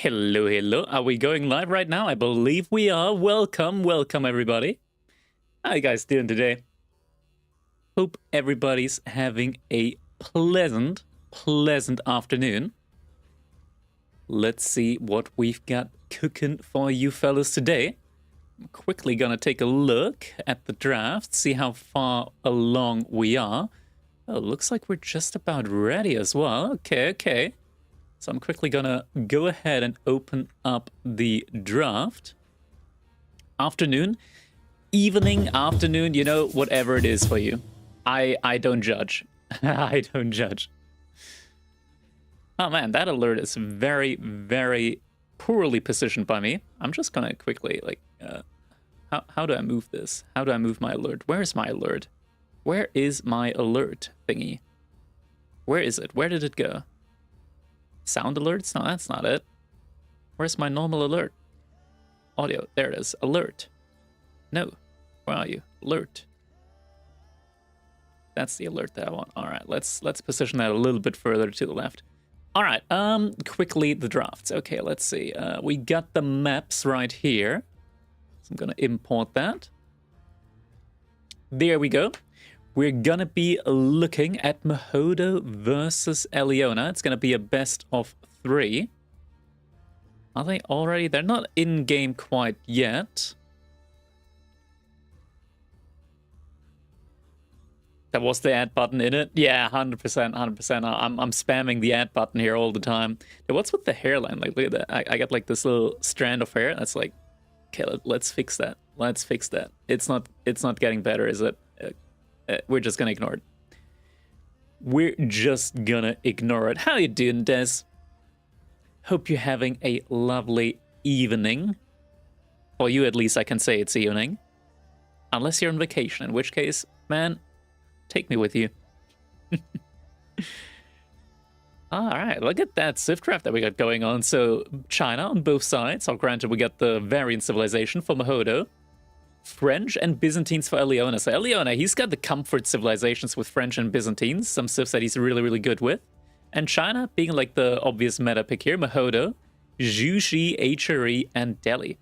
Hello, hello. Are we going live right now? I believe we are. Welcome, welcome, everybody. How you guys doing today? Hope everybody's having a pleasant afternoon. Let's see what we've got cooking for you fellas today. I'm quickly gonna take a look at the draft, see how far along we are. Oh, looks like we're just about ready as well. Okay. So I'm quickly gonna go ahead and open up the draft. Afternoon, evening, afternoon, you know, whatever it is for you. I don't judge. I don't judge. Oh man, that alert is very, very poorly positioned by me. I'm just gonna quickly, like, how do I move this? How do I move my alert? Where's my alert? Where is my alert thingy? Where is it? Where did it go? Sound alerts? No, that's not it. Where's my normal alert? Audio. There it is. Alert. No. Where are you? Alert. That's the alert that I want. All right, let's position that a little bit further to the left. All right, quickly the drafts. Okay, let's see. We got the maps right here. So I'm gonna import that. There we go. We're gonna be looking at Mahodo versus Eliona. It's gonna be a best of 3. Are they already? They're not in game quite yet. That was the add button in it? Yeah, 100%, 100%. I'm spamming the add button here all the time. Hey, what's with the hairline? Like, look at that. I got like this little strand of hair. That's like, okay, let's fix that. Let's fix that. It's not getting better, is it? We're just gonna ignore it. We're just gonna ignore it. How you doing, Des? Hope you're having a lovely evening. For you, at least, I can say it's evening. Unless you're on vacation, in which case, man, take me with you. All right, look at that Civ draft that we got going on. So China on both sides. Oh, granted, we got the variant civilization for Mahodo. French and Byzantines for Eliona. So Eliona, he's got the comfort civilizations with French and Byzantines, some civs that he's really, really good with. And China being like the obvious meta pick here, Mahodo, Jushi, HRE, and Delhi.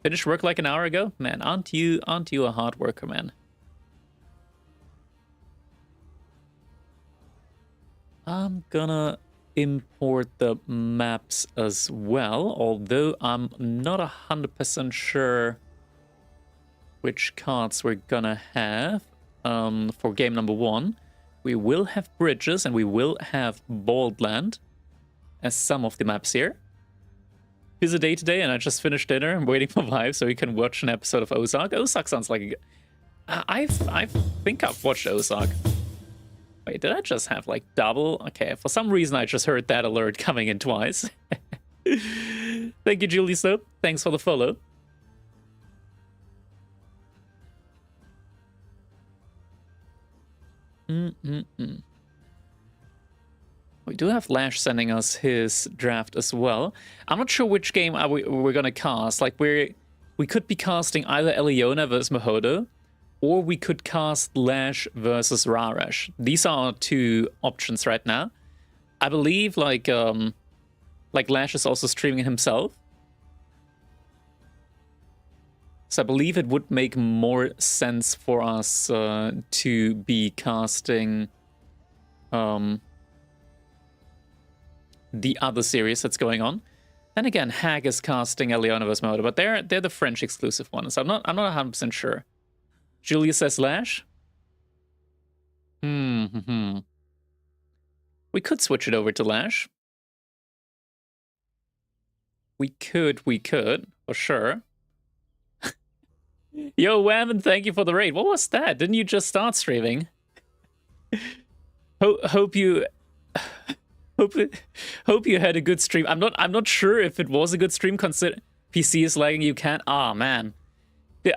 Finished work like an hour ago? Man, aren't you a hard worker, man? I'm gonna import the maps as well, although I'm not 100% sure which cards we're gonna have for game number 1. We will have bridges and we will have bald land as some of the maps here. Busy day today and I just finished dinner. I'm waiting for Vive so we can watch an episode of Ozark. Ozark sounds like a good... I think I've watched Ozark. Wait, did I just have like double? Okay, for some reason I just heard that alert coming in twice. Thank you, Julie Slope. Thanks for the follow. We do have Lash sending us his draft as well. I'm not sure which game we're gonna cast. Like we could be casting either Eliona versus Mahodo, or we could cast Lash versus Raresh. These are our 2 options right now. I believe like Lash is also streaming himself. So I believe it would make more sense for us to be casting the other series that's going on. And again, Hag is casting Eliona vs. Mahodo, but they're the French exclusive ones. So I'm not 100% sure. Julia says Lash. We could switch it over to Lash. We could, for sure. Yo, Wham, thank you for the raid. What was that? Didn't you just start streaming? Hope you had a good stream. I'm not sure if it was a good stream. Consider PC is lagging. You can't. Ah, man.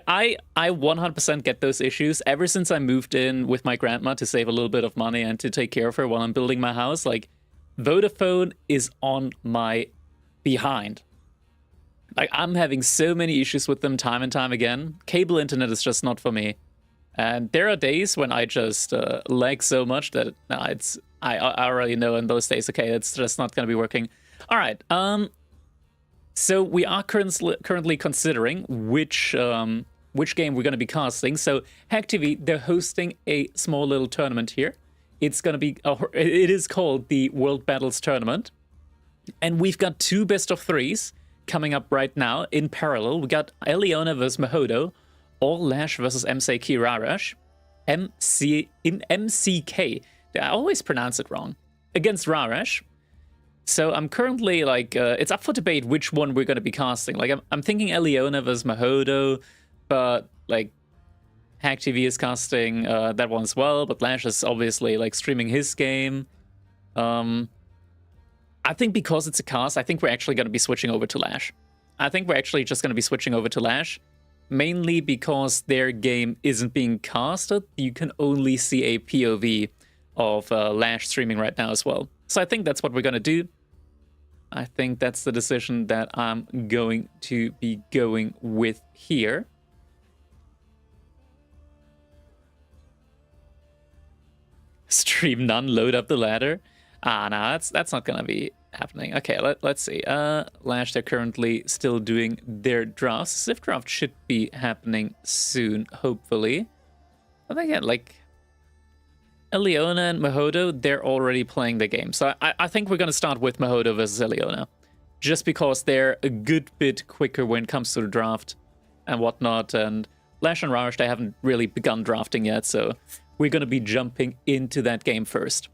I 100% get those issues. Ever since I moved in with my grandma to save a little bit of money and to take care of her while I'm building my house, like Vodafone is on my behind. Like, I'm having so many issues with them time and time again. Cable internet is just not for me. And there are days when I just lag so much that I already know in those days, okay, it's just not going to be working. All right, So we are currently considering which game we're going to be casting. So Hack TV, they're hosting a small little tournament here. It's going to be, it is called the World Battles Tournament. And we've got 2 best of 3s coming up right now in parallel. We got Eliona versus Mahodo, or Lash versus MCK Rarash. MCK. I always pronounce it wrong. Against Rarash. So I'm currently like, it's up for debate which one we're going to be casting. Like, I'm thinking Eliona versus Mahodo, but like, Hack TV is casting that one as well, but Lash is obviously like streaming his game. I think because it's a cast, I think we're actually going to be switching over to Lash. I think we're actually just going to be switching over to Lash, mainly because their game isn't being casted. You can only see a POV of Lash streaming right now as well. So I think that's what we're going to do. I think that's the decision that I'm going to be going with here. Stream none, load up the ladder. No, that's not gonna be happening. Okay, let's see. Lash, they're currently still doing their drafts. Swift draft should be happening soon, hopefully. But again, like, Eliona and Mahodo, they're already playing the game. So I think we're gonna start with Mahodo versus Eliona. Just because they're a good bit quicker when it comes to the draft and whatnot. And Lash and Rarash, they haven't really begun drafting yet, so we're gonna be jumping into that game first.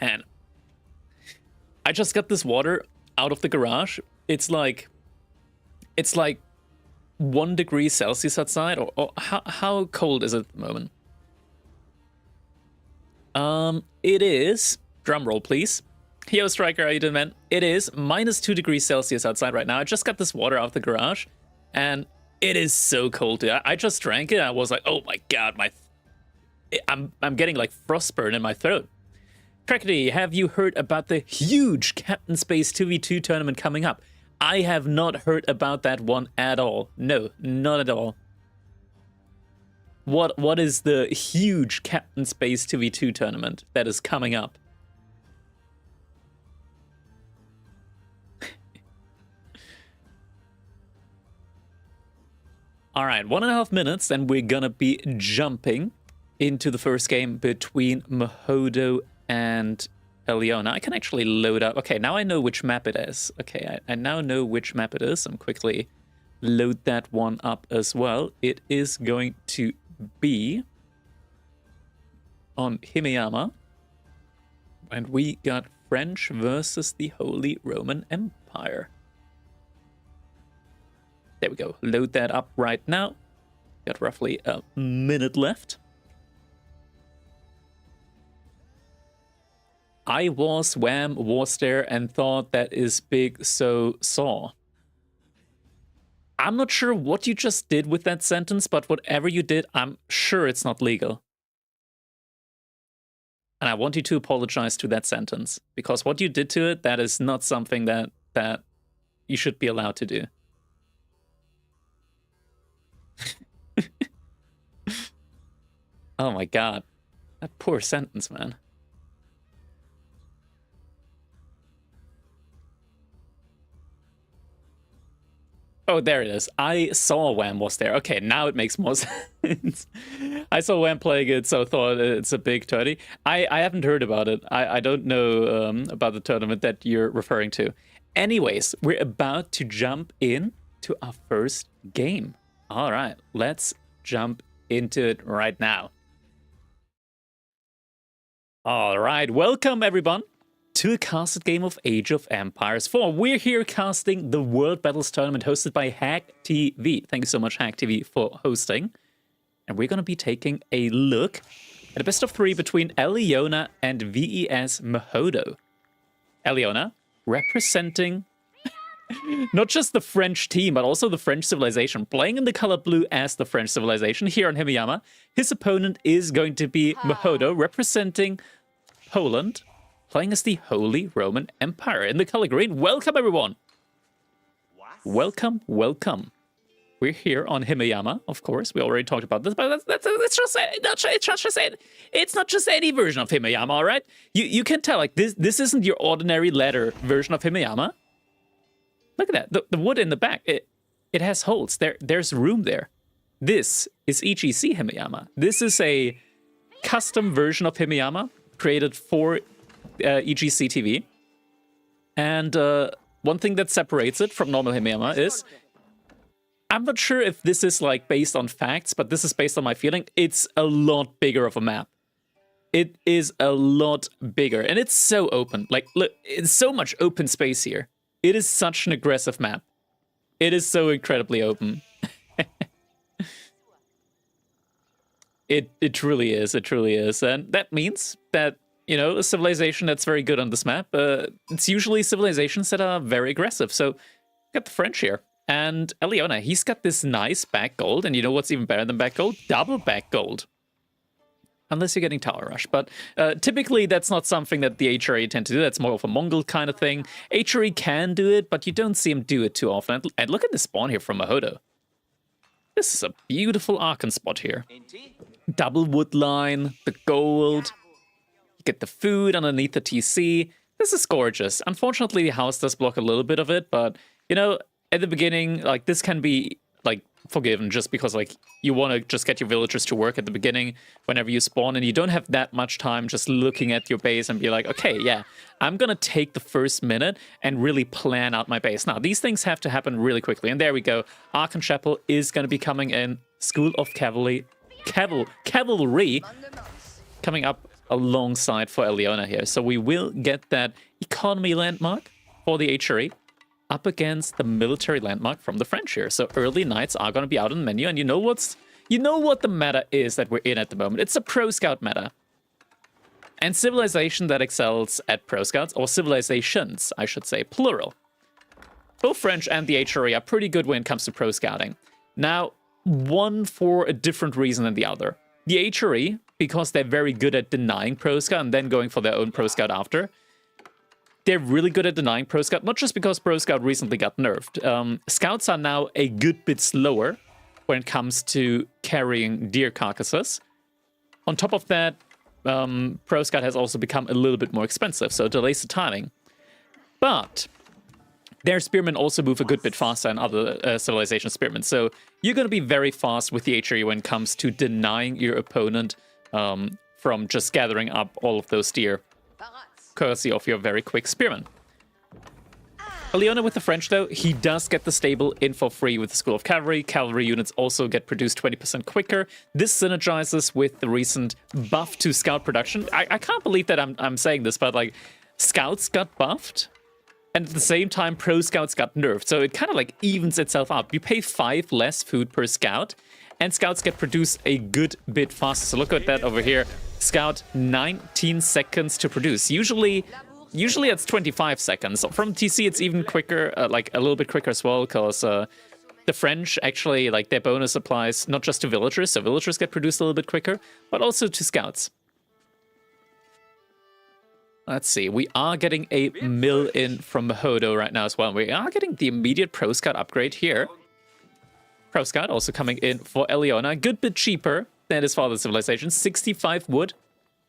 Man, I just got this water out of the garage. It's like 1 degree Celsius outside, or how cold is it at the moment? It is, drum roll please. Yo Striker, how you doing, man? It is -2 degrees Celsius outside right now. I just got this water out of the garage, and it is so cold. I just drank it. I was like, oh my god, I'm getting like frostburn in my throat. Crackety, have you heard about the huge Captain Space 2v2 tournament coming up? I have not heard about that one at all. No, not at all. What is the huge Captain Space 2v2 tournament that is coming up? All right, 1.5 minutes, and we're gonna be jumping into the first game between Mahodo and Eliona. I can actually load up. Okay, now I know which map it is. Okay, I now know which map it is. I'm quickly load that one up as well. It is going to be on Himeyama. And we got French versus the Holy Roman Empire. There we go. Load that up right now. Got roughly a minute left. I was, Wham, was there, and thought that is big, so saw. I'm not sure what you just did with that sentence, but whatever you did, I'm sure it's not legal. And I want you to apologize to that sentence, because what you did to it, that is not something that you should be allowed to do. Oh my god. That poor sentence, man. Oh, there it is. I saw Wham was there. Okay, now it makes more sense. I saw Wham playing it, so thought it's a big tourney. I haven't heard about it. I don't know about the tournament that you're referring to. Anyways, we're about to jump in to our first game. All right, let's jump into it right now. All right, welcome everyone to a casted game of Age of Empires 4. We're here casting the World Battles Tournament hosted by Hack TV. Thank you so much, Hack TV, for hosting. And we're going to be taking a look at a best of 3 between Eliona and VES Mahodo. Eliona representing not just the French team, but also the French civilization, playing in the color blue as the French civilization here on Himeyama. His opponent is going to be Mahodo, representing Poland, playing as the Holy Roman Empire in the color green. Welcome, everyone. Welcome, welcome. We're here on Himeyama, of course. We already talked about this, but it's not just any version of Himeyama, all right? You can tell, like, this isn't your ordinary ladder version of Himeyama. Look at that. The wood in the back, it has holes. There's room there. This is EGC Himeyama. This is a custom version of Himeyama created for EGC TV. And one thing that separates it from normal Himeyama is, I'm not sure if this is like based on facts, but this is based on my feeling. It's a lot bigger of a map. It is a lot bigger, and it's so open. Like, look, it's so much open space here. It is such an aggressive map. It is so incredibly open. It truly is. It truly is. And that means that, you know, a civilization that's very good on this map, it's usually civilizations that are very aggressive. So, got the French here. And Eliona, he's got this nice back gold. And you know what's even better than back gold? Double back gold. Unless you're getting Tower Rush. But typically, that's not something that the HRE tend to do. That's more of a Mongol kind of thing. HRE can do it, but you don't see him do it too often. And look at the spawn here from Mahodo. This is a beautiful Archon spot here. Double wood line, the gold. You get the food underneath the TC. This is gorgeous. Unfortunately, the house does block a little bit of it, but, you know, at the beginning, like, this can be, like, forgiven just because, like, you want to just get your villagers to work at the beginning whenever you spawn, and you don't have that much time just looking at your base and be like, okay, yeah, I'm gonna take the first minute and really plan out my base. Now, these things have to happen really quickly, and there we go. Archon Chapel is gonna be coming in. School of Cavalry coming up alongside for Eliona here. So we will get that economy landmark for the HRE up against the military landmark from the French here. So early knights are going to be out on the menu, and you know what the meta is that we're in at the moment. It's a pro scout meta. And civilization that excels at pro scouts, or civilizations, I should say, plural. Both French and the HRE are pretty good when it comes to pro scouting. Now, one for a different reason than the other. The HRE, because they're very good at denying pro scout and then going for their own pro scout after, they're really good at denying Pro Scout, not just because Pro Scout recently got nerfed. Scouts are now a good bit slower when it comes to carrying deer carcasses. On top of that, Pro Scout has also become a little bit more expensive, so it delays the timing. But their spearmen also move a good bit faster than other civilization spearmen, so you're going to be very fast with the HRE when it comes to denying your opponent from just gathering up all of those deer, courtesy of your very quick spearman. Eliona with the French, though, he does get the stable in for free with the School of Cavalry. Cavalry units also get produced 20% quicker. This synergizes with the recent buff to scout production. I can't believe that I'm saying this, but, like, scouts got buffed, and at the same time, pro scouts got nerfed. So it kind of, like, evens itself out. You pay 5 less food per scout, and scouts get produced a good bit faster. So look at that over here. Scout, 19 seconds to produce. Usually it's 25 seconds. From TC, it's even quicker, like a little bit quicker as well, because the French actually, like, their bonus applies not just to villagers, so villagers get produced a little bit quicker, but also to scouts. Let's see, we are getting a mill in from Mahodo right now as well. We are getting the immediate Pro Scout upgrade here. Pro Scout also coming in for Eliona, a good bit cheaper than his father's civilization. 65 wood,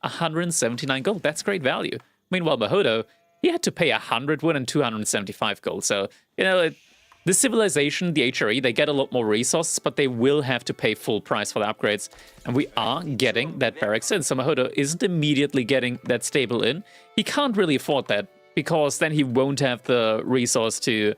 179 gold. That's great value. Meanwhile, Mahodo, he had to pay 100 wood and 275 gold. So, you know, this civilization, the HRE, they get a lot more resources, but they will have to pay full price for the upgrades. And we are getting that barracks in. So Mahodo isn't immediately getting that stable in. He can't really afford that, because then he won't have the resource to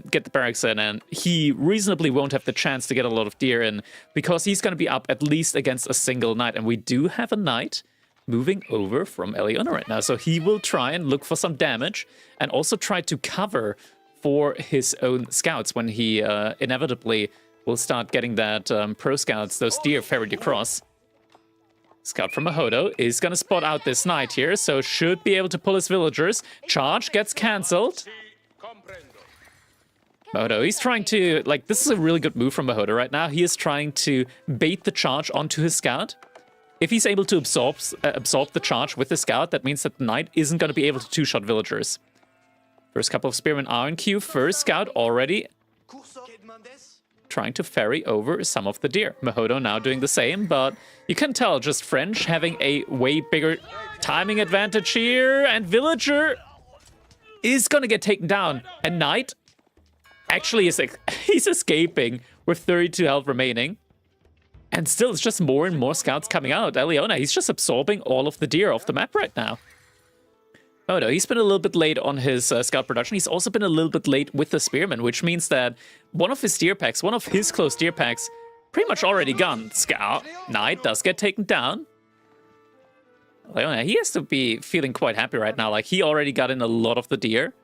get the barracks in, and he reasonably won't have the chance to get a lot of deer in, because he's going to be up at least against a single knight, and we do have a knight moving over from Eliona right now, so he will try and look for some damage, and also try to cover for his own scouts when he inevitably will start getting that pro scouts, those deer ferried across. Scout from Mahodo is going to spot out this knight here, so should be able to pull his villagers. Charge gets cancelled. Mahodo, he's trying to, like, this is a really good move from Mahodo right now. He is trying to bait the charge onto his scout. If he's able to absorb the charge with the scout, that means that the knight isn't going to be able to two-shot villagers. First couple of spearmen are in queue. First scout already trying to ferry over some of the deer. McHodo now doing the same, but you can tell just French having a way bigger timing advantage here, and Villager is gonna get taken down. And Knight actually is he's escaping with 32 health remaining. And still, it's just more and more scouts coming out. Eliona, he's just absorbing all of the deer off the map right now. Oh no, he's been a little bit late on his scout production. He's also been a little bit late with the Spearman, which means that one of his deer packs, one of his close deer packs, pretty much already gone. Scout, Knight does get taken down. Leona, he has to be feeling quite happy right now. Like, he already got in a lot of the deer.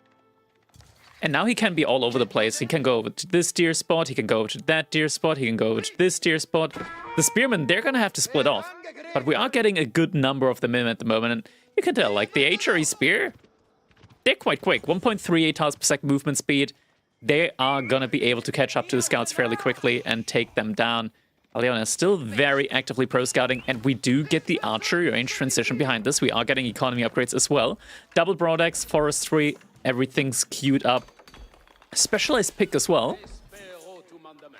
And now he can be all over the place. He can go over to this deer spot, he can go over to that deer spot, he can go over to this deer spot. The Spearmen, they're gonna have to split off. But we are getting a good number of them in at the moment, and you can tell, like, the HRE Spear, they're quite quick. 1.38 tiles per second movement speed. They are gonna be able to catch up to the scouts fairly quickly and take them down. Aliona is still very actively pro-scouting, and we do get the archer range transition behind this. We are getting economy upgrades as well. Double broadaxe, forestry, everything's queued up. Specialized pick as well.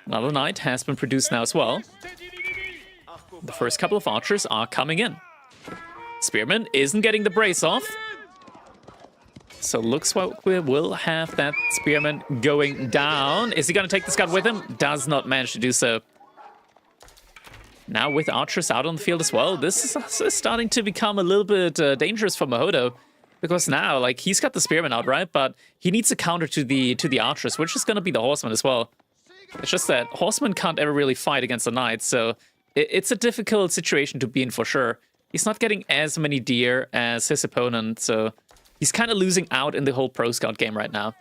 Another knight has been produced now as well. The first couple of archers are coming in. Spearman isn't getting the brace off. So looks like we will have that Spearman going down. Is he going to take the scout with him? Does not manage to do so. Now with archers out on the field as well, this is starting to become a little bit dangerous for McHodo. Because now, like, he's got the Spearman out, right? But he needs a counter to the archers, which is going to be the Horseman as well. It's just that Horseman can't ever really fight against the Knights, so it's a difficult situation to be in for sure. He's not getting as many deer as his opponent, so he's kind of losing out in the whole Pro Scout game right now.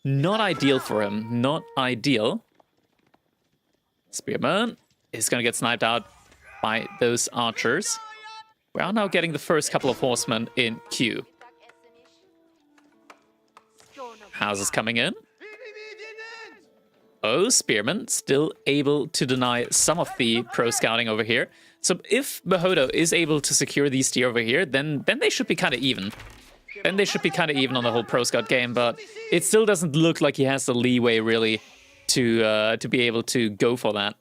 Not ideal for him. Not ideal. Spearman is going to get sniped out by those archers. We are now getting the first couple of horsemen in queue. Houses coming in. Oh, Spearman still able to deny some of the pro scouting over here. So if McHodo is able to secure these deer over here, then they should be kind of even. Then they should be kind of even on the whole pro scout game, but it still doesn't look like he has the leeway really to be able to go for that.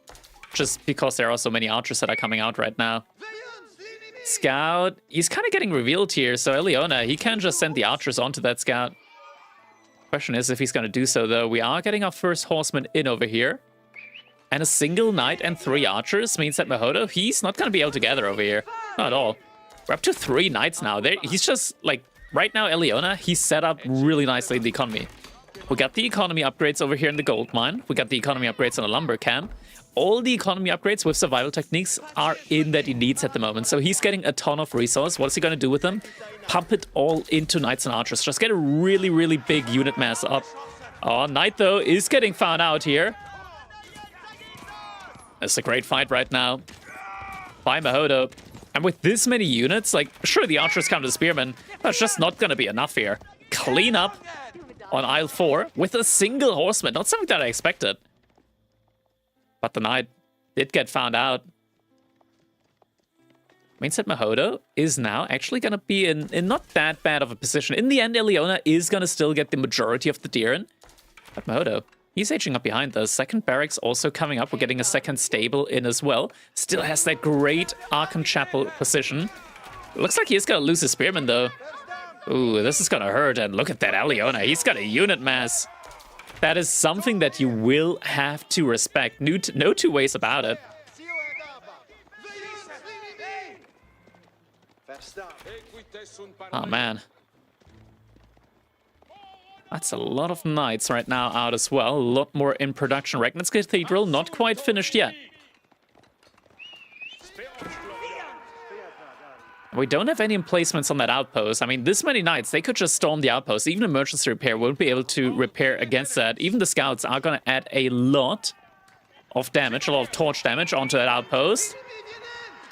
Just because there are so many archers that are coming out right now. Scout, he's kind of getting revealed here, so Eliona, he can just send the archers onto that scout. Question is if he's going to do so, though. We are getting our first horseman in over here. And a single knight and 3 archers means that McHodo, he's not going to be able to gather over here. Not at all. We're up to 3 knights now. He's just, like, right now, Eliona, he's set up really nicely in the economy. We got the economy upgrades over here in the gold mine. We got the economy upgrades in the lumber camp. All the economy upgrades with survival techniques are in that he needs at the moment. So he's getting a ton of resource. What is he going to do with them? Pump it all into knights and archers. Just get a really, really big unit mass up. Oh, Knight, though, is getting found out here. It's a great fight right now by McHodo. And with this many units, like, sure, the archers come to the Spearman, but it's just not going to be enough here. Clean up on aisle 4 with a single horseman. Not something that I expected. But the Knight did get found out. Means that McHodo is now actually going to be in not that bad of a position. In the end, Eliona is going to still get the majority of the deer in. But McHodo, he's edging up behind the second barracks also coming up. We're getting a second stable in as well. Still has that great Arkham Chapel position. Looks like he's going to lose his Spearman, though. Ooh, this is going to hurt. And look at that Eliona. He's got a unit mass. That is something that you will have to respect. No two ways about it. Oh, man. That's a lot of knights right now out as well. A lot more in production. Regnitz Cathedral, not quite finished yet. We don't have any emplacements on that outpost. I mean, this many knights, they could just storm the outpost. Even emergency repair won't be able to repair against that. Even the scouts are going to add a lot of damage, a lot of torch damage onto that outpost.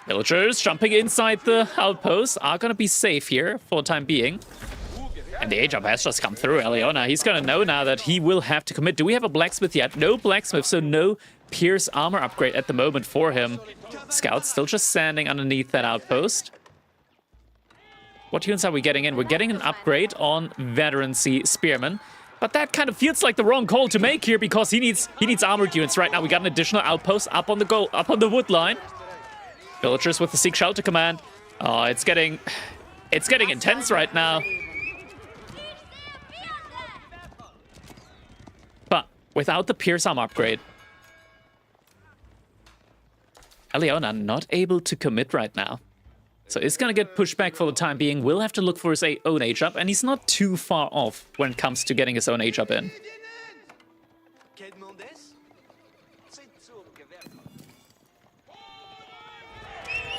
Villagers jumping inside the outpost are going to be safe here for the time being. And the A-jump has just come through. Eliona, he's going to know now that he will have to commit. Do we have a blacksmith yet? No blacksmith, so no Pierce armor upgrade at the moment for him. Scouts still just standing underneath that outpost. What units are we getting in? We're getting an upgrade on Veterancy Spearman. But that kind of feels like the wrong call to make here because he needs armored units right now. We got an additional outpost up on the wood line. Villagers with the Seek Shelter command. Oh, it's getting intense right now. But without the Pierce Arm upgrade, Eliona not able to commit right now. So he's gonna get pushed back for the time being. Will have to look for his own age up, and he's not too far off when it comes to getting his own age up in.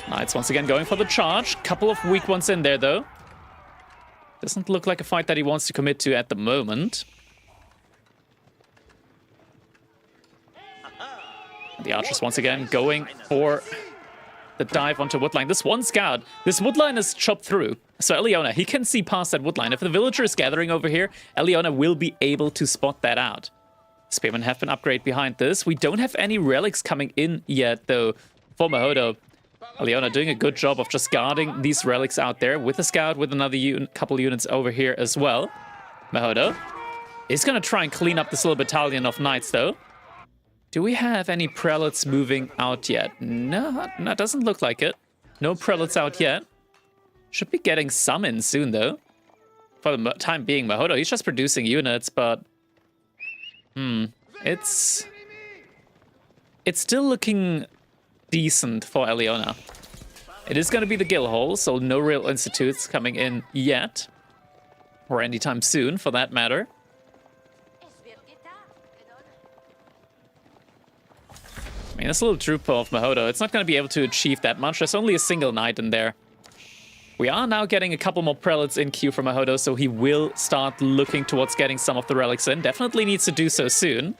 Knights once again going for the charge. Couple of weak ones in there though. Doesn't look like a fight that he wants to commit to at the moment. The archers once again going for the dive onto woodline. This one scout, this woodline is chopped through. So Eliona, he can see past that woodline. If the villager is gathering over here, Eliona will be able to spot that out. Spearmen have been upgraded behind this. We don't have any relics coming in yet, though, for Mahodo. Eliona doing a good job of just guarding these relics out there with a scout, with another couple units over here as well. Mahodo is going to try and clean up this little battalion of knights, though. Do we have any prelates moving out yet? No, doesn't look like it. No prelates out yet. Should be getting some in soon, though. For the time being, Mahodo, he's just producing units, but... It's still looking decent for Eliona. It is going to be the Guildhall, so no real institutes coming in yet. Or anytime soon, for that matter. I mean, this little troop of Mahodo, it's not going to be able to achieve that much. There's only a single knight in there. We are now getting a couple more prelates in queue from Mahodo, so he will start looking towards getting some of the relics in. Definitely needs to do so soon.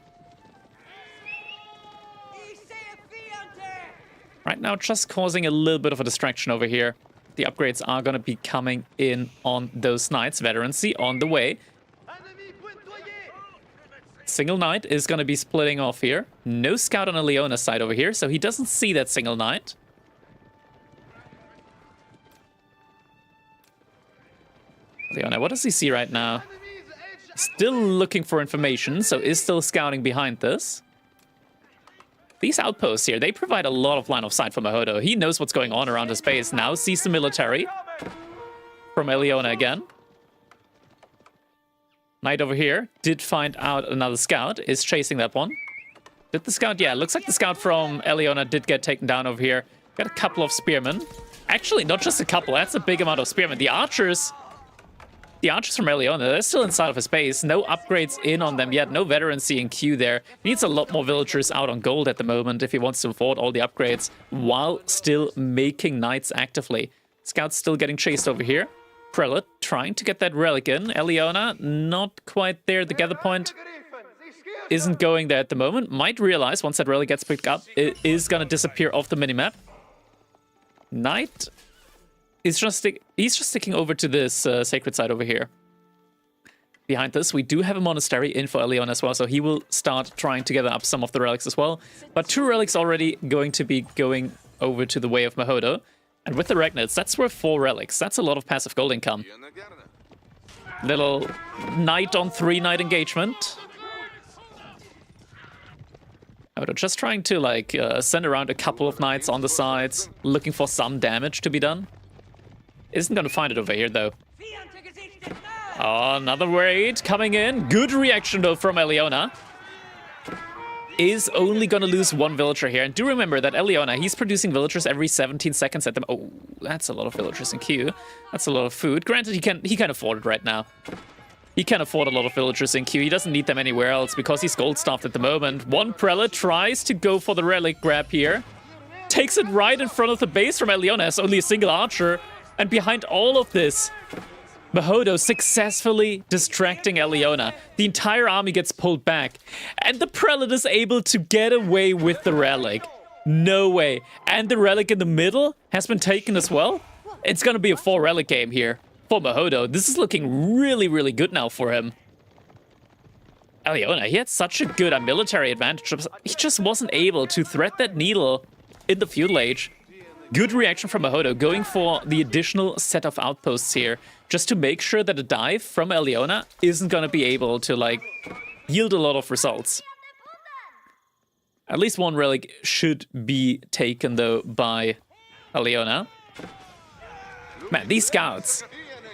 Right now, just causing a little bit of a distraction over here. The upgrades are going to be coming in on those knights. Veterancy on the way. Single knight is going to be splitting off here. No scout on Eliona's side over here, so he doesn't see that single knight. Eliona, what does he see right now? Still looking for information, so is still scouting behind this. These outposts here, they provide a lot of line of sight for Mahodo. He knows what's going on around his base. Now sees the military from Eliona again. Knight over here did find out another scout, is chasing that one. Did the scout? Yeah, looks like the scout from Eliona did get taken down over here. Got a couple of spearmen. Actually, not just a couple, that's a big amount of spearmen. The archers from Eliona, they're still inside of his base. No upgrades in on them yet, no veterancy in queue there. He needs a lot more villagers out on gold at the moment if he wants to afford all the upgrades while still making knights actively. Scout's still getting chased over here. Prelate trying to get that relic in. Eliona not quite there. The gather point isn't going there at the moment. Might realize once that relic gets picked up, it is going to disappear off the minimap. Knight is he's just sticking over to this sacred site over here. Behind this, we do have a monastery in for Eliona as well, so he will start trying to gather up some of the relics as well. But 2 relics already going to be going over to the way of Mahodo. And with the Regnits, that's worth 4 relics. That's a lot of passive gold income. Little knight on 3 knight engagement. Mahodo just trying to like send around a couple of knights on the sides, looking for some damage to be done. Isn't going to find it over here though. Oh, another raid coming in. Good reaction though from Eliona. Is only going to lose 1 villager here. And do remember that Eliona, he's producing villagers every 17 seconds at them. Oh, that's a lot of villagers in queue. That's a lot of food. Granted, he can afford it right now. He can afford a lot of villagers in queue. He doesn't need them anywhere else because he's gold-staffed at the moment. One prelate tries to go for the relic grab here. Takes it right in front of the base from Eliona. Has only a single archer. And behind all of this, Mahodo successfully distracting Eliona. The entire army gets pulled back. And the prelate is able to get away with the relic. No way. And the relic in the middle has been taken as well. It's going to be a 4 relic game here for Mahodo. This is looking really, really good now for him. Eliona, he had such a good military advantage. He just wasn't able to thread that needle in the feudal age. Good reaction from Mahodo, going for the additional set of outposts here just to make sure that a dive from Eliona isn't going to be able to, like, yield a lot of results. At least one relic should be taken, though, by Eliona. Man, these scouts,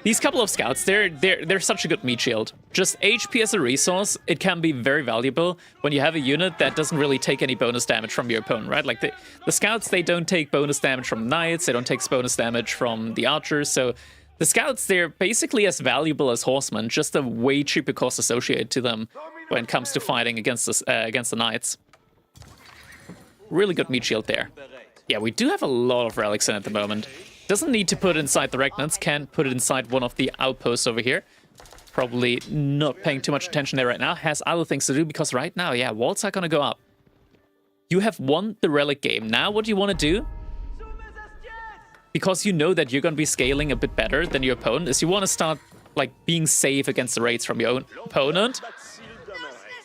these couple of scouts, they're such a good meat shield. Just HP as a resource, it can be very valuable when you have a unit that doesn't really take any bonus damage from your opponent, right? Like the scouts, they don't take bonus damage from knights, they don't take bonus damage from the archers, so the scouts, they're basically as valuable as horsemen, just a way cheaper cost associated to them when it comes to fighting against the knights. Really good meat shield there. Yeah, we do have a lot of relics in at the moment. Doesn't need to put it inside the Regnants, can put it inside one of the outposts over here. Probably not paying too much attention there right now. Has other things to do because right now, yeah, walls are gonna go up. You have won the relic game. Now what do you want to do? Because you know that you're gonna be scaling a bit better than your opponent, is you want to start like being safe against the raids from your own opponent.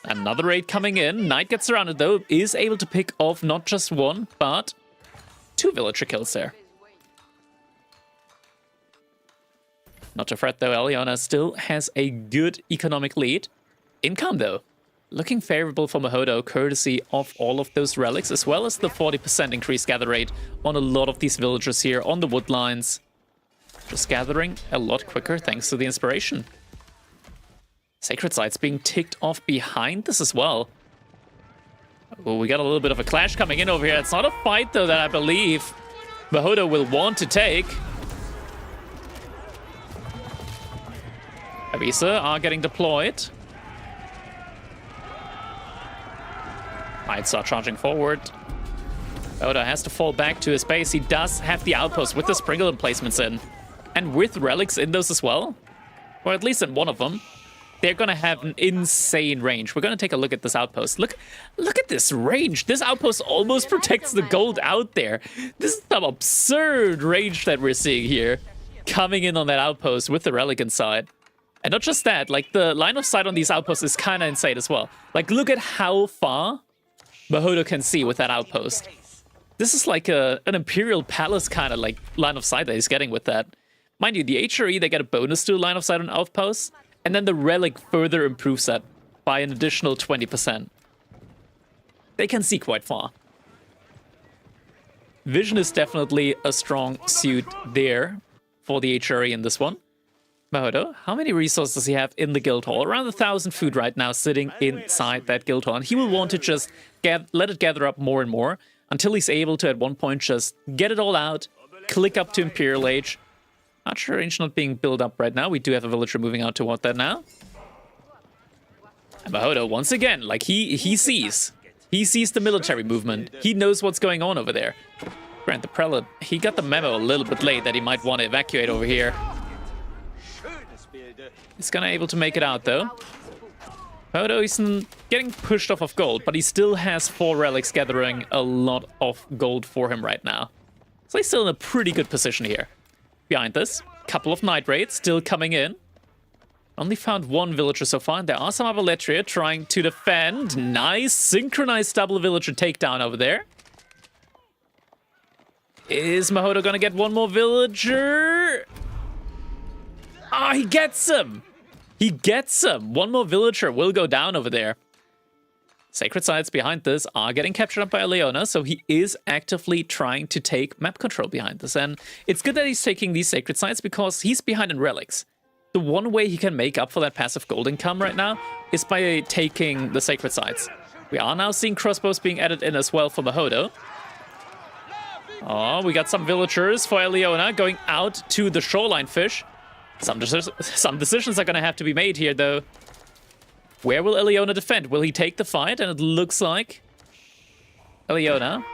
Another raid coming in. Knight gets surrounded though, is able to pick off not just one, but 2 villager kills there. Not to fret though, Eliona still has a good economic lead. Income though, looking favorable for Mahodo, courtesy of all of those relics, as well as the 40% increased gather rate on a lot of these villagers here on the wood lines. Just gathering a lot quicker thanks to the inspiration. Sacred Sites being ticked off behind this as well. Oh, we got a little bit of a clash coming in over here. It's not a fight though that I believe Mahodo will want to take. Avisa are getting deployed. Knights are charging forward. Oda has to fall back to his base. He does have the outpost with the sprinkler placements in. And with relics in those as well. Or at least in one of them. They're going to have an insane range. We're going to take a look at this outpost. Look at this range. This outpost almost protects the gold out there. This is some absurd range that we're seeing here. Coming in on that outpost with the relic inside. And not just that, like, the line of sight on these outposts is kind of insane as well. Like, look at how far Mahodo can see with that outpost. This is like an Imperial Palace kind of, like, line of sight that he's getting with that. Mind you, the HRE, they get a bonus to line of sight on outposts, and then the relic further improves that by an additional 20%. They can see quite far. Vision is definitely a strong suit there for the HRE in this one. Mahodo, how many resources does he have in the guild hall? Around 1,000 food right now sitting inside that guild hall. And he will want to just let it gather up more and more until he's able to, at one point, just get it all out, click up to Imperial Age. Archer range not being built up right now. We do have a villager moving out toward that now. And Mahodo, once again, like he sees. He sees the military movement. He knows what's going on over there. Grant the Prelate, he got the memo a little bit late that he might want to evacuate over here. He's gonna able to make it out though. Mahodo isn't getting pushed off of gold, but he still has 4 relics gathering a lot of gold for him right now. So he's still in a pretty good position here. Behind this, couple of night raids still coming in. Only found 1 villager so far, and there are some Abaletria trying to defend. Nice synchronized double villager takedown over there. Is Mahodo gonna get 1 more villager? Ah, he gets him! He gets him! 1 more villager will go down over there. Sacred Sites behind this are getting captured up by Eliona, so he is actively trying to take map control behind this. And it's good that he's taking these Sacred Sites because he's behind in relics. The one way he can make up for that passive gold income right now is by taking the Sacred Sites. We are now seeing crossbows being added in as well for Mahodo. Oh, we got some villagers for Eliona going out to the shoreline fish. Some decisions are going to have to be made here, though. Where will Eliona defend? Will he take the fight? And it looks like Eliona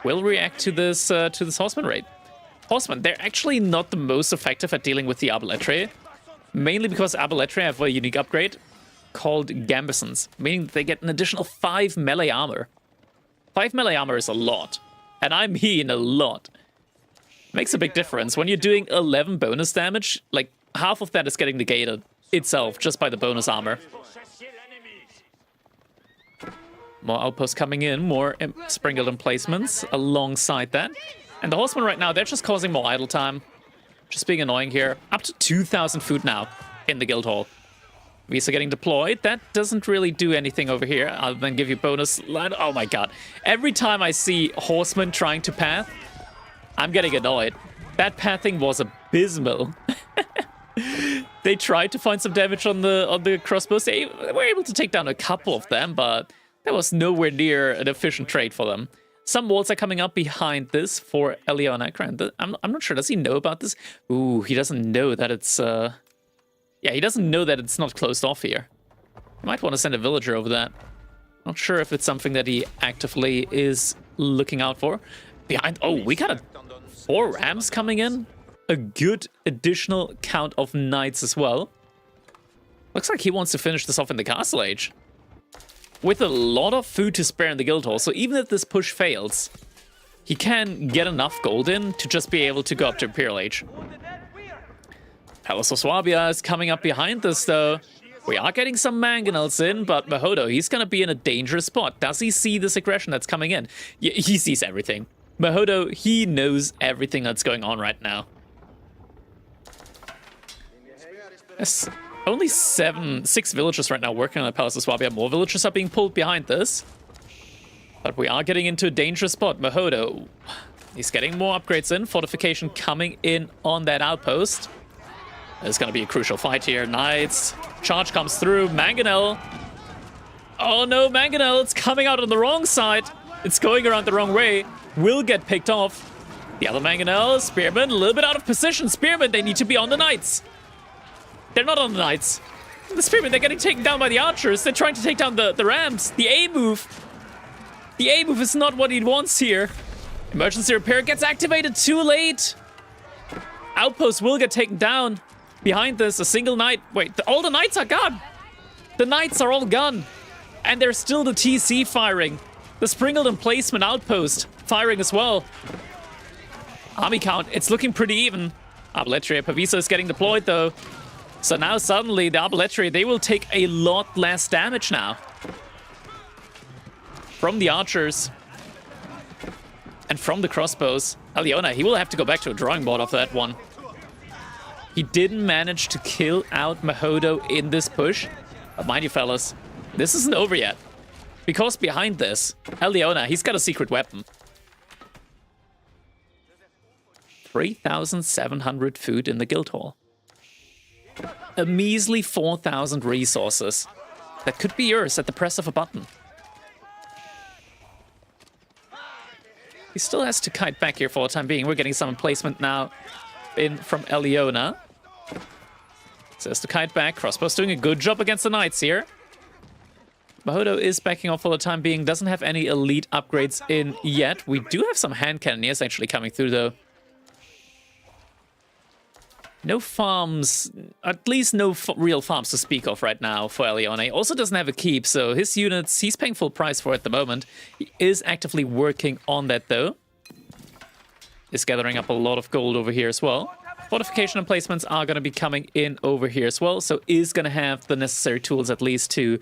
will react to this Horseman raid. Horsemen, they're actually not the most effective at dealing with the Abaletria, mainly because Abaletria have a unique upgrade called Gambesons, meaning that they get an additional 5 melee armor. 5 melee armor is a lot, and I mean a lot. Makes a big difference. When you're doing 11 bonus damage, like half of that is getting negated itself just by the bonus armor. More outposts coming in, more sprinkled emplacements alongside that. And the Horsemen right now, they're just causing more idle time. Just being annoying here. Up to 2,000 food now in the guild hall. Visa getting deployed. That doesn't really do anything over here other than give you bonus land. Oh my god. Every time I see horsemen trying to path, I'm getting annoyed. That pathing was abysmal. They tried to find some damage on the crossbows. They were able to take down a couple of them, but that was nowhere near an efficient trade for them. Some walls are coming up behind this for Eliona. I'm not sure. Does he know about this? Ooh, he doesn't know that it's... Yeah, he doesn't know that it's not closed off here. He might want to send a villager over that. Not sure if it's something that he actively is looking out for. Behind... Oh, we got 4 rams coming in. A good additional count of knights as well. Looks like he wants to finish this off in the Castle Age. With a lot of food to spare in the guild hall, so even if this push fails, he can get enough gold in to just be able to go up to Imperial Age. Palace of Swabia is coming up behind this, though. We are getting some mangonels in, but Mahodo, he's going to be in a dangerous spot. Does he see this aggression that's coming in? Yeah, he sees everything. Mahodo, he knows everything that's going on right now. There's only 6 villagers right now working on the Palace of Swabia. More villagers are being pulled behind this. But we are getting into a dangerous spot. Mahodo, he's getting more upgrades in. Fortification coming in on that outpost. There's going to be a crucial fight here. Knights. Charge comes through. Mangonel. Oh no, Mangonel. It's coming out on the wrong side. It's going around the wrong way. Will get picked off. The other Mangonel. Spearman, a little bit out of position. Spearman, they need to be on the Knights. They're not on the Knights. The Spearman, they're getting taken down by the archers. They're trying to take down the rams. The A move. The A move is not what he wants here. Emergency repair gets activated too late. Outpost will get taken down. Behind this, a single knight. Wait, all the knights are gone. The knights are all gone. And there's still the TC firing. The Springled Emplacement outpost firing as well. Army count, it's looking pretty even. Arbaletier Pavisa is getting deployed though. So now suddenly the Arbaletier, they will take a lot less damage now. From the archers. And from the crossbows. Eliona, he will have to go back to a drawing board after that one. He didn't manage to kill out Mahodo in this push. But mind you, fellas, this isn't over yet. Because behind this, Eliona, he's got a secret weapon. 3,700 food in the guild hall. A measly 4,000 resources. That could be yours at the press of a button. He still has to kite back here for the time being. We're getting some emplacement now in from Eliona. Says to kite back. Crossbow's doing a good job against the knights here. Mahodo is backing off for the time being. Doesn't have any elite upgrades in yet. We do have some hand cannoneers actually coming through though. No farms, at least no real farms to speak of right now for Eliona. He also doesn't have a keep, so his units, he's paying full price for at the moment. He is actively working on that though. Is gathering up a lot of gold over here as well. Fortification emplacements are going to be coming in over here as well, so is going to have the necessary tools at least to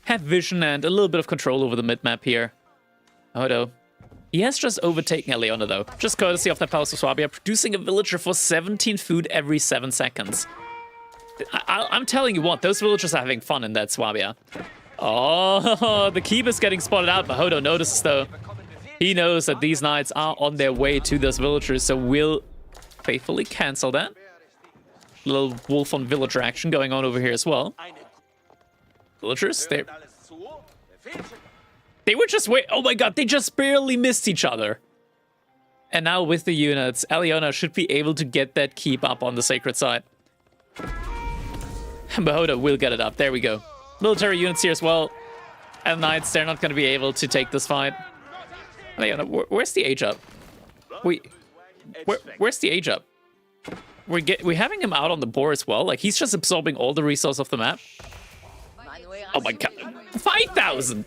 have vision and a little bit of control over the mid-map here. Mahodo, he has just overtaken Eliona though, just courtesy of that Palace of Swabia, producing a villager for 17 food every 7 seconds. I'm telling you what, those villagers are having fun in that Swabia. Oh, the keep is getting spotted out. Mahodo notices though. He knows that these knights are on their way to those villagers, so will faithfully cancel that. Little wolf on villager action going on over here as well. Villagers, they were just oh my god, they just barely missed each other. And now with the units, Eliona should be able to get that keep up on the sacred side. Mahodo will get it up. There we go. Military units here as well. And knights, they're not going to be able to take this fight. Eliona, where's the age up? Where's the age up? We're having him out on the board as well. Like, he's just absorbing all the resources of the map. Oh my god. 5,000!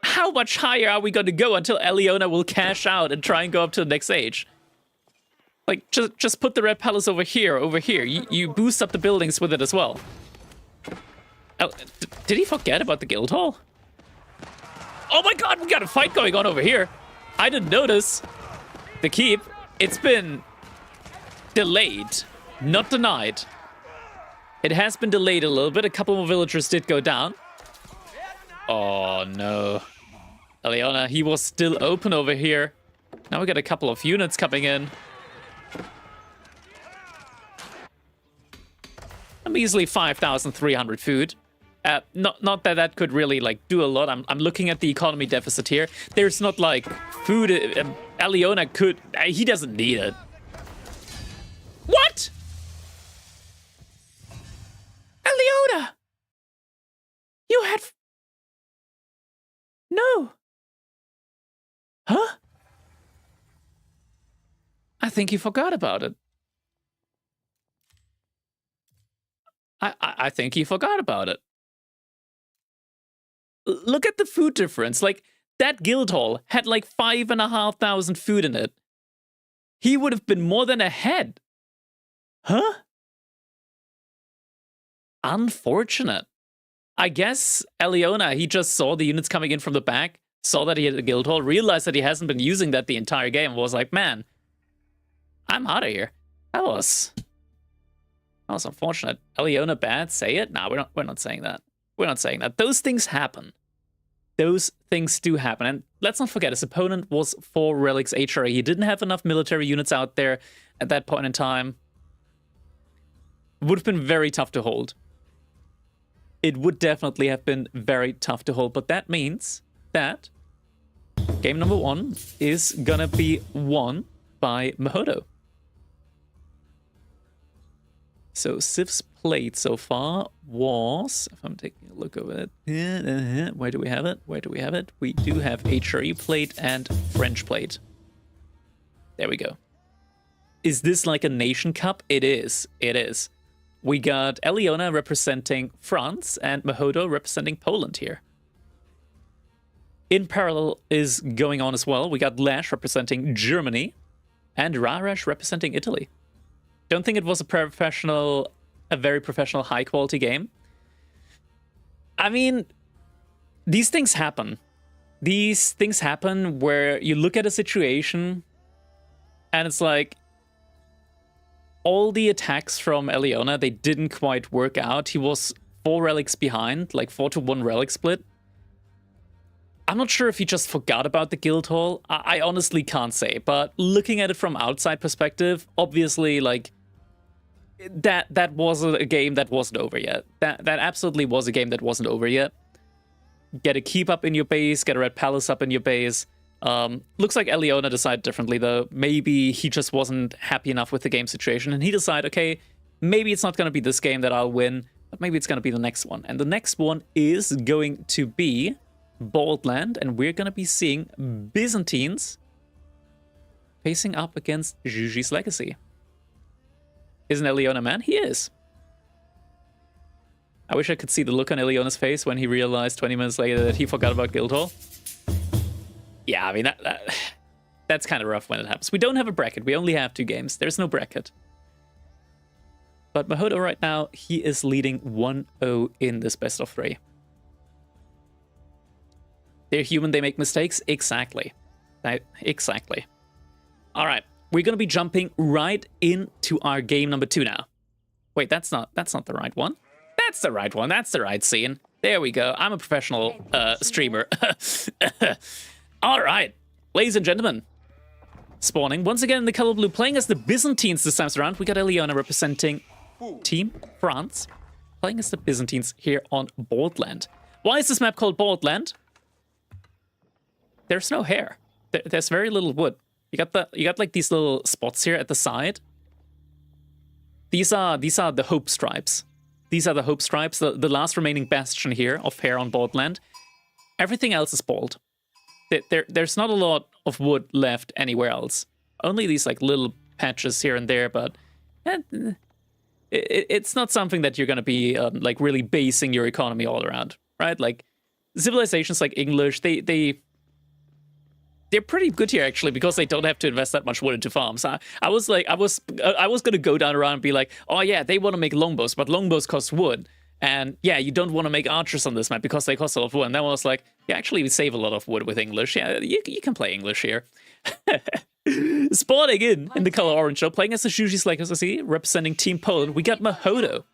How much higher are we going to go until Eliona will cash out and try and go up to the next age? Like, just put the Red Palace over here. You boost up the buildings with it as well. Did he forget about the guild hall? Oh my god, we got a fight going on over here. I didn't notice. The keep, it's been delayed Not denied. It has been delayed a little bit. A couple more villagers did go down. Oh, no. Eliona, he was still open over here. Now we got a couple of units coming in. I'm easily 5,300 food. Not that that could really, like, do a lot. I'm looking at the economy deficit here. There's not, like, food. Eliona could... he doesn't need it. What? Eliona! You had... No. Huh? I think you forgot about it. I think he forgot about it. Look at the food difference. Like, that guild hall had like 5,500 food in it. He would have been more than ahead. Huh? Unfortunate. I guess Eliona, he just saw the units coming in from the back, saw that he had a guild hall, realized that he hasn't been using that the entire game, and was like, man, I'm out of here. That was unfortunate. Eliona bad, say it? Nah, we're not saying that. We're not saying that. Those things happen. Those things do happen. And let's not forget, his opponent was 4 relics HRA. He didn't have enough military units out there at that point in time. It would have been very tough to hold. It would definitely have been very tough to hold. But that means that game number 1 is gonna be won by Mahodo. So Sif's plate so far was, if I'm taking a look over it, where do we have it? Where do we have it? We do have HRE plate and French plate. There we go. Is this like a nation cup? It is. It is. We got Eliona representing France and Mahodo representing Poland here. In parallel is going on as well. We got Lash representing Germany and Rarash representing Italy. Don't think it was a very professional, high-quality game. I mean, these things happen. These things happen where you look at a situation and it's like, all the attacks from Eliona, they didn't quite work out. He was 4 relics behind, like 4-to-1 relic split. I'm not sure if he just forgot about the guild hall. I honestly can't say, but looking at it from outside perspective, obviously, like, that was a game that wasn't over yet. That absolutely was a game that wasn't over yet. Get a keep up in your base, get a red palace up in your base. Looks like Eliona decided differently, though. Maybe he just wasn't happy enough with the game situation, and he decided, okay, maybe it's not going to be this game that I'll win, but maybe it's going to be the next one. And the next one is going to be Baldland, and we're going to be seeing Byzantines facing up against Zhuji's Legacy. Isn't Eliona a man? He is. I wish I could see the look on Eliona's face when he realized 20 minutes later that he forgot about Guildhall. Yeah, I mean, that's kind of rough when it happens. We don't have a bracket. We only have 2 games. There's no bracket. But Mahodo right now, he is leading 1-0 in this best of 3. They're human, they make mistakes? Exactly. Exactly. All right, we're going to be jumping right into our game number 2 now. Wait, that's not the right one. That's the right one. That's the right scene. There we go. I'm a professional streamer. All right, ladies and gentlemen. Spawning once again in the color blue, playing as the Byzantines this time around. We got Eliona representing Team France, playing as the Byzantines here on Baldland. Why is this map called Baldland? There's no hair. There's very little wood. You got like these little spots here at the side. These are the hope stripes. These are the hope stripes, the last remaining bastion here of hair on Baldland. Everything else is bald. There's not a lot of wood left anywhere else. Only these like little patches here and there, but it's not something that you're gonna be like really basing your economy all around, right? Like civilizations like English, they're pretty good here actually because they don't have to invest that much wood into farms. I was gonna go down around and be like, oh yeah, they want to make longbows, but longbows cost wood. And yeah, you don't want to make archers on this map because they cost a lot of wood. And then I was like, yeah, actually, we save a lot of wood with English. Yeah, you can play English here. Spawning in the color orange, though, playing as the Zhuzhi's Legacy, representing Team Poland, we got Mahodo.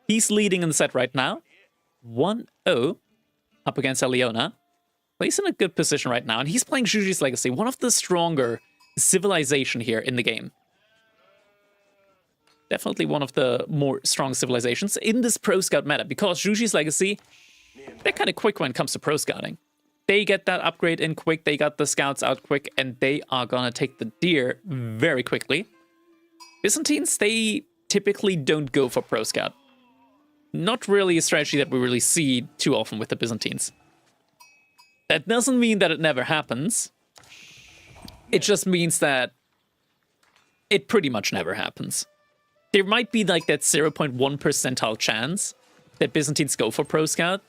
He's leading in the set right now. 1-0 up against Aliona. Well, he's in a good position right now, and he's playing Zhuzhi's Legacy, one of the stronger civilization here in the game. Definitely one of the more strong civilizations in this Pro Scout meta, because Zhuzhi's Legacy, they're kind of quick when it comes to Pro Scouting. They get that upgrade in quick, they got the scouts out quick, and they are gonna take the deer very quickly. Byzantines, they typically don't go for Pro Scout. Not really a strategy that we really see too often with the Byzantines. That doesn't mean that it never happens. It just means that it pretty much never happens. There might be like that 0.1 percentile chance that Byzantines go for Pro Scout,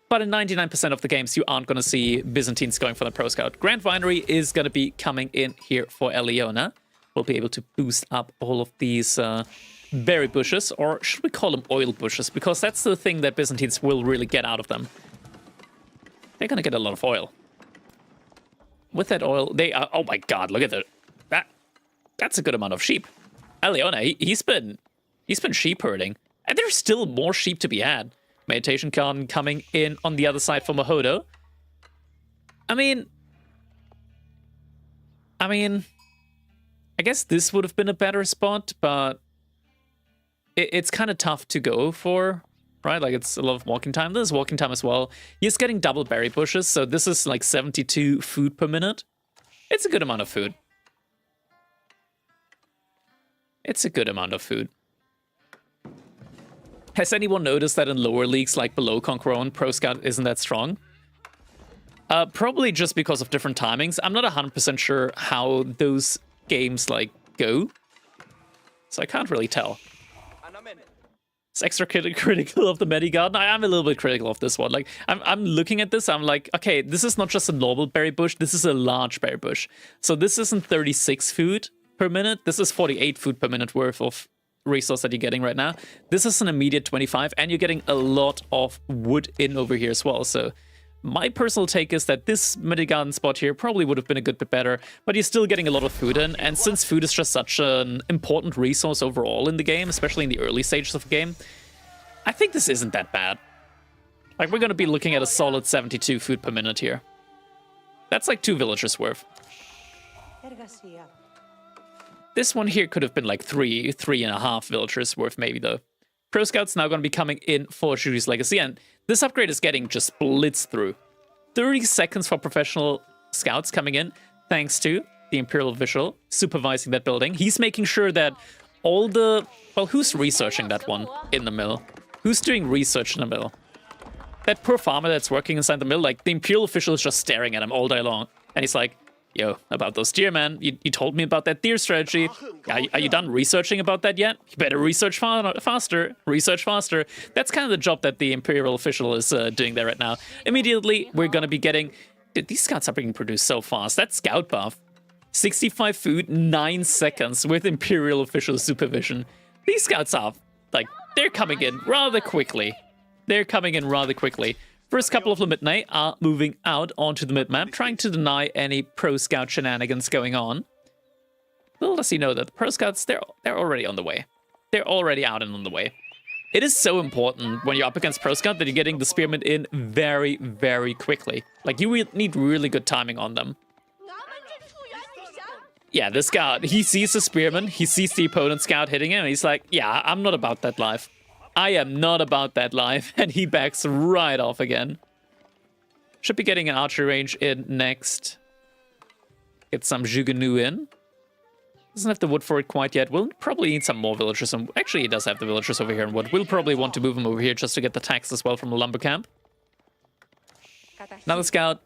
but in 99% of the games, you aren't going to see Byzantines going for the Pro Scout. Grand Winery is going to be coming in here for Aliona. We'll be able to boost up all of these berry bushes, or should we call them oil bushes? Because that's the thing that Byzantines will really get out of them. They're going to get a lot of oil. With that oil, they are... Oh my god, look at that. That's a good amount of sheep. Aliona, he's been sheep herding. And there's still more sheep to be had. Meditation Garden coming in on the other side for Mahodo. I mean, I guess this would have been a better spot, but it's kind of tough to go for, right? Like, it's a lot of walking time. This is walking time as well. He's getting double berry bushes, so this is like 72 food per minute. It's a good amount of food. It's a good amount of food. Has anyone noticed that in lower leagues, like below Conqueror, Pro Scout isn't that strong? Probably just because of different timings. I'm not 100% sure how those games, like, go. So I can't really tell. It's extra critical of the Medigarden. I'm a little bit critical of this one. Like, I'm looking at this, I'm like, okay, this is not just a normal berry bush, this is a large berry bush. So this isn't 36 food per minute, this is 48 food per minute worth of resource that you're getting right now. This is an immediate 25, and you're getting a lot of wood in over here as well. So my personal take is that this Medigarden spot here probably would have been a good bit better, but you're still getting a lot of food in, and since food is just such an important resource overall in the game, especially in the early stages of the game, I think this isn't that bad. Like, we're going to be looking at a solid 72 food per minute here. That's like 2 villagers worth. This one here could have been like 3.5 villagers worth maybe, though. Pro Scout's now going to be coming in for Zhuzhi's Legacy, and this upgrade is getting just blitzed through. 30 seconds for professional scouts coming in, thanks to the Imperial official supervising that building. He's making sure that all the... Well, who's researching that one in the mill? Who's doing research in the mill? That poor farmer that's working inside the mill, like, the Imperial official is just staring at him all day long. And he's like, yo, about those deer, man. You told me about that deer strategy. Are you done researching about that yet? You better research faster. Research faster. That's kind of the job that the Imperial official is doing there right now. Immediately, we're going to be getting... Dude, these scouts are being produced so fast. That scout buff. 65 food, 9 seconds with Imperial official supervision. These scouts are, like, they're coming in rather quickly. They're coming in rather quickly. First couple of the Midnight are moving out onto the mid-map, trying to deny any Pro Scout shenanigans going on. Little does he know that the Pro Scouts, they're already on the way. They're already out and on the way. It is so important when you're up against Pro Scout that you're getting the Spearmen in very, very quickly. Like, you need really good timing on them. Yeah, this scout, he sees the Spearman, he sees the opponent scout hitting him, and he's like, yeah, I'm not about that life. I am not about that life, and he backs right off again. Should be getting an archery range in next. Get some Jugunu in. Doesn't have the wood for it quite yet. We'll probably need some more villagers. Actually, he does have the villagers over here in wood. We'll probably want to move him over here just to get the tax as well from the lumber camp. Now the scout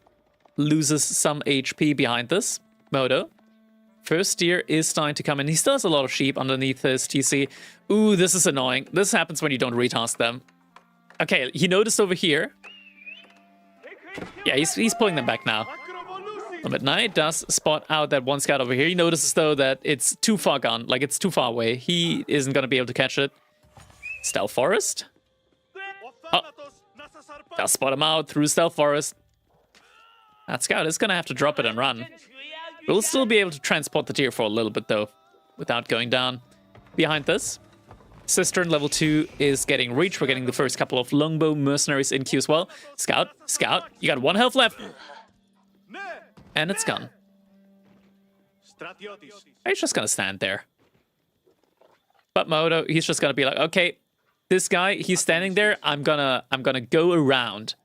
loses some HP behind this. Modo. First deer is starting to come in. He still has a lot of sheep underneath his TC. Ooh, this is annoying. This happens when you don't retask them. Okay, he noticed over here. Yeah, he's pulling them back now. Midnight does spot out that one scout over here. He notices, though, that it's too far gone. Like, it's too far away. He isn't going to be able to catch it. Stealth Forest. Oh. Does spot him out through Stealth Forest. That scout is going to have to drop it and run. We'll still be able to transport the deer for a little bit, though, without going down. Behind this, Cistern level 2 is getting reached. We're getting the first couple of longbow mercenaries in queue as well. Scout, Scout, you got 1 health left. And it's gone. He's just gonna stand there. But Mahodo, he's just gonna be like, okay, this guy, he's standing there. I'm gonna go around.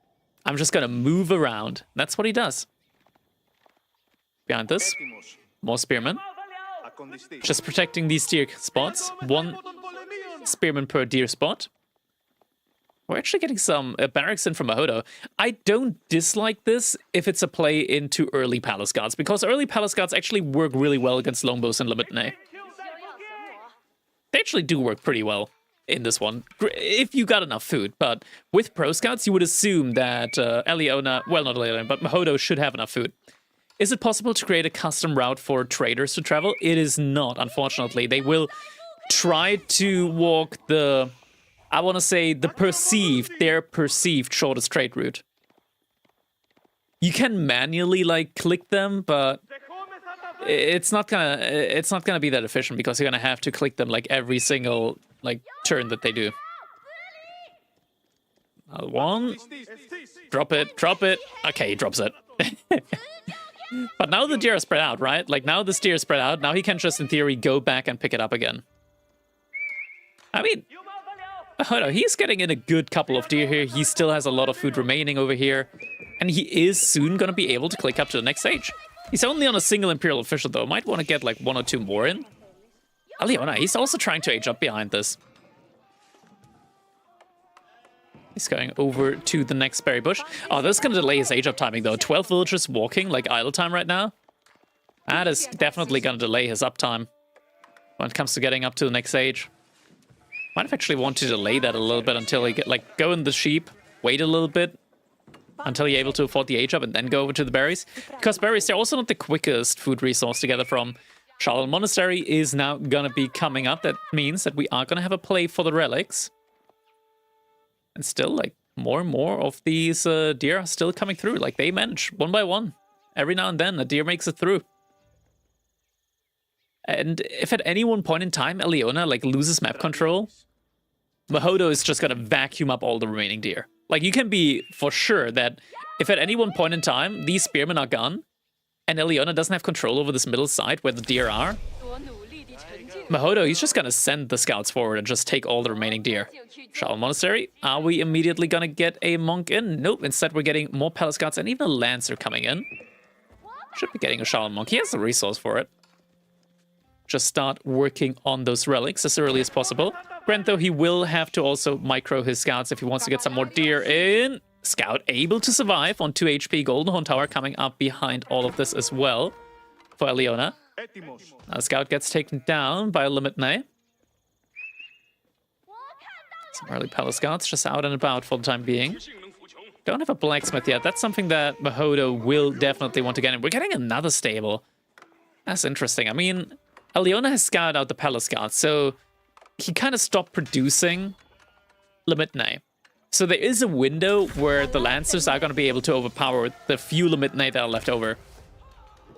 I'm just gonna move around. That's what he does. Behind this, more spearmen. Just protecting these deer spots. 1 spearman per deer spot. We're actually getting some barracks in from Mahodo. I don't dislike this if it's a play into early Palace Guards, because early Palace Guards actually work really well against longbows and Limit. They actually do work pretty well in this one, if you got enough food. But with Pro Scouts, you would assume that Eliona, well, not Eliona, but Mahodo should have enough food. Is it possible to create a custom route for traders to travel? It is not, unfortunately. They will try to walk the, I want to say, their perceived shortest trade route. You can manually, like, click them, but it's not gonna be that efficient, because you're gonna have to click them like every single like turn that they do. 1, drop it. Okay, he drops it. But now the deer are spread out, right? Like, now this deer is spread out. Now he can just, in theory, go back and pick it up again. I mean, hold on, he's getting in a good couple of deer here. He still has a lot of food remaining over here. And he is soon going to be able to click up to the next stage. He's only on a single Imperial official, though. Might want to get, like, 1 or 2 more in. Eliona, he's also trying to age up behind this. He's going over to the next berry bush. Oh, that's going to delay his age up timing, though. 12 villagers walking, like, idle time right now. That is definitely going to delay his uptime when it comes to getting up to the next age. Might have actually want to delay that a little bit until he get, like, go in the sheep, wait a little bit until you're able to afford the age up, and then go over to the berries. Because berries, they're also not the quickest food resource to gather from. Charlotte Monastery is now going to be coming up. That means that we are going to have a play for the relics. And still, like, more and more of these deer are still coming through. Like, they manage one by one. Every now and then, a deer makes it through. And if at any one point in time, Eliona, like, loses map control, Mahodo is just going to vacuum up all the remaining deer. Like, you can be for sure that if at any one point in time, these spearmen are gone, and Eliona doesn't have control over this middle side where the deer are, Mahodo, he's just going to send the scouts forward and just take all the remaining deer. Charlotte Monastery, are we immediately going to get a monk in? Nope, instead we're getting more palace scouts and even a lancer coming in. Should be getting a Charlotte monk. He has the resource for it. Just start working on those relics as early as possible. Brent, though, he will have to also micro his scouts if he wants to get some more deer in. Scout able to survive on 2 HP. Golden Horn Tower coming up behind all of this as well for Eliona. Scout gets taken down by Limit. Some early palace scouts just out and about for the time being. Don't have a blacksmith yet. That's something that Mahodo will definitely want to get in. We're getting another stable. That's interesting. I mean, Eliona has scouted out the palace scouts, so he kind of stopped producing Limit. So there is a window where the Lancers are going to be able to overpower the few Limit that are left over.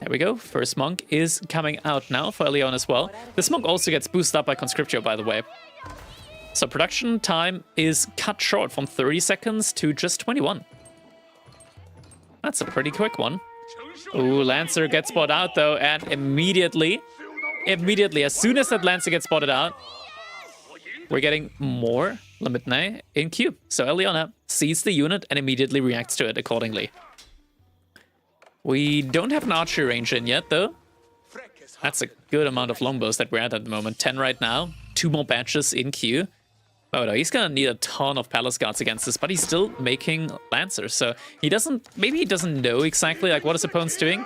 There we go. First monk is coming out now for Eliona as well. This monk also gets boosted up by Conscriptio, by the way. So production time is cut short from 30 seconds to just 21. That's a pretty quick one. Ooh, Lancer gets spotted out, though, and immediately, as soon as that Lancer gets spotted out, we're getting more Limit in queue. So Eliona sees the unit and immediately reacts to it accordingly. We don't have an archery range in yet, though. That's a good amount of longbows that we're at the moment. 10 right now. 2 more batches in queue. Oh no, he's gonna need a ton of palace guards against this, but he's still making lancers. So he doesn't, maybe he doesn't know exactly like what his opponent's doing.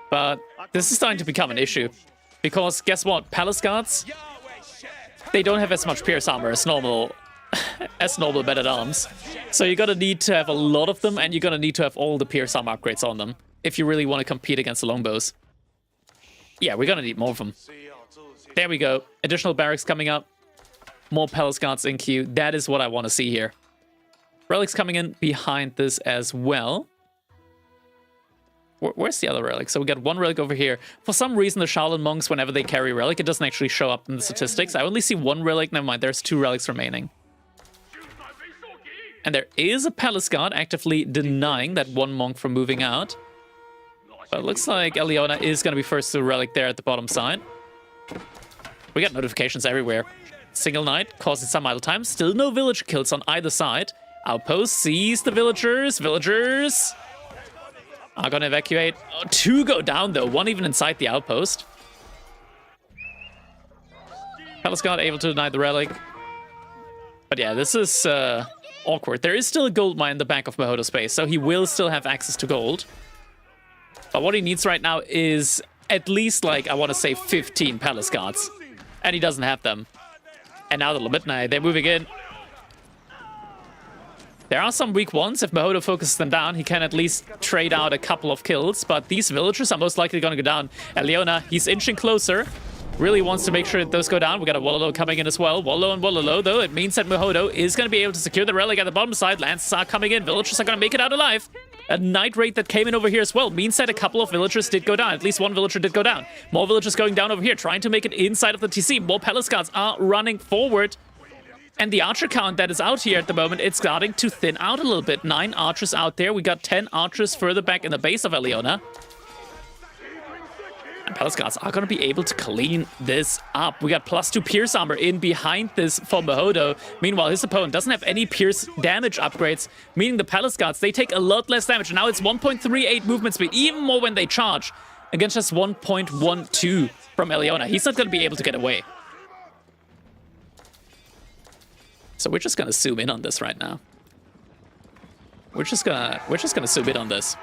But this is starting to become an issue. Because guess what? Palace guards, they don't have as much pierce armor as normal men-at-arms. So you're gonna need to have a lot of them, and you're gonna need to have all the pierce armor upgrades on them if you really want to compete against the longbows. Yeah, we're gonna need more of them. There we go. Additional barracks coming up. More palace guards in queue. That is what I want to see here. Relics coming in behind this as well. Where's the other relic? So we got one relic over here. For some reason, the Shaolin monks, whenever they carry relic, it doesn't actually show up in the statistics. I only see one relic. Never mind, there's 2 relics remaining. And there is a palace guard actively denying that one monk from moving out. But it looks like Eliona is going to be first to a relic there at the bottom side. We got notifications everywhere. Single knight causing some idle time. Still no villager kills on either side. Outpost sees the villagers. Villagers are going to evacuate. Oh, 2 go down, though. 1 even inside the outpost. Palace guard able to deny the relic. But yeah, this is awkward. There is still a gold mine in the back of Mahodo space, so he will still have access to gold. But what he needs right now is at least, like, I want to say 15 palace guards. And he doesn't have them. And now the Midnight, they're moving in. There are some weak ones. If Mahodo focuses them down, he can at least trade out a couple of kills. But these villagers are most likely going to go down. Eliona, he's inching closer. Really wants to make sure that those go down. We got a Wololo coming in as well. Wololo and Wololo, though. It means that Mahodo is going to be able to secure the relic at the bottom side. Lances are coming in. Villagers are going to make it out alive. A Knight Raid that came in over here as well means that a couple of villagers did go down. At least one villager did go down. More villagers going down over here, trying to make it inside of the TC. More palace guards are running forward. And the archer count that is out here at the moment, it's starting to thin out a little bit. 9 archers out there. We got 10 archers further back in the base of Eliona. And palace guards are going to be able to clean this up. We got +2 pierce armor in behind this for Mahodo. Meanwhile, his opponent doesn't have any pierce damage upgrades, meaning the palace guards, they take a lot less damage. And now it's 1.38 movement speed, even more when they charge, against just 1.12 from Eliona. He's not going to be able to get away. So we're just gonna zoom in on this right now. We're just gonna zoom in on this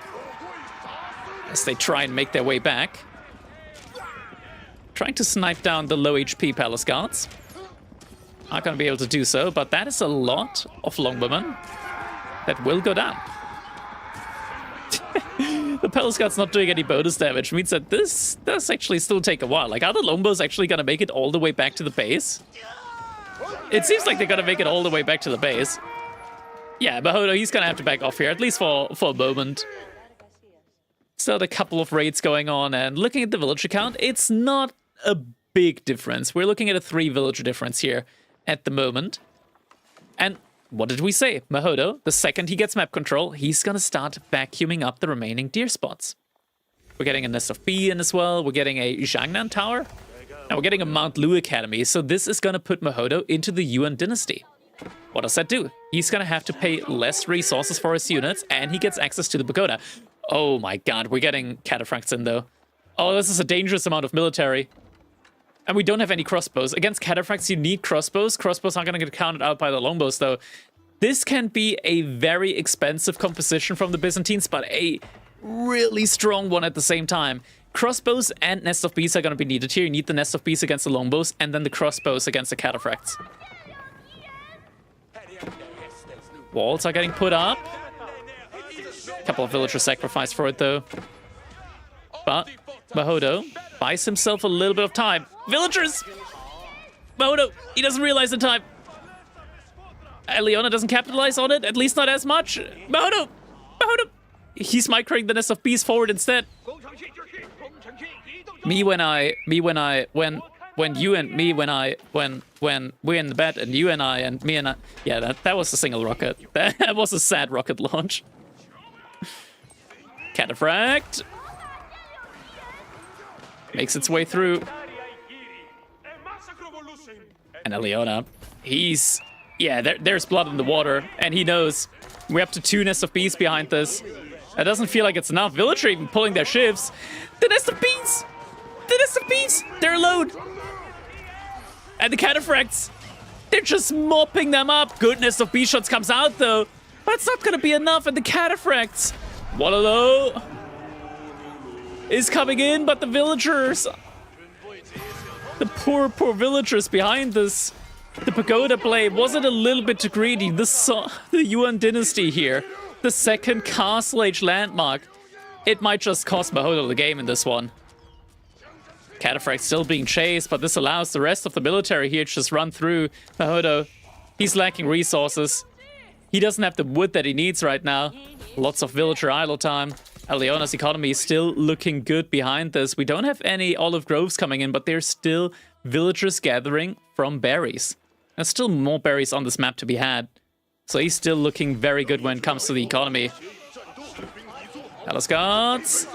as they try and make their way back, trying to snipe down the low HP palace guards. Not gonna be able to do so, but that is a lot of longbowmen that will go down. The palace guard's not doing any bonus damage, means that this does actually still take a while. Like, are the longbows actually gonna make it all the way back to the base? It seems like they're going to make it all the way back to the base. Yeah, Mahodo, he's going to have to back off here, at least for a moment. Still a couple of raids going on, and looking at the villager count, it's not a big difference. We're looking at a 3 villager difference here at the moment. And what did we say? Mahodo, the second he gets map control, he's going to start vacuuming up the remaining deer spots. We're getting a Nest of Bee in as well. We're getting a Jiangnan Tower. Now we're getting a Mount Lu Academy, so this is going to put Mahodo into the Yuan dynasty. What does that do? He's going to have to pay less resources for his units, and he gets access to the pagoda. Oh my god, we're getting cataphracts in though. Oh, this is a dangerous amount of military. And we don't have any crossbows. Against cataphracts, you need crossbows. Crossbows aren't going to get counted out by the longbows though. This can be a very expensive composition from the Byzantines, but a really strong one at the same time. Crossbows and Nest of Bees are going to be needed here. You need the Nest of Bees against the longbows, and then the crossbows against the cataphracts. Walls are getting put up. A couple of villagers sacrificed for it, though. But Mahodo buys himself a little bit of time. Villagers! Mahodo, he doesn't realize the time. Eliona doesn't capitalize on it, at least not as much. Mahodo! Mahodo! He's migrating the Nest of Bees forward instead. When we're in the bed, and you and I, and me and I. Yeah, that was a single rocket. That was a sad rocket launch. Cataphract makes its way through. And Eliona, he's... Yeah, there's blood in the water, and he knows. We're up to 2 Nests of Bees behind this. That doesn't feel like it's enough. Villager even pulling their shifts. The Nest of Bees! The Nest of Bees! They're alone! And the cataphracts, they're just mopping them up. Good Nest of Bee shots comes out, though. But it's not gonna be enough, and the cataphracts. Wololo is coming in, but the villagers... The poor villagers behind this. The pagoda play wasn't a little bit too greedy. The Yuan dynasty here. The second Castle Age landmark. It might just cost Mahodo the game in this one. Cataphract still being chased, but this allows the rest of the military here to just run through Mahodo. He's lacking resources. He doesn't have the wood that he needs right now. Lots of villager idle time. Leona's economy is still looking good behind this. We don't have any olive groves coming in, but there's still villagers gathering from berries. There's still more berries on this map to be had. So he's still looking very good when it comes to the economy. Palace Guards.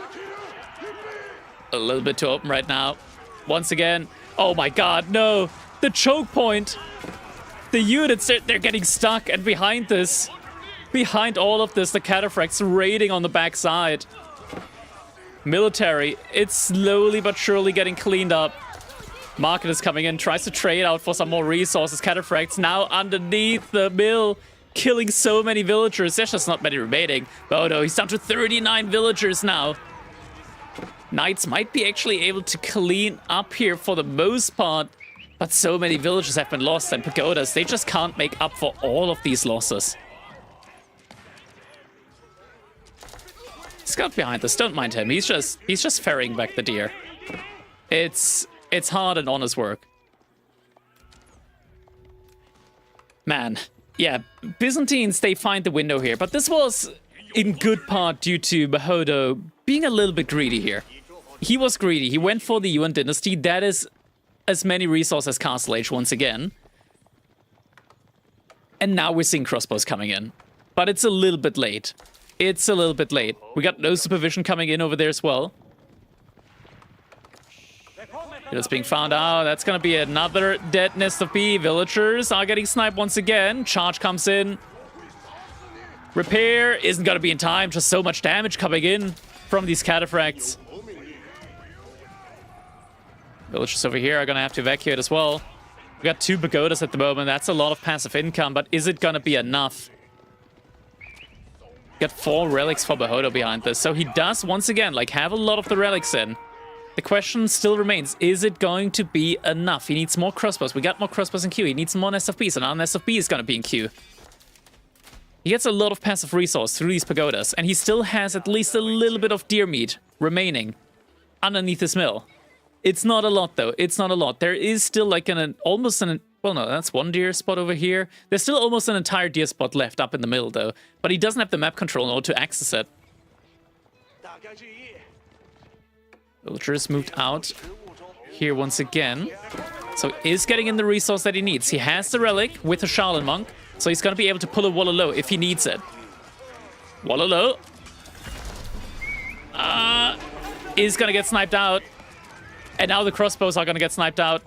A little bit too open right now. Once again. Oh my god, no. The choke point. The units, they're getting stuck. And behind this, behind all of this, the cataphracts raiding on the backside. Military, it's slowly but surely getting cleaned up. Market is coming in, tries to trade out for some more resources. Cataphracts now underneath the mill, killing so many villagers. There's just not many remaining. Oh no, he's down to 39 villagers now. Knights might be actually able to clean up here for the most part, but so many villages have been lost, and pagodas, they just can't make up for all of these losses. Scout behind us, don't mind him. He's just ferrying back the deer. It's hard and honest work. Man, yeah, Byzantines, they find the window here, but this was in good part due to Mahodo being a little bit greedy here. He was greedy. He went for the Yuan dynasty. That is as many resources as Castle Age once again. And now we're seeing crossbows coming in. But it's a little bit late. It's a little bit late. We got no supervision coming in over there as well. It's being found out. That's going to be another dead Nest of Bee. Villagers are getting sniped once again. Charge comes in. Repair isn't going to be in time. Just so much damage coming in from these cataphracts. Villagers over here are going to have to evacuate as well. We got 2 pagodas at the moment. That's a lot of passive income, but is it going to be enough? Got 4 relics for Mahodo behind this. So he does, once again, like, have a lot of the relics in. The question still remains, is it going to be enough? He needs more crossbows. We got more crossbows in queue. He needs more Nest of Bees, and our Nest of Bee is going to be in queue. He gets a lot of passive resource through these pagodas, and he still has at least a little bit of deer meat remaining underneath his mill. It's not a lot, though. It's not a lot. There is still like almost an... Well, no, that's 1 deer spot over here. There's still almost an entire deer spot left up in the middle, though. But he doesn't have the map control in order to access it. Villagers moved out here once again. So he is getting in the resource that he needs. He has the relic with a Shaolin Monk. So he's going to be able to pull a Wallaloo if he needs it. Wallaloo. Is going to get sniped out. And now the crossbows are going to get sniped out.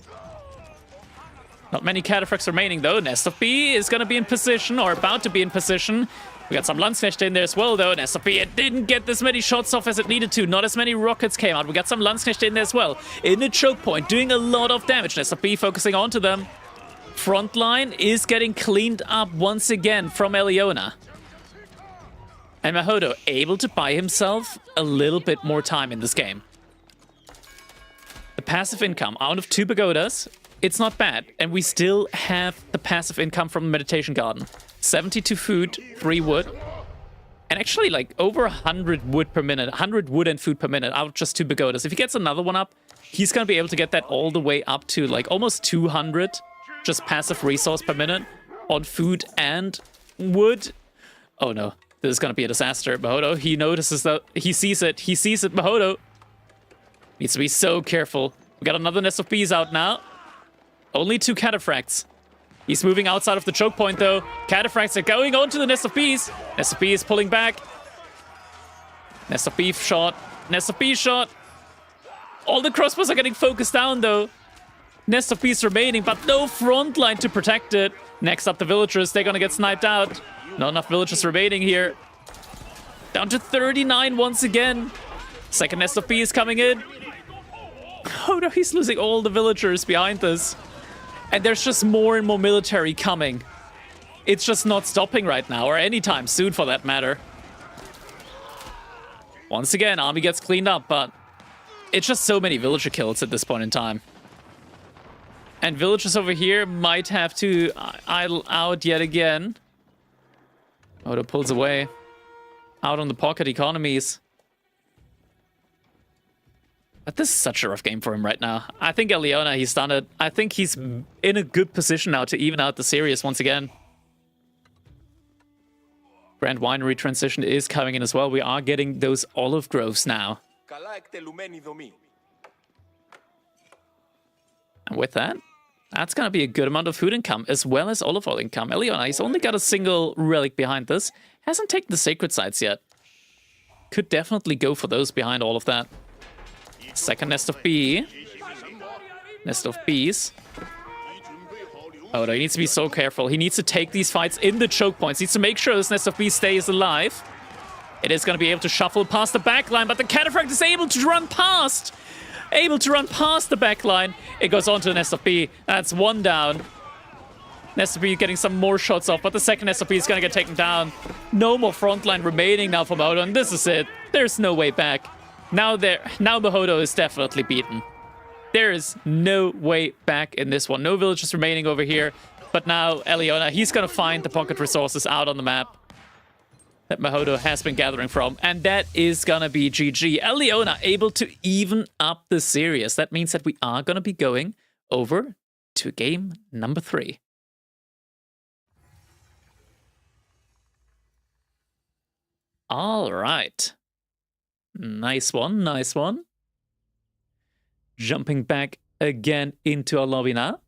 Not many cataphracts remaining, though. Nest of Bee is going to be in position, or about to be in position. We got some Landsknecht in there as well, though. Nest of Bee, it didn't get this many shots off as it needed to. Not as many rockets came out. We got some Landsknecht in there as well. In the choke point, doing a lot of damage. Nest of Bee focusing onto them. Frontline is getting cleaned up once again from Eliona. And Mahodo able to buy himself a little bit more time in this game. The passive income out of 2 pagodas, it's not bad. And we still have the passive income from the Meditation Garden. 72 food, 3 wood. And actually like over 100 wood per minute. 100 wood and food per minute out of just 2 pagodas. If he gets another one up, he's going to be able to get that all the way up to like almost 200 just passive resource per minute on food and wood. Oh no, this is going to be a disaster. Mahodo, he notices that. He sees it. He sees it, Mahodo. Needs to be so careful. We got another Nest of Bees out now. Only 2 cataphracts. He's moving outside of the choke point, though. Cataphracts are going on to the Nest of Bees. Nest of Bees pulling back. Nest of Bee shot. Nest of Bee shot. All the crossbows are getting focused down, though. Nest of Bees remaining, but no front line to protect it. Next up, the villagers. They're going to get sniped out. Not enough villagers remaining here. Down to 39 once again. Second Nest of Bees coming in. Oh no, he's losing all the villagers behind this. And there's just more and more military coming. It's just not stopping right now, or anytime soon for that matter. Once again, army gets cleaned up, but it's just so many villager kills at this point in time. And villagers over here might have to idle out yet again. Odo pulls away. Out on the pocket economies. But this is such a rough game for him right now. I think Eliona, he's done it. I think he's in a good position now to even out the series once again. Grand Winery transition is coming in as well. We are getting those olive groves now. And with that, that's going to be a good amount of food income, as well as olive oil income. Eliona, he's only got a single relic behind this. Hasn't taken the sacred sites yet. Could definitely go for those behind all of that. Second nest of bee. Nest of bees. Oh no, he needs to be so careful. He needs to take these fights in the choke points. He needs to make sure this nest of bees stays alive. It is going to be able to shuffle past the backline, but the Cataphract is able to run past. Able to run past the backline. It goes on to the nest of bee. That's one down. Nest of bee getting some more shots off, but the second nest of bee is going to get taken down. No more frontline remaining now for Mahodo, and this is it. There's no way back. Now Mahodo is definitely beaten. There is no way back in this one. No villages remaining over here. But now Eliona, he's going to find the pocket resources out on the map that Mahodo has been gathering from. And that is going to be GG. Eliona able to even up the series. That means that we are going to be going over to game number 3. All right. Nice one, nice one. Jumping back again into our lobby now.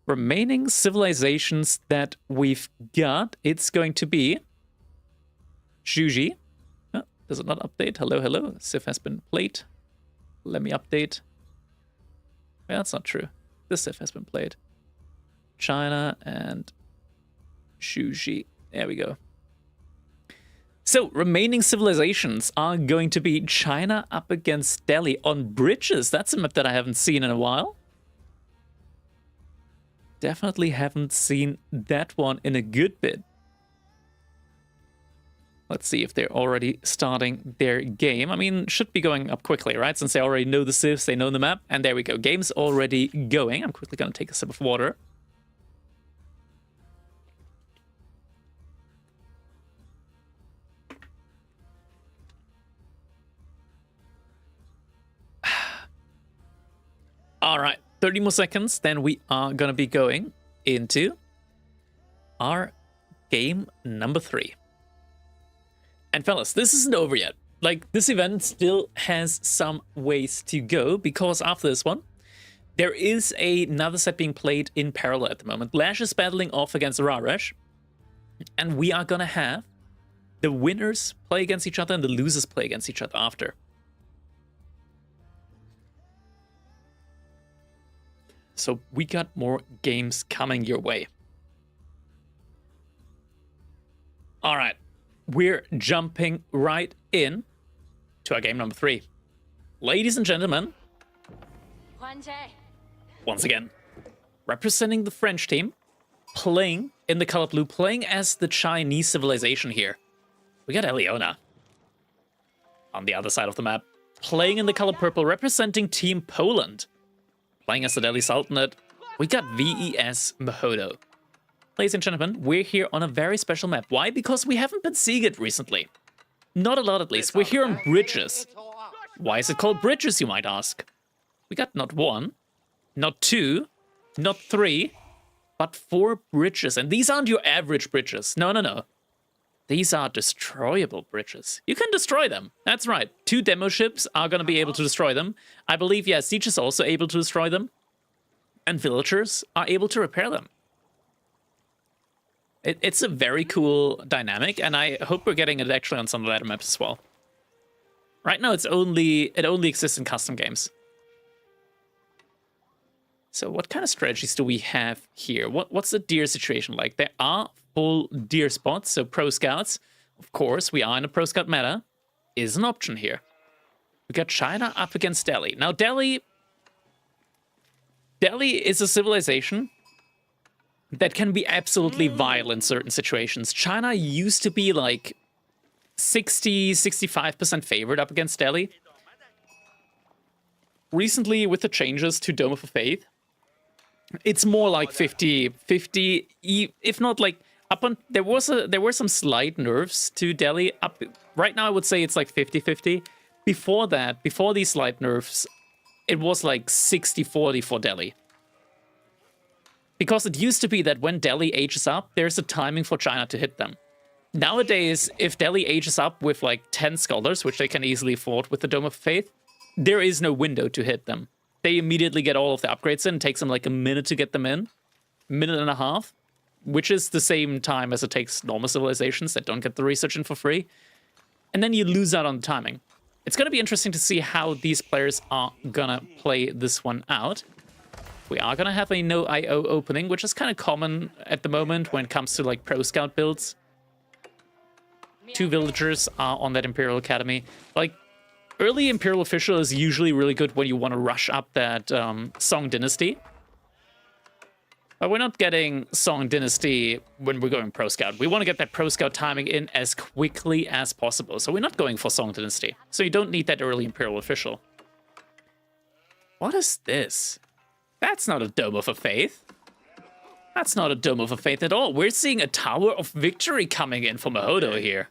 Remaining civilizations that we've got, it's going to be Shuji. Oh, does it not update? Hello, hello. Civ has been played. Let me update. Yeah, that's not true. The Civ has been played. China and Shuji. There we go. So, remaining civilizations are going to be China up against Delhi on bridges. That's a map that I haven't seen in a while. Definitely haven't seen that one in a good bit. Let's see if they're already starting their game. I mean, should be going up quickly, right? Since they already know the civs, they know the map. And there we go. Game's already going. I'm quickly going to take a sip of water. All right, 30 more seconds, then we are going to be going into our game number 3. And fellas, this isn't over yet. Like, this event still has some ways to go, because after this one, there is another set being played in parallel at the moment. Lash is battling off against Araresh, and we are going to have the winners play against each other and the losers play against each other after. So we got more games coming your way. All right, we're jumping right in to our game number 3. Ladies and gentlemen, once again, representing the French team, playing in the color blue, playing as the Chinese civilization here. We got Eliona on the other side of the map, playing in the color purple, representing Team Poland. Playing as the Delhi Sultanate, we got VES Mahodo. Ladies and gentlemen, we're here on a very special map. Why? Because we haven't been seeing it recently. Not a lot, at least. We're here on bridges. Why is it called bridges, you might ask? We got not 1, not 2, not 3, but 4 bridges. And these aren't your average bridges. No, no, no. These are destroyable bridges. You can destroy them. That's right. 2 demo ships are going to be able to destroy them. I believe, yeah, Siege is also able to destroy them. And villagers are able to repair them. It's a very cool dynamic, and I hope we're getting it actually on some of the latter maps as well. Right now, it only exists in custom games. So what kind of strategies do we have here? What's the deer situation like? There are full deer spots, so pro scouts, of course, we are in a pro scout meta, is an option here. We got China up against Delhi. Now Delhi is a civilization that can be absolutely vile in certain situations. China used to be like 60-65% favored up against Delhi. Recently, with the changes to Dome of Faith, it's more like 50-50, if not like there were some slight nerfs to Delhi. Right now I would say it's like 50-50. Before that, before these slight nerfs, it was like 60-40 for Delhi. Because it used to be that when Delhi ages up, there's a timing for China to hit them. Nowadays, if Delhi ages up with like 10 scholars, which they can easily afford with the Dome of Faith, there is no window to hit them. They immediately get all of the upgrades in. It takes them like a minute to get them in. Minute and a half, which is the same time as it takes normal civilizations that don't get the research in for free. And then you lose out on the timing. It's going to be interesting to see how these players are going to play this one out. We are going to have a no IO opening, which is kind of common at the moment when it comes to like pro scout builds. 2 villagers are on that Imperial Academy. Like, early Imperial Official is usually really good when you want to rush up that Song Dynasty. But we're not getting Song Dynasty when we're going Pro Scout. We want to get that Pro Scout timing in as quickly as possible. So we're not going for Song Dynasty. So you don't need that early Imperial Official. What is this? That's not a Dome of a Faith. That's not a Dome of a Faith at all. We're seeing a Tower of Victory coming in for Mahodo here.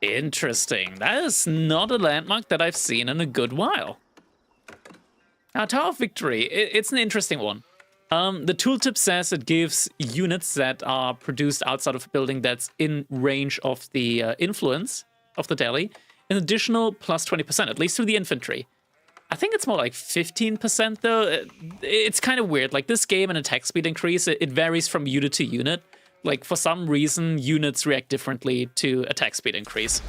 Interesting. That is not a landmark that I've seen in a good while. Now, Tower of Victory, it's an interesting one. The tooltip says it gives units that are produced outside of a building that's in range of the influence of the Delhi an additional plus 20%, at least through the infantry. I think it's more like 15% though. It's kind of weird. Like this game, an attack speed increase, it varies from unit to unit. Like for some reason, units react differently to attack speed increase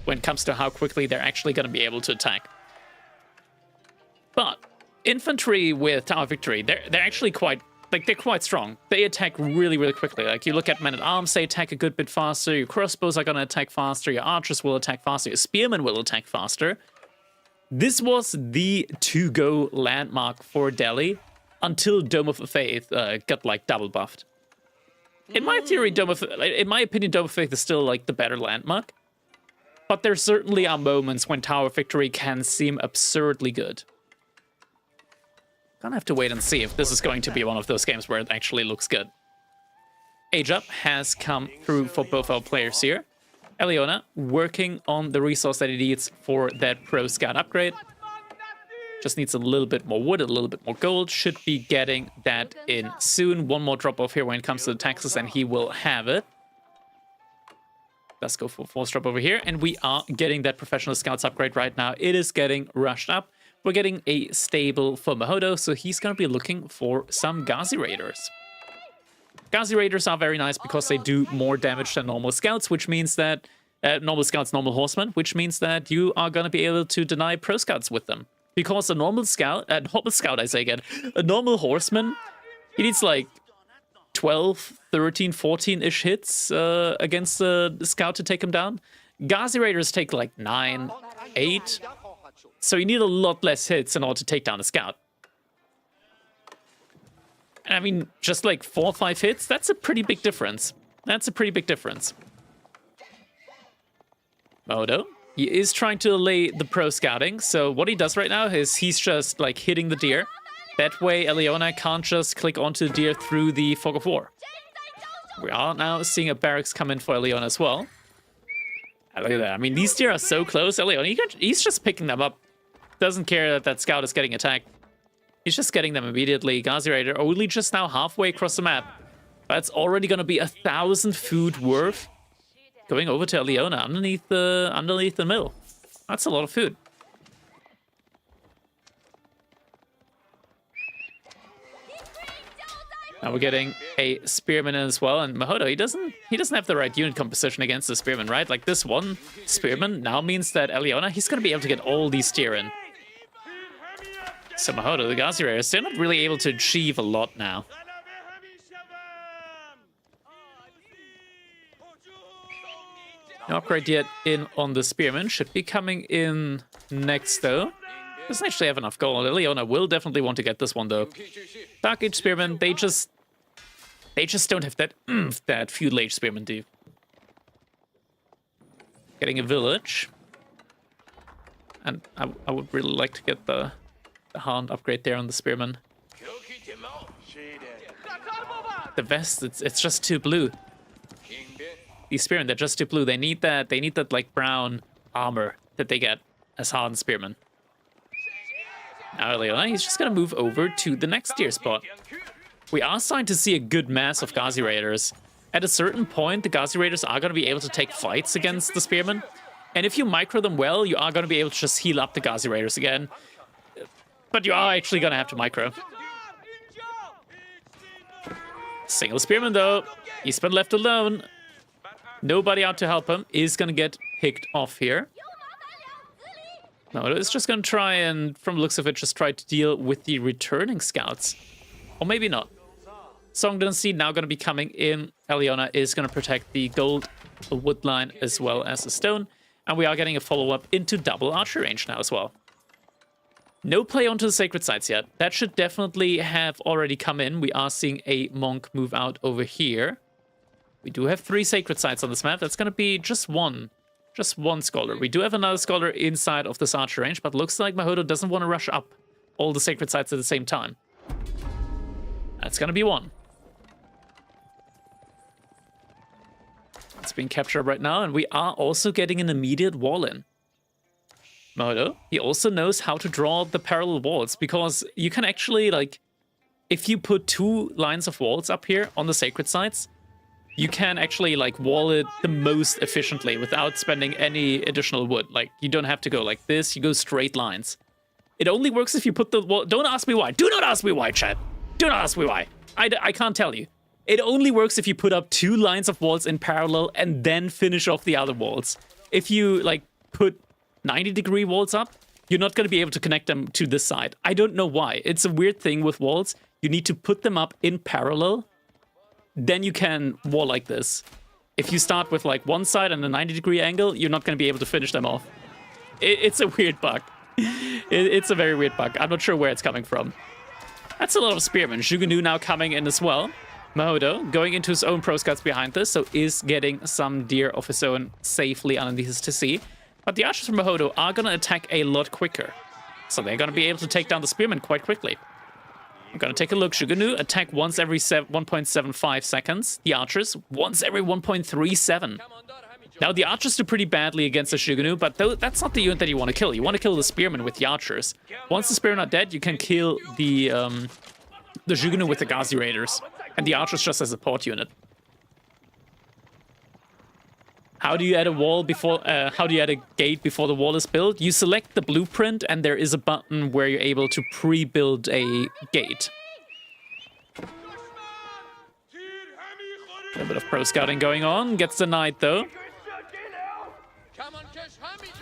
when it comes to how quickly they're actually going to be able to attack. But infantry with Tower of Victory, they're actually quite, like, they're quite strong. They attack really, really quickly. Like, you look at men-at-arms, they attack a good bit faster. Your crossbows are going to attack faster. Your archers will attack faster. Your spearmen will attack faster. This was the to-go landmark for Delhi until Dome of Faith got, like, double buffed. In my theory, in my opinion, Dome of Faith is still, like, the better landmark. But there certainly are moments when Tower of Victory can seem absurdly good. Gonna have to wait and see if this is going to be one of those games where it actually looks good. Age Up has come through for both our players here. Eliona working on the resource that he needs for that Pro Scout upgrade. Just needs a little bit more wood, a little bit more gold. Should be getting that in soon. One more drop off here when it comes to the taxes and he will have it. Let's go for force drop over here. And we are getting that Professional Scouts upgrade right now. It is getting rushed up. We're getting a stable for Mahodo, so he's going to be looking for some Ghazi Raiders. Ghazi Raiders are very nice because they do more damage than normal scouts, which means that normal scouts, normal horsemen, which means that you are going to be able to deny pro scouts with them. Because a normal scout, I say again, a normal horseman, he needs like 12, 13, 14-ish hits against the scout to take him down. Ghazi Raiders take like 9, 8. So you need a lot less hits in order to take down a scout. And I mean, just like 4 or 5 hits, that's a pretty big difference. That's a pretty big difference. Mahodo, he is trying to lay the pro scouting. So what he does right now is he's just like hitting the deer. That way Eliona can't just click onto the deer through the Fog of War. We are now seeing a barracks come in for Eliona as well. Look at that. I mean, these deer are so close. Eliona, he's just picking them up. Doesn't care that that scout is getting attacked. He's just getting them immediately. Ghazi Raider only just now halfway across the map. That's already going to be 1,000 food worth going over to Eliona underneath the mill. That's a lot of food. Now we're getting a spearman in as well, and Mahodo, he doesn't have the right unit composition against the spearman, right? Like this one spearman now means that Eliona, he's going to be able to get all these deer in. So Mahodo, the Ghazi Raiders, they're not really able to achieve a lot now. No upgrade yet in on the spearman. Should be coming in next though. Doesn't actually have enough gold. Eliona will definitely want to get this one though. Dark Age Spearmen, they just don't have that that Feudal Age Spearmen do. Getting a village. And I would really like to get the Hound upgrade there on the Spearman. The vest, it's just too blue. These Spearmen, they're just too blue. They need that like brown armor that they get as Hardened Spearmen. Now Eliona, he's just gonna move over to the next tier spot. We are starting to see a good mass of Ghazi Raiders. at a certain point, the Ghazi Raiders are going to be able to take fights against the Spearmen. And if you micro them well, you are going to be able to just heal up the Ghazi Raiders again. But you are actually going to have to micro. Single Spearman, though. He's been left alone. Nobody out to help him. Is going to get picked off here. No, it's just going to try and, from the looks of it, just try to deal with the returning scouts. Or maybe not. Song Dynasty now going to be coming in. Eliona is going to protect the gold, the wood line, as well as the stone. And we are getting a follow-up into double archer range now as well. No play onto the sacred sites yet. That should definitely have already come in. We are seeing a monk move out over here. We do have 3 sacred sites on this map. That's going to be just one scholar. We do have another scholar inside of this archer range, but looks like Mahodo doesn't want to rush up all the sacred sites at the same time. That's going to be one. It's being captured right now, and we are also getting an immediate wall in. Mahodo, he also knows how to draw the parallel walls, because you can actually, like, if you put 2 lines of walls up here on the sacred sites, you can actually, like, wall it the most efficiently without spending any additional wood. Like, you don't have to go like this, you go straight lines. It only works if you put the wall... Don't ask me why. Do not ask me why, chat. Do not ask me why. I can't tell you. It only works if you put up 2 lines of walls in parallel and then finish off the other walls. If you, like, put 90-degree walls up, you're not going to be able to connect them to this side. I don't know why. It's a weird thing with walls. You need to put them up in parallel. Then you can wall like this. If you start with, like, one side and a 90-degree angle, you're not going to be able to finish them off. It's a weird bug. It's a very weird bug. I'm not sure where it's coming from. That's a lot of spearmen. Zhuge now coming in as well. Mahodo going into his own pro scouts behind this, so is getting some deer of his own safely underneath his TC. But the archers from Mahodo are going to attack a lot quicker. So they're going to be able to take down the spearmen quite quickly. I'm going to take a look. Zhuge attack once every 1.75 seconds. The archers once every 1.37. Now, the archers do pretty badly against the Zhuge, but that's not the unit that you want to kill. You want to kill the spearmen with the archers. Once the spearmen are dead, you can kill the Zhuge with the Ghazi Raiders. And the archers just as a support unit. How do you add a wall before... how do you add a gate before the wall is built? You select the blueprint, and there is a button where you're able to pre-build a gate. A bit of pro scouting going on. Gets denied, though.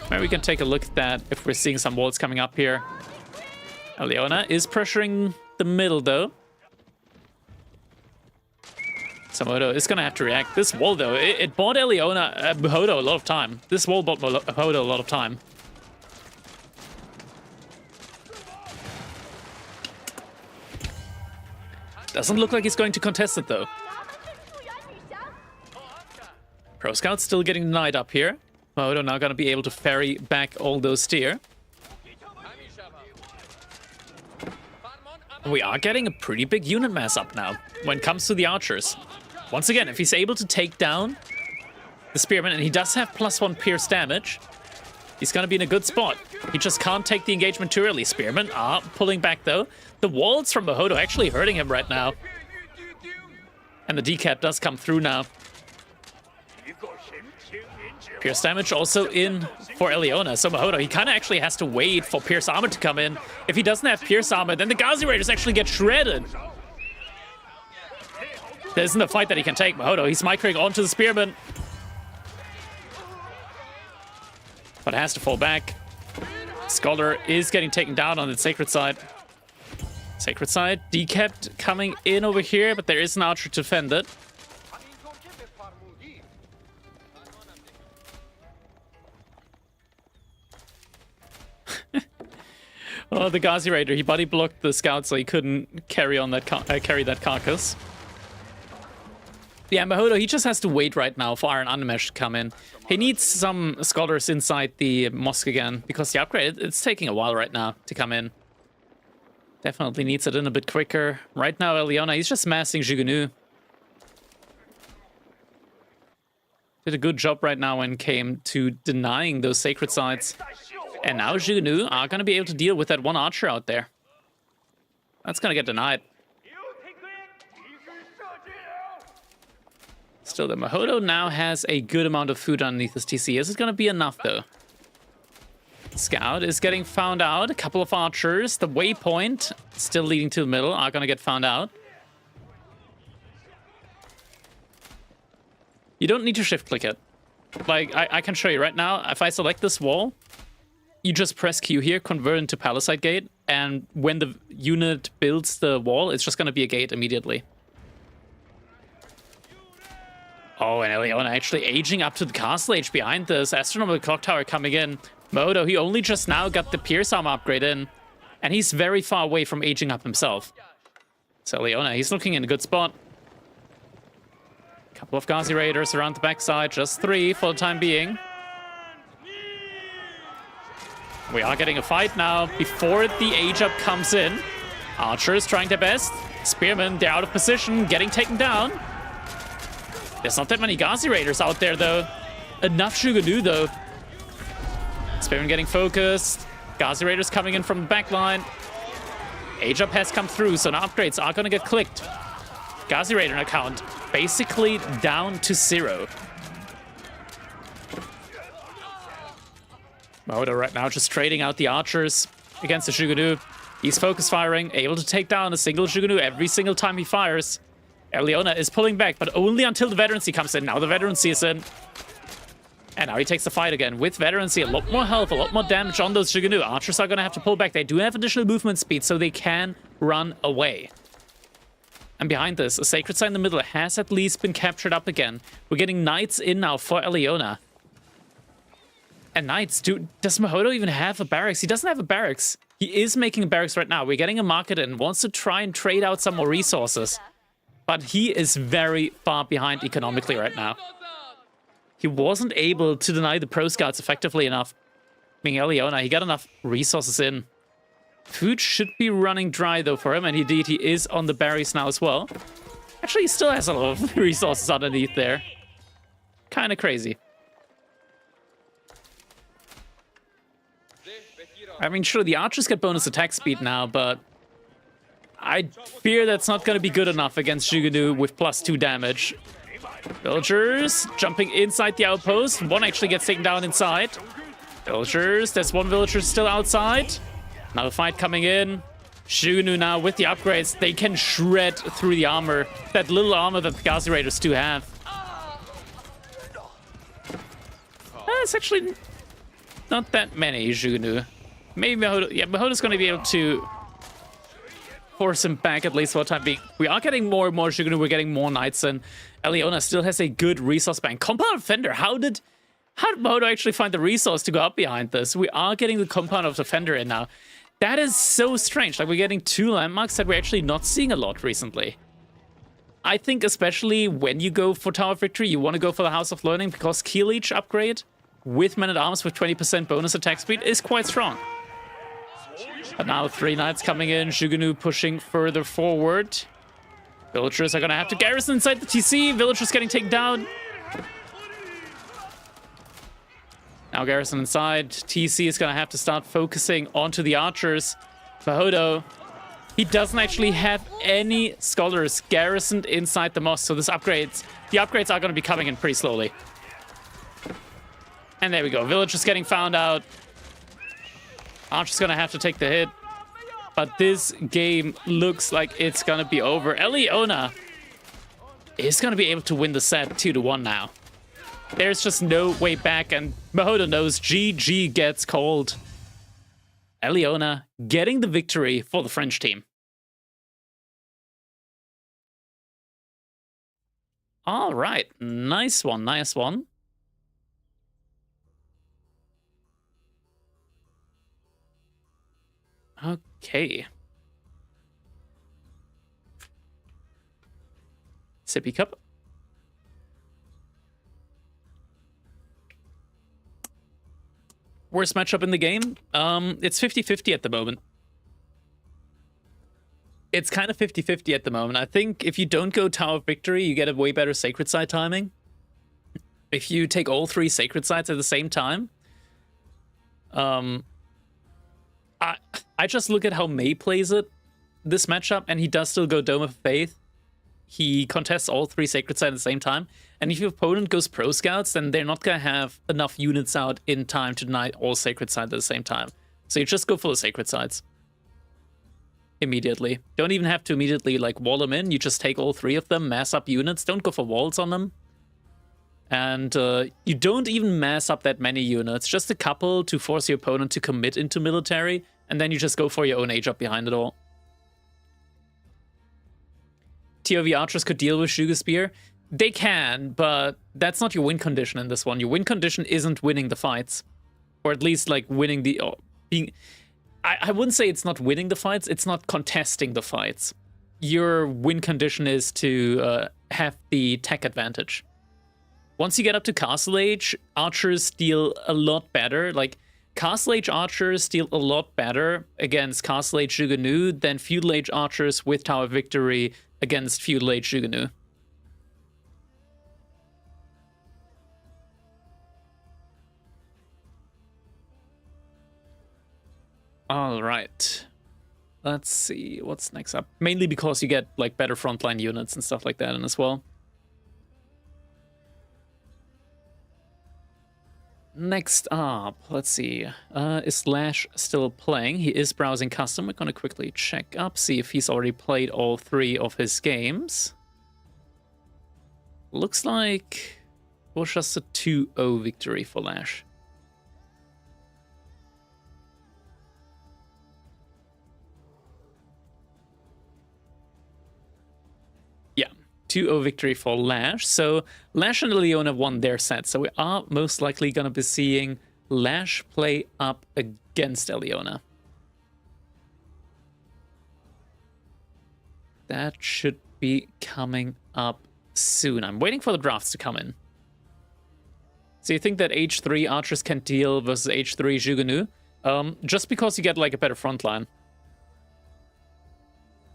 Maybe we can take a look at that if we're seeing some walls coming up here. Eliona is pressuring the middle, though. Mahodo is going to have to react. This wall, though, it bought Mahodo a lot of time. This wall bought Mahodo a lot of time. Doesn't look like he's going to contest it, though. Pro Scout's still getting denied up here. Mahodo now going to be able to ferry back all those steer. We are getting a pretty big unit mass up now when it comes to the archers. Once again, if he's able to take down the spearman, and he does have +1 pierce damage, he's going to be in a good spot. He just can't take the engagement too early. Spearmen are pulling back, though. The walls from Mahodo actually hurting him right now. And the decap does come through now. Pierce damage also in for Eliona. So Mahodo, he kind of actually has to wait for Pierce Armor to come in. If he doesn't have Pierce Armor, then the Ghazi Raiders actually get shredded. There isn't a fight that he can take. Mahodo, he's microing onto the Spearman. But has to fall back. Scholar is getting taken down on the Sacred side. Sacred side, decapped coming in over here, but there is an archer to defend it. Oh, the Ghazi Raider, he body blocked the scout so he couldn't carry on that carry that carcass. Yeah, Mahodo, he just has to wait right now for Iron Undermesh to come in. He needs some scholars inside the mosque again, because the upgrade, it's taking a while right now to come in. Definitely needs it in a bit quicker. Right now, Eliona, he's just massing Zhuge. Did a good job right now when it came to denying those sacred sites. And now Zhuge are going to be able to deal with that one archer out there. That's going to get denied. Still, the Mahodo now has a good amount of food underneath his TC. Is it going to be enough, though? Scout is getting found out. A couple of archers. The waypoint, still leading to the middle, are going to get found out. You don't need to shift-click it. Like, I can show you right now. If I select this wall, you just press Q here, convert into Palisade Gate, and when the unit builds the wall, it's just going to be a gate immediately. Oh, and Eliona actually aging up to the castle age behind this. Astronomical Clock Tower coming in. Modo, he only just now got the Pierce Armor upgrade in, and he's very far away from aging up himself. So Eliona, he's looking in a good spot. Couple of Ghazi Raiders around the backside, just 3 for the time being. We are getting a fight now before the age up comes in. Archers trying their best. Spearmen, they're out of position, getting taken down. There's not that many Ghazi Raiders out there, though. Enough Shuganu, though. Spearmen getting focused. Ghazi Raiders coming in from the back line. Age up has come through, so now upgrades are going to get clicked. Ghazi Raider account basically down to 0. Modo right now just trading out the archers against the Shuganu. He's focus firing, able to take down a single Shuganu every single time he fires. Eliona is pulling back, but only until the Veterancy comes in. Now the Veterancy is in. And now he takes the fight again. With Veterancy, a lot more health, a lot more damage on those Shuganu. Archers are going to have to pull back. They do have additional movement speed, so they can run away. And behind this, a Sacred Site in the middle has at least been captured up again. We're getting Knights in now for Eliona. And Knights, does Mahodo even have a barracks? He doesn't have a barracks. He is making a barracks right now. We're getting a market in, wants to try and trade out some more resources. But he is very far behind economically right now. He wasn't able to deny the Pro Scouts effectively enough. Being Eliona, he got enough resources in. Food should be running dry, though, for him, and indeed, he is on the berries now as well. Actually, he still has a lot of resources underneath there. Kind of crazy. I mean, sure, the archers get bonus attack speed now, but I fear that's not going to be good enough against Shuganu with +2 damage. Villagers jumping inside the outpost. One actually gets taken down inside. Villagers, there's one villager still outside. Another fight coming in. Shuganu now with the upgrades, they can shred through the armor. That little armor that the Ghazi Raiders do have. It's actually not that many Shuganu. Maybe Mahodo, yeah, Mahodo's going to be able to force him back at least for a time being. We are getting more and more Shuganu, we're getting more Knights, and Eliona still has a good resource bank. Compound Defender, how did Mahodo actually find the resource to go up behind this? We are getting the Compound of Defender in now. That is so strange. Like, we're getting 2 landmarks that we're actually not seeing a lot recently. I think especially when you go for Tower of Victory, you want to go for the House of Learning because Key Leech upgrade with Men-at-Arms with 20% bonus attack speed is quite strong. But now 3 Knights coming in, Shuganu pushing further forward. Villagers are going to have to garrison inside the TC. Villagers getting taken down. Now garrison inside. TC is going to have to start focusing onto the archers. Mahodo, he doesn't actually have any scholars garrisoned inside the mosque, so the upgrades are going to be coming in pretty slowly. And there we go. Villagers getting found out. Archer's going to have to take the hit. But this game looks like it's going to be over. Eliona is going to be able to win the set 2-1 now. There's just no way back, and Mahodo knows GG gets called. Eliona getting the victory for the French team. All right, nice one, nice one. Okay. Sippy cup. Worst matchup in the game? It's 50-50 at the moment. It's kind of 50-50 at the moment. I think if you don't go Tower of Victory, you get a way better Sacred Site timing. If you take all 3 Sacred Sites at the same time, I just look at how May plays it, this matchup, and he does still go Dome of Faith. He contests all 3 Sacred Sites at the same time. And if your opponent goes Pro Scouts, then they're not going to have enough units out in time to deny all Sacred Sites at the same time. So you just go for the Sacred Sites immediately. Don't even have to immediately like wall them in. You just take all 3 of them, mass up units. Don't go for walls on them. And you don't even mass up that many units. Just a couple to force your opponent to commit into military. And then you just go for your own age up behind it all. TOV archers could deal with Zhuge Spear. They can, but that's not your win condition in this one. Your win condition isn't winning the fights. Or at least, like, winning the... being. I wouldn't say it's not winning the fights, it's not contesting the fights. Your win condition is to have the tech advantage. Once you get up to Castle Age, archers deal a lot better. Like, Castle Age archers deal a lot better against Castle Age Zhuge Nu than Feudal Age archers with Tower Victory against Feudal Age Zhuge Nu. All right. Let's see what's next up. Mainly because you get like better frontline units and stuff like that in as well. Next up, let's see. Is Lash still playing? He is browsing custom. We're gonna quickly check up, see if he's already played all 3 of his games. Looks like it was just a 2-0 victory for Lash. Yeah, 2-0 victory for Lash. So Lash and Leona won their set. So we are most likely going to be seeing Lash play up against Leona. That should be coming up soon. I'm waiting for the drafts to come in. So you think that H3 archers can deal versus H3 Zhuge Nu? Just because you get like a better front line.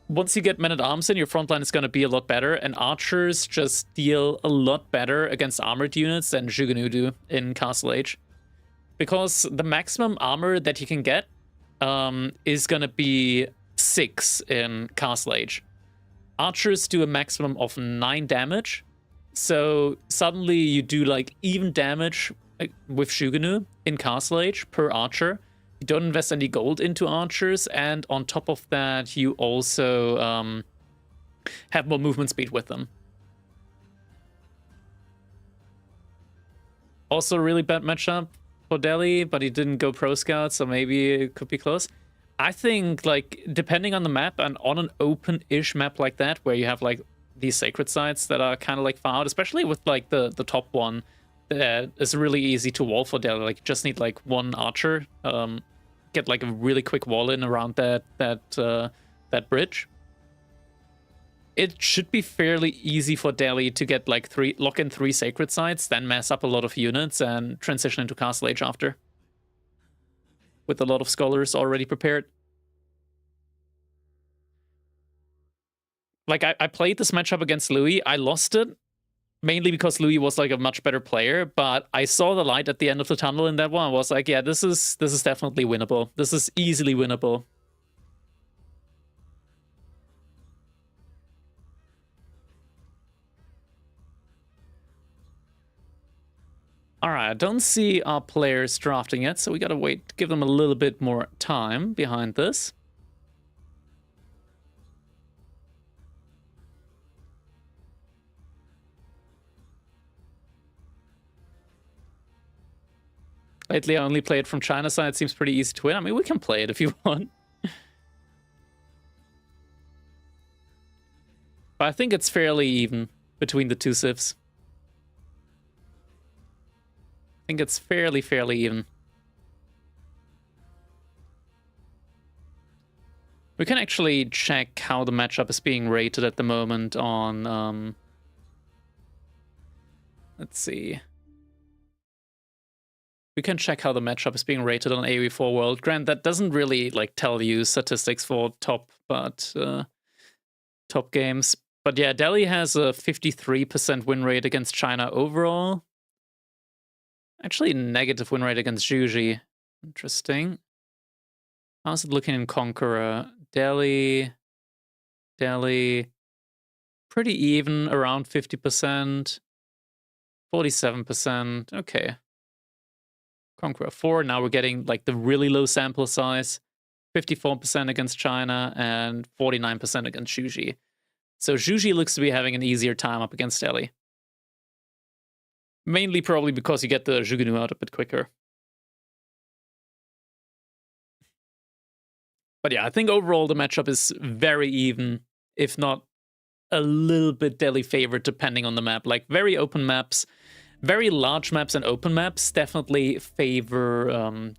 Once you get men-at-arms in, your front line is going to be a lot better, and archers just deal a lot better against armored units than Zhuge Nu do in Castle Age. Because the maximum armor that you can get is going to be 6 in Castle Age. Archers do a maximum of 9 damage, so suddenly you do like even damage with Zhuge Nu in Castle Age per archer. You don't invest any gold into archers, and on top of that, you also have more movement speed with them. Also, a really bad matchup for Delhi, but he didn't go Pro Scout, so maybe it could be close. I think, like, depending on the map, and on an open-ish map like that, where you have, like, these sacred sites that are kind of, like, far out, especially with, like, the top one, that is really easy to wall for Delhi. Like, you just need, like, 1 archer, get like a really quick wall in around that bridge. It should be fairly easy for Delhi to get like lock in 3 sacred sites, then mass up a lot of units and transition into Castle Age after. With a lot of scholars already prepared. Like I played this matchup against Louis. I lost it. Mainly because Louis was like a much better player, but I saw the light at the end of the tunnel in that one. I was like, yeah, this is definitely winnable. This is easily winnable. All right, I don't see our players drafting yet, so we gotta wait, give them a little bit more time behind this. Lately, I only play it from China side. It seems pretty easy to win. I mean, we can play it if you want. But I think it's fairly even between the 2 civs. I think it's fairly even. We can actually check how the matchup is being rated at the moment on... let's see. We can check how the matchup is being rated on AoE4 World. Grant, that doesn't really like tell you statistics for top games. But yeah, Delhi has a 53% win rate against China overall. Actually, negative win rate against Zhuji. Interesting. How's it looking in Conqueror? Delhi, pretty even, around 50%. 47%. Okay. Conqueror 4. Now we're getting like the really low sample size. 54% against China and 49% against Zhuji. So Zhuji looks to be having an easier time up against Delhi. Mainly probably because you get the Zhuge out a bit quicker. But yeah, I think overall the matchup is very even, if not a little bit Delhi favored depending on the map. Like very open maps, very large maps and open maps definitely favor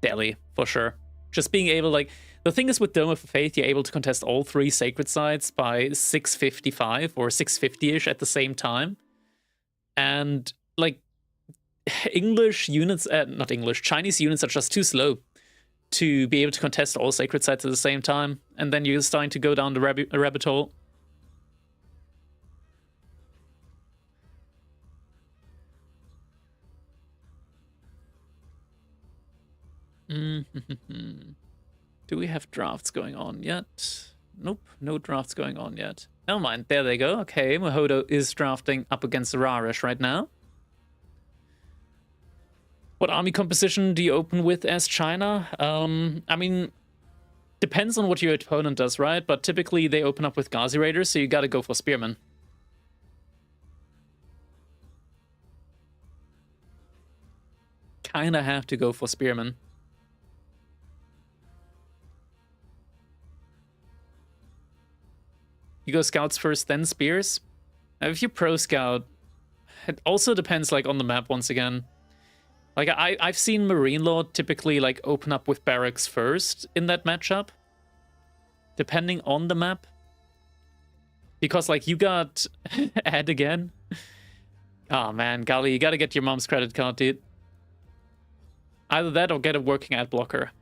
Delhi for sure. Just being able, like, the thing is with Dome of Faith, you're able to contest all 3 sacred sites by 655 or 650-ish at the same time. And, like, Chinese units are just too slow to be able to contest all sacred sites at the same time. And then you're starting to go down the rabbit hole. Do we have drafts going on yet? Nope, no drafts going on yet. Never mind, there they go. Okay, Mahodo is drafting up against Raresh right now. What army composition do you open with as China? I mean, depends on what your opponent does, right? But typically they open up with Ghazi Raiders, so you gotta go for Spearmen. Kinda have to go for Spearmen. You go Scouts first, then Spears. Now, if you Pro Scout, it also depends, like, on the map once again. Like, I've seen Marine Lord typically, like, open up with Barracks first in that matchup. Depending on the map. Because, like, you got Ed again. Oh, man, Gali, you gotta get your mom's credit card, dude. Either that or get a working ad blocker.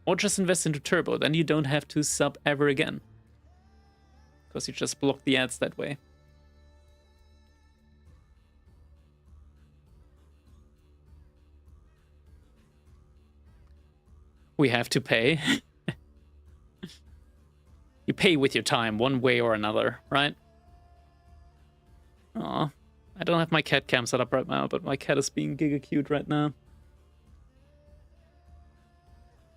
Or just invest into Turbo, then you don't have to sub ever again. Because you just block the ads that way. We have to pay. You pay with your time, one way or another, right? Aw, I don't have my cat cam set up right now, but my cat is being giga cute right now.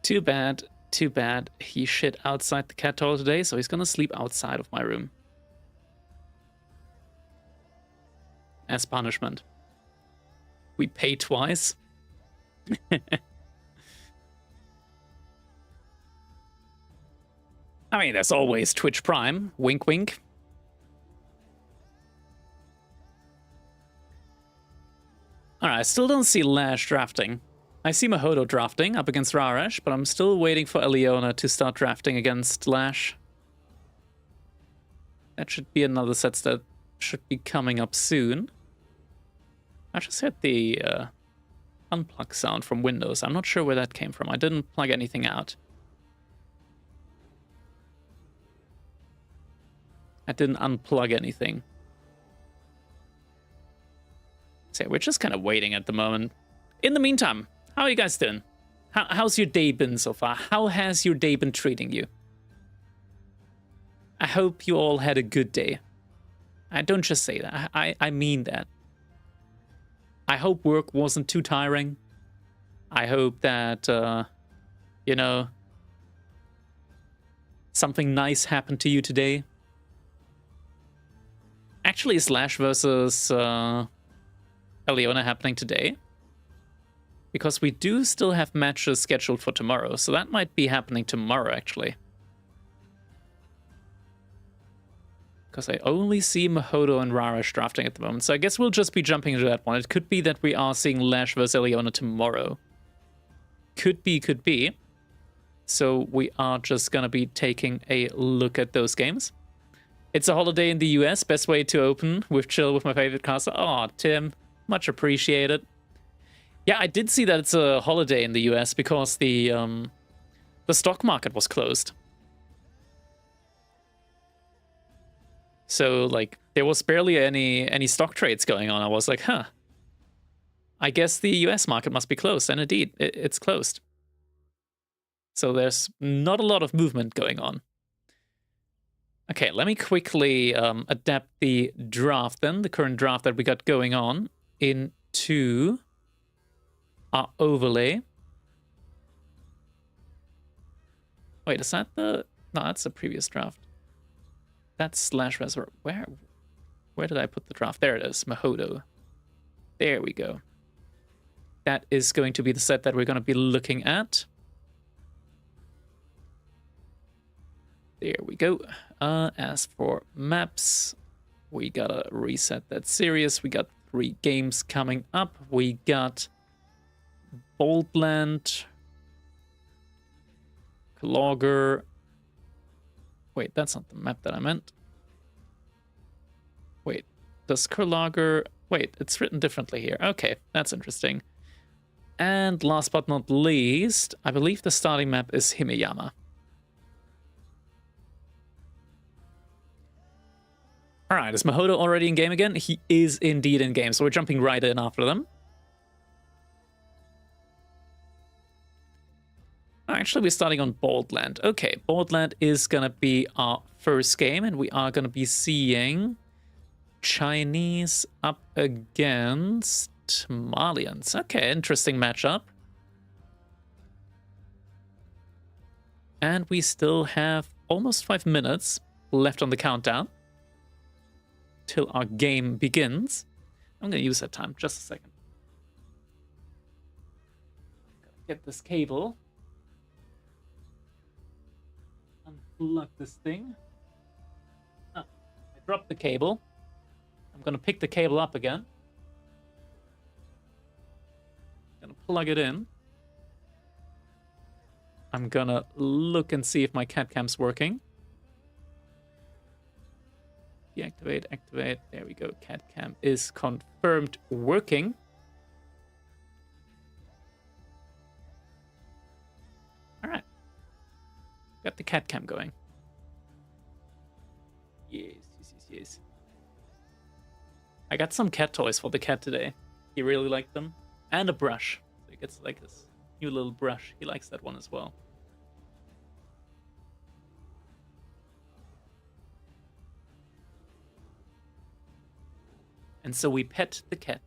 Too bad, too bad. He shit outside the cat toilet today, so he's gonna sleep outside of my room. As punishment. We pay twice. I mean, there's always Twitch Prime. Wink, wink. Alright, I still don't see Lash drafting. I see Mahodo drafting up against Raresh, but I'm still waiting for Eliona to start drafting against Lash. That should be another set that should be coming up soon. I just heard the unplug sound from Windows. I'm not sure where that came from. I didn't plug anything out. I didn't unplug anything. So we're just kind of waiting at the moment. In the meantime, how are you guys doing? How's your day been so far? How has your day been treating you? I hope you all had a good day. I don't just say that. I mean that. I hope work wasn't too tiring. I hope that, you know, something nice happened to you today. Actually, is Lash versus Eliona happening today? Because we do still have matches scheduled for tomorrow, so that might be happening tomorrow, actually. Because I only see Mahodo and Raresh drafting at the moment, so I guess we'll just be jumping into that one. It could be that we are seeing Lash versus Eliona tomorrow. Could be, could be. So we are just gonna be taking a look at those games. It's a holiday in the US, best way to open with chill with my favorite caster. Aw, Tim, much appreciated. Yeah, I did see that it's a holiday in the US because the stock market was closed. So, like, there was barely any stock trades going on. I was like, huh. I guess the US market must be closed, and indeed, it's closed. So there's not a lot of movement going on. Okay, let me quickly adapt the draft then, the current draft that we got going on, into our overlay. Wait, is that the... No, that's the previous draft. That's slash reservoir. Where did I put the draft? There it is, Mahodo. There we go. That is going to be the set that we're going to be looking at. There we go. As for maps, we gotta reset that series. We got 3 games coming up. We got Boldland, Logger. Wait, that's not the map that I meant. Wait, does Kurlager... Wait, it's written differently here. Okay, that's interesting. And last but not least, I believe the starting map is Himeyama. Alright, is Mahodo already in game again? He is indeed in game, so we're jumping right in after them. Actually, we're starting on Boldland. Okay, Boldland is gonna be our first game, and we are gonna be seeing Chinese up against Malians. Okay, interesting matchup. And we still have almost 5 minutes left on the countdown till our game begins. I'm gonna use that time, just a second. Get this cable. Unplug this thing. Ah, I dropped the cable. I'm gonna pick the cable up again. Gonna plug it in. I'm gonna look and see if my CAD cam's working. Deactivate, activate. There we go. CAD cam is confirmed working. All right. Got the CAD cam going. Yes. I got some cat toys for the cat today. He really liked them. And a brush. So he gets like this new little brush. He likes that one as well. And so we pet the cat.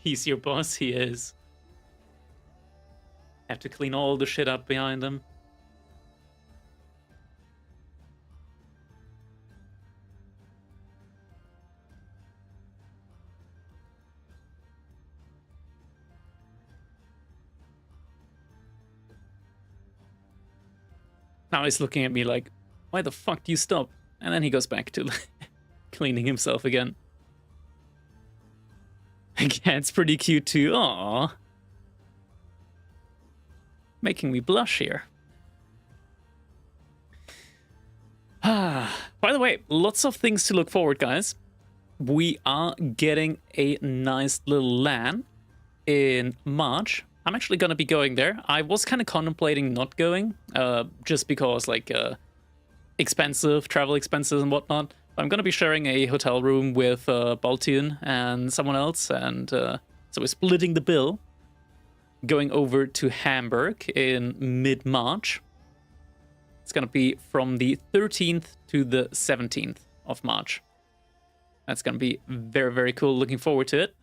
He's your boss, he is. Have to clean all the shit up behind him. Now he's looking at me like, why the fuck do you stop? And then he goes back to cleaning himself again. Yeah, it's pretty cute too. Aww. Making me blush here. By the way, lots of things to look forward, guys. We are getting a nice little LAN in March. I'm actually going to be going there. I was kind of contemplating not going, just because, like, expensive, travel expenses and whatnot. I'm going to be sharing a hotel room with Baltune and someone else, and so we're splitting the bill, going over to Hamburg in mid-March. It's going to be from the 13th to the 17th of March. That's going to be very, very cool. Looking forward to it.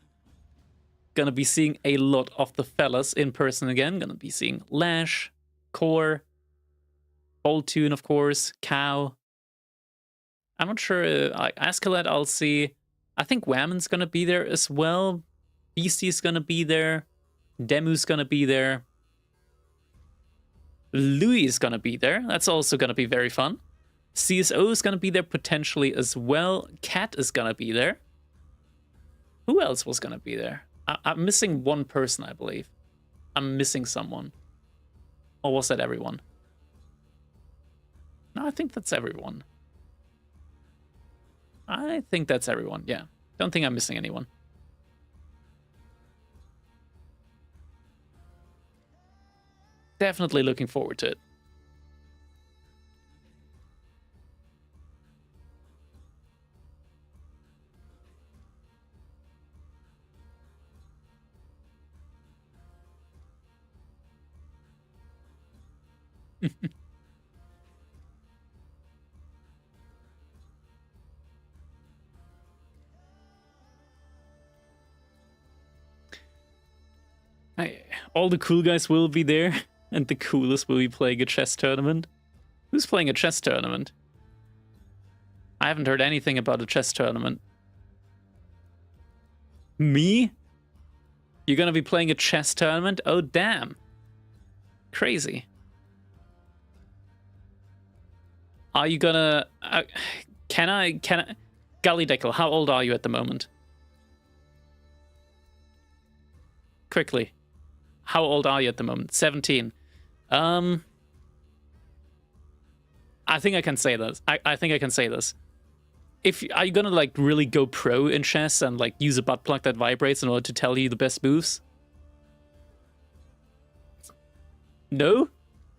Gonna be seeing a lot of the fellas in person again. Gonna be seeing Lash, Core, Baltune, of course, Cow. I'm not sure. Askeladd, I'll see. I think Whammon's gonna be there as well. Beastie's gonna be there. Demu's gonna be there. Louis is gonna be there. That's also gonna be very fun. CSO is gonna be there potentially as well. Cat is gonna be there. Who else was gonna be there? I'm missing one person, I believe. I'm missing someone. Or was that everyone? No, I think that's everyone. I think that's everyone, yeah. Don't think I'm missing anyone. Definitely looking forward to it. All the cool guys will be there, and the coolest will be playing a chess tournament. Who's playing a chess tournament? I haven't heard anything about a chess tournament. Me? You're gonna be playing a chess tournament? Oh, damn. Crazy. Are you gonna... Can I... Gully Deckel, how old are you at the moment? Quickly. How old are you at the moment? 17. I think I can say this. I think I can say this. Are you gonna like really go pro in chess and like use a butt plug that vibrates in order to tell you the best moves? No?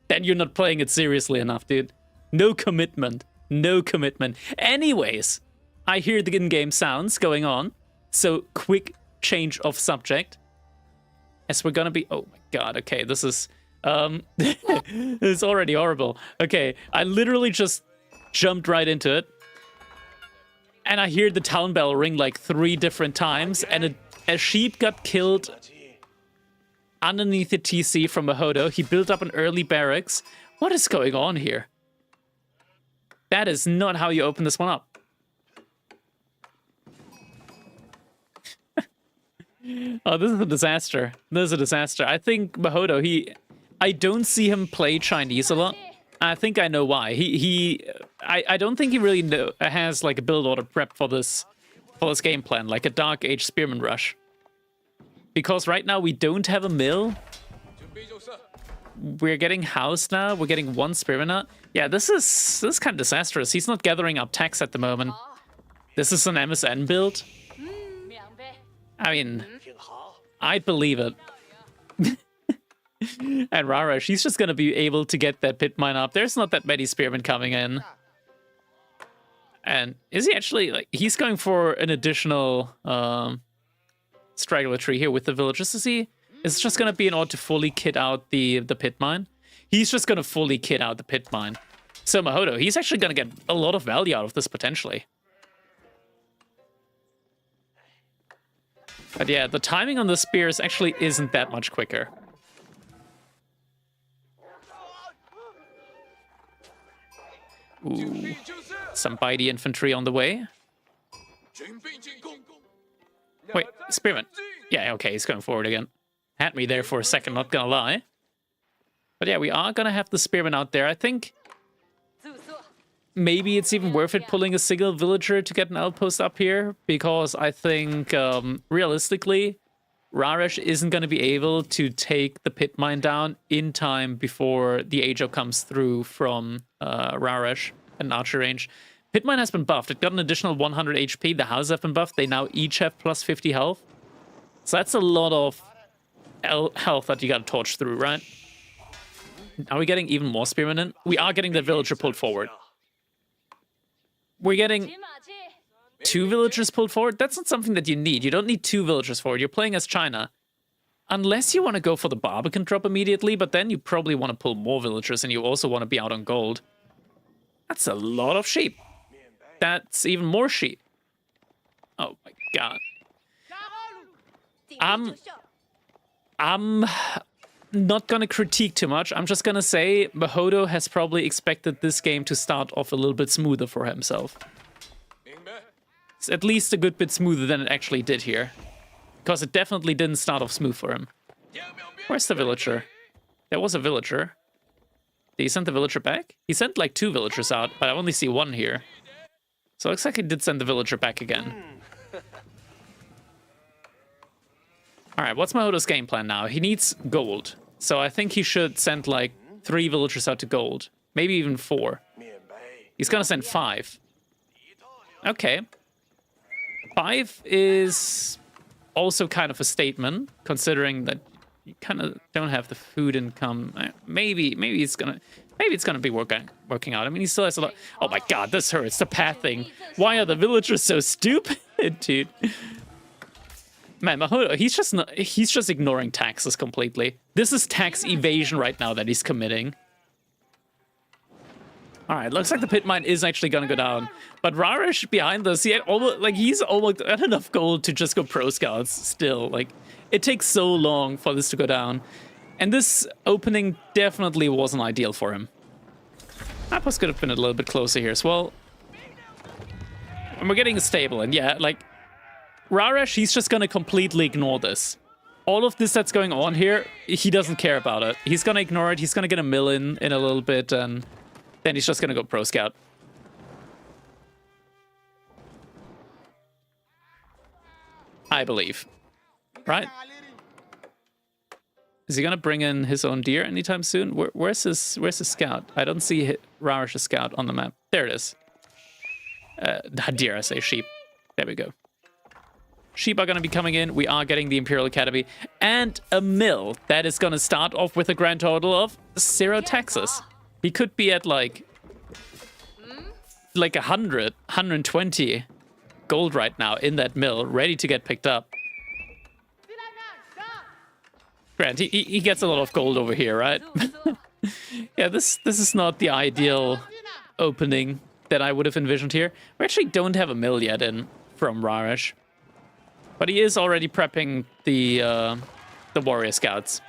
Then you're not playing it seriously enough, dude. No commitment. No commitment. Anyways, I hear the in-game sounds going on. So quick change of subject. As we're gonna be... Oh my god, okay, this is... this is already horrible. Okay, I literally just jumped right into it. And I hear the town bell ring like 3 different times, and a sheep got killed underneath the TC from Mahodo. He built up an early barracks. What is going on here? That is not how you open this one up. Oh, this is a disaster. This is a disaster. I think Mahodo, I don't see him play Chinese a lot. I think I know why. I don't think he really has like a build order prep for this game plan, like a Dark Age Spearman Rush. Because right now we don't have a mill. We're getting housed now. We're getting 1 Spearman out. Yeah, this is kind of disastrous. He's not gathering up tax at the moment. This is an MSN build. I mean, I'd believe it. And Rara, she's just gonna be able to get that pit mine up. There's not that many spearmen coming in. And is he actually, like, he's going for an additional straggler tree here with the villagers. Is it just gonna be in order to fully kit out the pit mine? He's just gonna fully kit out the pit mine. So Mahodo, he's actually gonna get a lot of value out of this potentially. But yeah, the timing on the spears actually isn't that much quicker. Ooh, some bitey infantry on the way. Wait, spearman. Yeah, okay, he's going forward again. Had me there for a second, not gonna lie. But yeah, we are gonna have the spearman out there. I think maybe it's even worth it pulling a single villager to get an outpost up here, because I think realistically, Raresh isn't going to be able to take the pit mine down in time before the Ajo comes through from Raresh and archer range. Pit mine has been buffed. It got an additional 100 HP. The houses have been buffed. They now each have plus 50 health. So that's a lot of health that you got to torch through, right? Are we getting even more spearmen in? We are getting the villager pulled forward. We're getting 2 villagers pulled forward. That's not something that you need. You don't need 2 villagers forward. You're playing as China. Unless you want to go for the Barbican drop immediately, but then you probably want to pull more villagers and you also want to be out on gold. That's a lot of sheep. That's even more sheep. Oh my god. I'm not gonna critique too much. I'm just gonna say Mahodo has probably expected this game to start off a little bit smoother for himself. It's at least a good bit smoother than it actually did here. Because it definitely didn't start off smooth for him. Where's the villager? There was a villager. Did he send the villager back? He sent like 2 villagers out, but I only see 1 here. So it looks like he did send the villager back again. Alright, what's Mahodo's game plan now? He needs gold. So I think he should send like 3 villagers out to gold. Maybe even 4. He's gonna send 5. Okay. 5 is also kind of a statement, considering that you kind of don't have the food income. Maybe it's gonna be working out. I mean, he still has a lot. Oh my god, this hurts. The pathing. Why are the villagers so stupid, dude? Man, Mahodo, he's just ignoring taxes completely. This is tax evasion right now that he's committing. All right, looks like the pit mine is actually gonna go down. But Raresh behind this, he's almost at enough gold to just go pro scouts still. Like, it takes so long for this to go down. And this opening definitely wasn't ideal for him. Outpost could have been a little bit closer here as well. And we're getting a stable, and yeah, like, Raresh, he's just gonna completely ignore this. All of this that's going on here, he doesn't care about it. He's gonna ignore it, he's gonna get a mill in a little bit, and then he's just gonna go pro scout. I believe. Right? Is he gonna bring in his own deer anytime soon? Where's his scout? I don't see Raresh's scout on the map. There it is. Deer, I say sheep. There we go. Sheep are gonna be coming in. We are getting the Imperial Academy and a mill that is gonna start off with a grand total of 0 taxes. He could be at like 100, 120 gold right now in that mill, ready to get picked up. Grant, he gets a lot of gold over here, right? Yeah, this is not the ideal opening that I would have envisioned here. We actually don't have a mill yet in from Raresh, but he is already prepping the warrior scouts.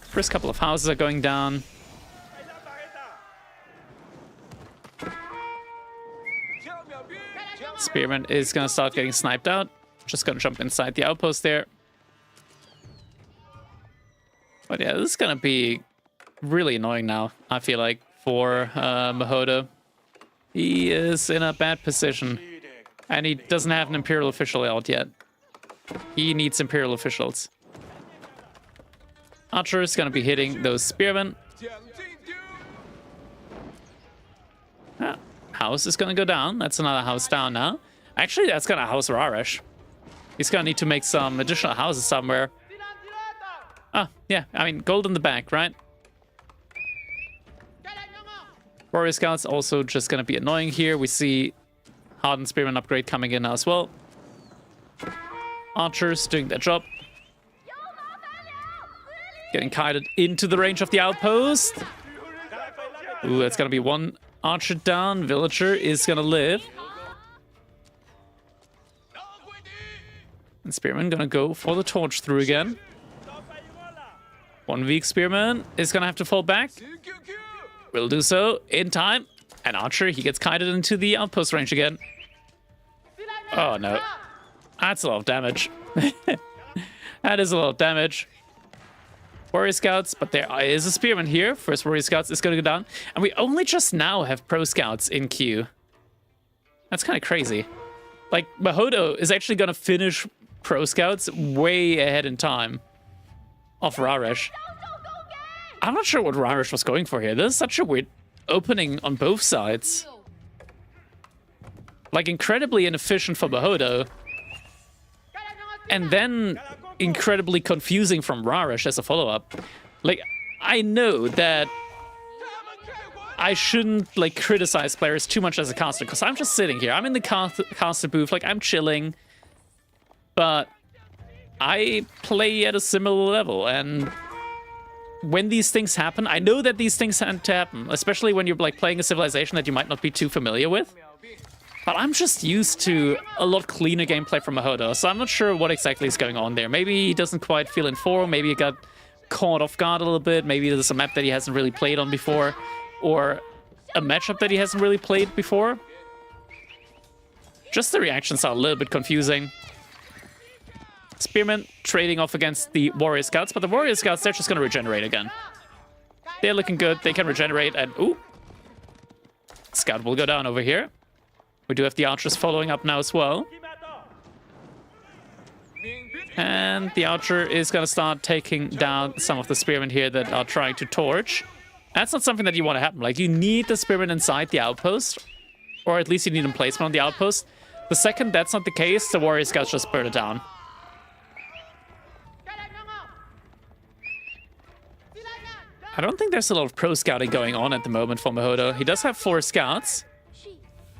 First couple of houses are going down. Spearman is gonna start getting sniped out. Just gonna jump inside the outpost there. But yeah, this is gonna be really annoying now, I feel like, for Mahodo. He is in a bad position. And he doesn't have an Imperial official out yet. He needs Imperial officials. Archer is gonna be hitting those spearmen. House is gonna go down. That's another house down now. Actually, that's gonna house Raresh. He's gonna need to make some additional houses somewhere. Ah, yeah, I mean, gold in the back, right? Warrior Scouts also just gonna be annoying here. We see Hardened Spearman upgrade coming in now as well. Archers doing their job. Getting kited into the range of the outpost. Ooh, that's gonna be one archer down. Villager is gonna live. And Spearman gonna go for the torch through again. One weak Spearman is gonna have to fall back. Will do so in time. And Archer, he gets kited into the outpost range again. Oh no. That's a lot of damage. That is a lot of damage. Warrior Scouts, but there is a Spearman here. First Warrior Scouts is gonna go down. And we only just now have Pro Scouts in queue. That's kind of crazy. Like, Mahodo is actually gonna finish Pro Scouts way ahead in time of Raresh. I'm not sure what Raresh was going for here. This is such a weird opening on both sides. Like, incredibly inefficient for Mahodo. And then incredibly confusing from Raresh as a follow-up. Like, I know that I shouldn't, like, criticize players too much as a caster, because I'm just sitting here. I'm in the caster booth, like, I'm chilling. But I play at a similar level, and when these things happen, I know that these things tend to happen, especially when you're, like, playing a civilization that you might not be too familiar with. But I'm just used to a lot cleaner gameplay from Mahodo, so I'm not sure what exactly is going on there. Maybe he doesn't quite feel informed, maybe he got caught off guard a little bit, maybe there's a map that he hasn't really played on before, or a matchup that he hasn't really played before. Just the reactions are a little bit confusing. Spearman trading off against the Warrior Scouts, but the Warrior Scouts, they're just going to regenerate again. They're looking good, they can regenerate, and ooh. Scout will go down over here. We do have the archers following up now as well. And the archer is going to start taking down some of the spearmen here that are trying to torch. That's not something that you want to happen. Like, you need the spearmen inside the outpost, or at least you need them placement on the outpost. The second that's not the case, the Warrior Scouts just burn it down. I don't think there's a lot of pro scouting going on at the moment for Mahodo. He does have 4 scouts,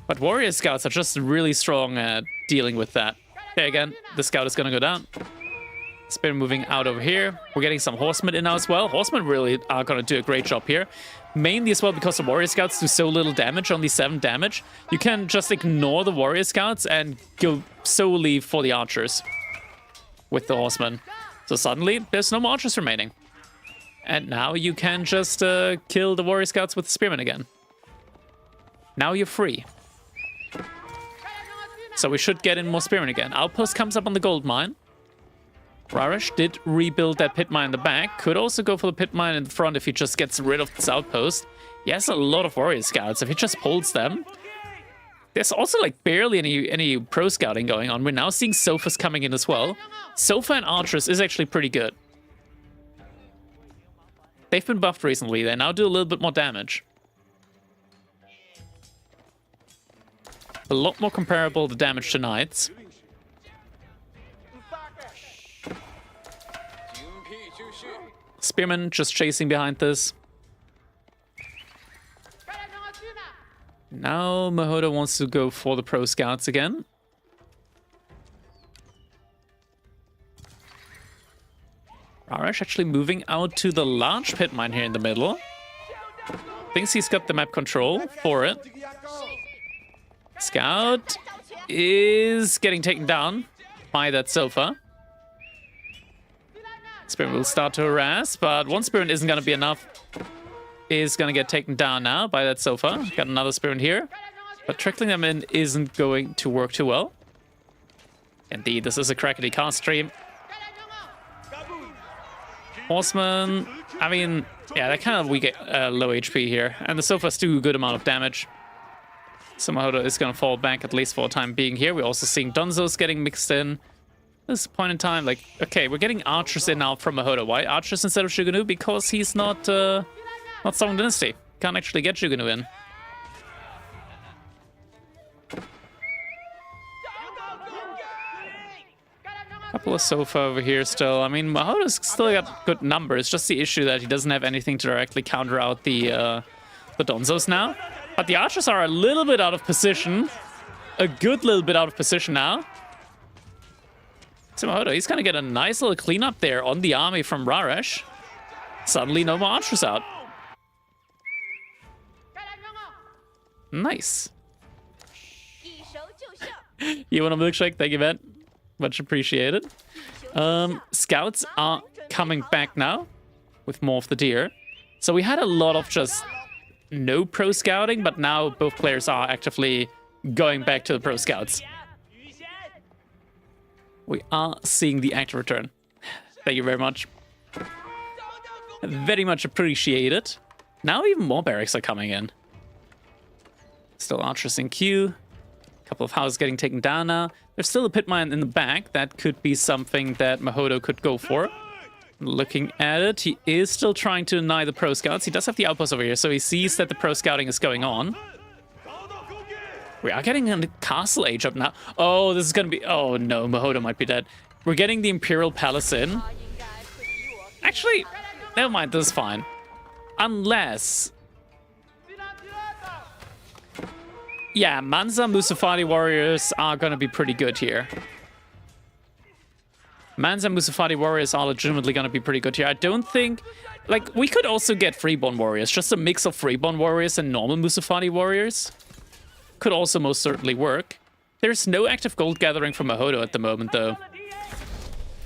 but Warrior Scouts are just really strong at dealing with that. Okay, again, the scout is going to go down. Spear moving out over here. We're getting some horsemen in now as well. Horsemen really are going to do a great job here. Mainly as well because the warrior scouts do so little damage, only 7 damage. You can just ignore the warrior scouts and go solely for the archers with the horsemen. So suddenly, there's no more archers remaining. And now you can just kill the warrior scouts with the spearmen again. Now you're free. So we should get in more spearmen again. Outpost comes up on the gold mine. Raresh did rebuild that pit mine in the back. Could also go for the pit mine in the front if he just gets rid of this outpost. He has a lot of warrior scouts. If he just pulls them. There's also like barely any pro scouting going on. We're now seeing Sofas coming in as well. Sofa and archers is actually pretty good. They've been buffed recently. They now do a little bit more damage. A lot more comparable to damage to knights. Spearman just chasing behind this. Now Mahoda wants to go for the pro scouts again. Raresh actually moving out to the large pit mine here in the middle. Thinks he's got the map control for it. Scout is getting taken down by that Sofa. Spearman will start to harass, but one Spearman isn't going to be enough. Is going to get taken down now by that Sofa. Got another Spearman here. But trickling them in isn't going to work too well. Indeed, this is a crackety cast stream. Horseman, I mean, yeah, they're kind of weak, low HP here. And the Sofas do a good amount of damage. So Mahoda is going to fall back at least for a time being here. We're also seeing Donzos getting mixed in. This point in time, like, okay, we're getting archers in now from Mahoda. Why archers instead of Shuganu? Because he's not Song Dynasty. Can't actually get Shuganu in. Couple of Sofa over here still. I mean, Mahoda's still got good numbers. Just the issue that he doesn't have anything to directly counter out the Donzos now. But the archers are a little bit out of position. A good little bit out of position now. So Mahoda, he's gonna get a nice little cleanup there on the army from Raresh. Suddenly no more archers out. Nice. You want a milkshake? Thank you, man. Much appreciated. Scouts are coming back now with more of the deer. So we had a lot of just no pro scouting, but now both players are actively going back to the pro scouts. We are seeing the active return. Thank you very much. Very much appreciated. Now even more barracks are coming in. Still archers in queue. A couple of houses getting taken down now. There's still a pit mine in the back. That could be something that Mahoda could go for. Looking at it, he is still trying to deny the pro scouts. He does have the outpost over here, so he sees that the pro scouting is going on. We are getting a castle age up now. Oh, this is gonna be... Oh no, Mahoda might be dead. We're getting the Imperial Palace in. Actually, never mind, this is fine. Unless... Yeah, Mansa Musafadi warriors are gonna be pretty good here. Mansa Musafadi warriors are legitimately gonna be pretty good here. I don't think... Like, we could also get Freeborn warriors. Just a mix of Freeborn warriors and normal Musafadi warriors. Could also most certainly work. There's no active gold gathering from Mahoda at the moment, though.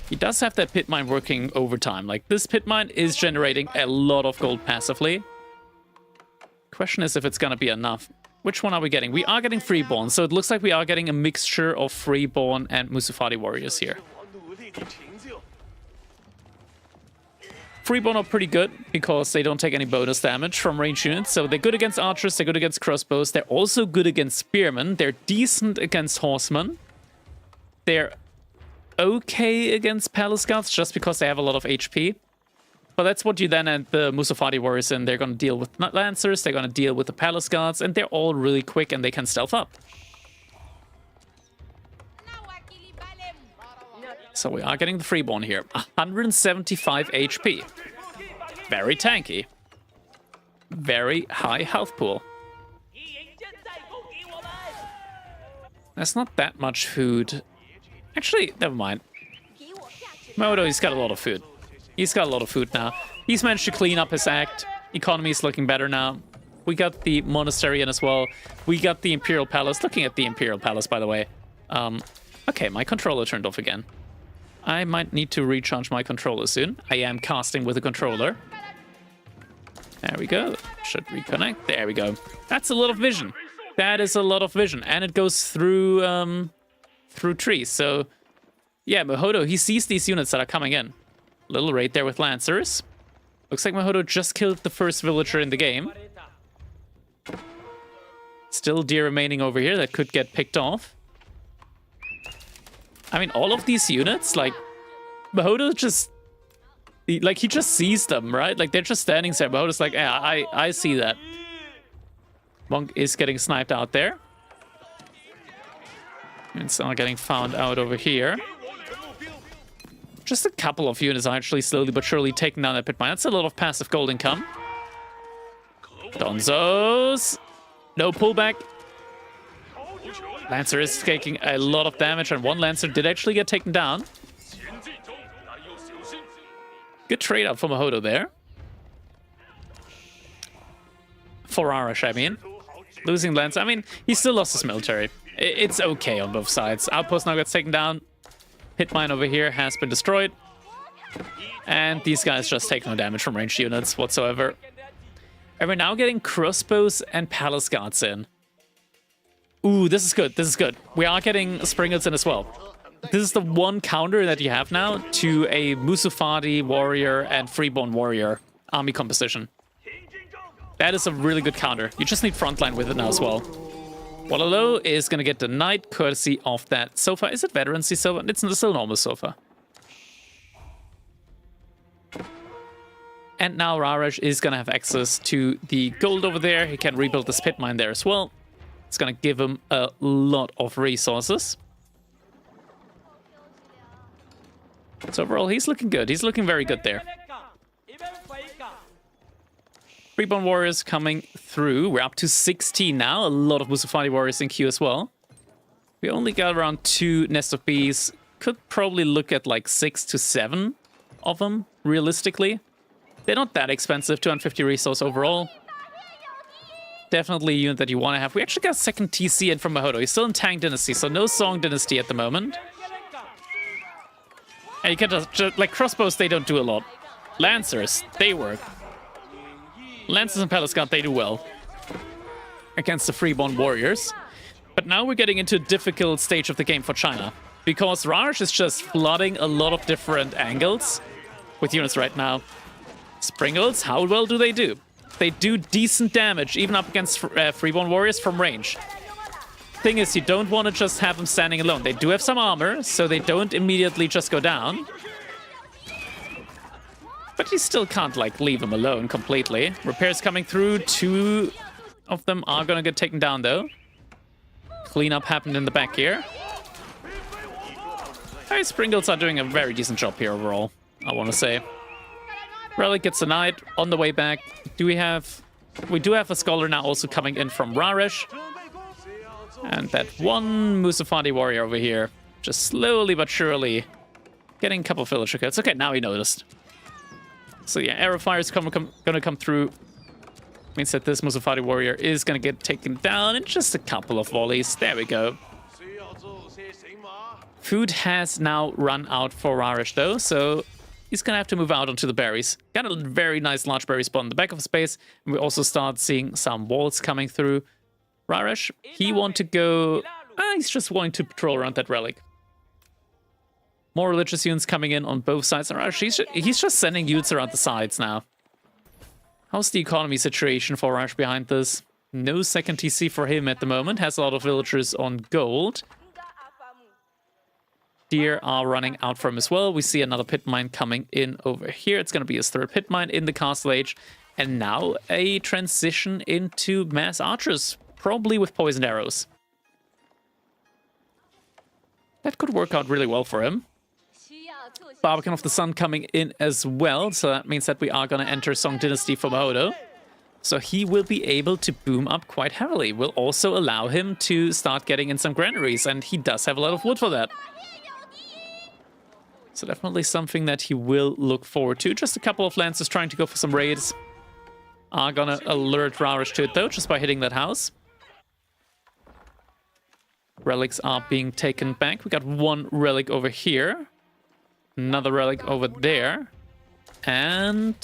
He does have that pit mine working overtime. Like, this pit mine is generating a lot of gold passively. Question is if it's gonna be enough. Which one are we getting? We are getting Freeborn, so it looks like we are getting a mixture of Freeborn and Musafadi warriors here. Freeborn are pretty good because they don't take any bonus damage from ranged units. So they're good against archers, they're good against crossbows. They're also good against spearmen. They're decent against horsemen. They're okay against palace scouts just because they have a lot of HP. But that's what you then add the Musafadi warriors in. They're going to deal with lancers, they're going to deal with the palace guards, and they're all really quick and they can stealth up. So we are getting the Freeborn here. 175 HP. Very tanky. Very high health pool. There's not that much food. Actually, never mind. Moto, he's got a lot of food. He's got a lot of food now. He's managed to clean up his act. Economy is looking better now. We got the monastery in as well. We got the Imperial Palace. Looking at the Imperial Palace, by the way. Okay, my controller turned off again. I might need to recharge my controller soon. I am casting with a controller. There we go. Should reconnect. There we go. That's a lot of vision. That is a lot of vision. And it goes through trees. So, yeah, Mahodo, he sees these units that are coming in. Little raid there with Lancers. Looks like Mahodo just killed the first villager in the game. Still deer remaining over here that could get picked off. I mean, all of these units, like, Mahodo just... he just sees them, right? Like, they're just standing there. Mahodo's like, yeah, I see that. Monk is getting sniped out there. It's not getting found out over here. Just a couple of units are actually slowly but surely taking down that pit mine. That's a lot of passive gold income. Donzos. No pullback. Lancer is taking a lot of damage, and one Lancer did actually get taken down. Good trade-up for Mahodo there. For Arash, I mean. Losing Lancer. I mean, he still lost his military. It's okay on both sides. Outpost now gets taken down. Pit mine over here has been destroyed. And these guys just take no damage from ranged units whatsoever. And we're now getting crossbows and palace guards in. Ooh, this is good. This is good. We are getting Springles in as well. This is the one counter that you have now to a Musufadi warrior and Freeborn warrior army composition. That is a really good counter. You just need frontline with it now as well. Walalo is going to get the knight courtesy of that sofa. Is it veterancy sofa? It's still normal sofa. And now Rarash is going to have access to the gold over there. He can rebuild this pit mine there as well. It's going to give him a lot of resources. So overall, he's looking good. He's looking very good there. Freeborn warriors coming through. We're up to 16 now. A lot of Musufadi warriors in queue as well. We only got around 2 Nest of Bees. Could probably look at like 6 to 7 of them, realistically. They're not that expensive, 250 resource overall. Definitely a unit that you want to have. We actually got a second TC in from Mahodo. He's still in Tang Dynasty, so no Song Dynasty at the moment. And you can just like, crossbows, they don't do a lot. Lancers, they work. Lancers and Palace Guard, they do well against the Freeborn warriors. But now we're getting into a difficult stage of the game for China, because Raj is just flooding a lot of different angles with units right now. Springles, how well do? They do decent damage, even up against Freeborn warriors from range. Thing is, you don't want to just have them standing alone. They do have some armor, so they don't immediately just go down. But you still can't, like, leave them alone completely. Repairs coming through. 2 of them are going to get taken down, though. Cleanup happened in the back here. Hey, Springles are doing a very decent job here overall, I want to say. Relic gets a knight on the way back. We do have a scholar now also coming in from Raresh. And that one Musufadi warrior over here, just slowly but surely getting a couple of villager kills. Okay, now he noticed. So yeah, arrow fire is gonna come through. Means that this Musufadi warrior is gonna get taken down in just a couple of volleys. There we go. Food has now run out for Raresh though, so he's gonna have to move out onto the berries. Got a very nice large berry spawn in the back of his base, and we also start seeing some walls coming through. Raresh, he want to go... he's just wanting to patrol around that relic. More religious units coming in on both sides. And Raresh, he's just sending units around the sides now. How's the economy situation for Raresh behind this? No second TC for him at the moment. Has a lot of villagers on gold. Deer are running out from as well. We see another pit mine coming in over here. It's going to be his 3rd pit mine in the Castle Age. And now a transition into mass archers. Probably with poisoned arrows. That could work out really well for him. Barbican of the Sun coming in as well. So that means that we are going to enter Song Dynasty for Mahodo. So he will be able to boom up quite heavily. Will also allow him to start getting in some granaries. And he does have a lot of wood for that. So definitely something that he will look forward to. Just a couple of Lancers trying to go for some raids. Are gonna alert Rarish to it though, just by hitting that house. Relics are being taken back. We got one relic over here. Another relic over there. And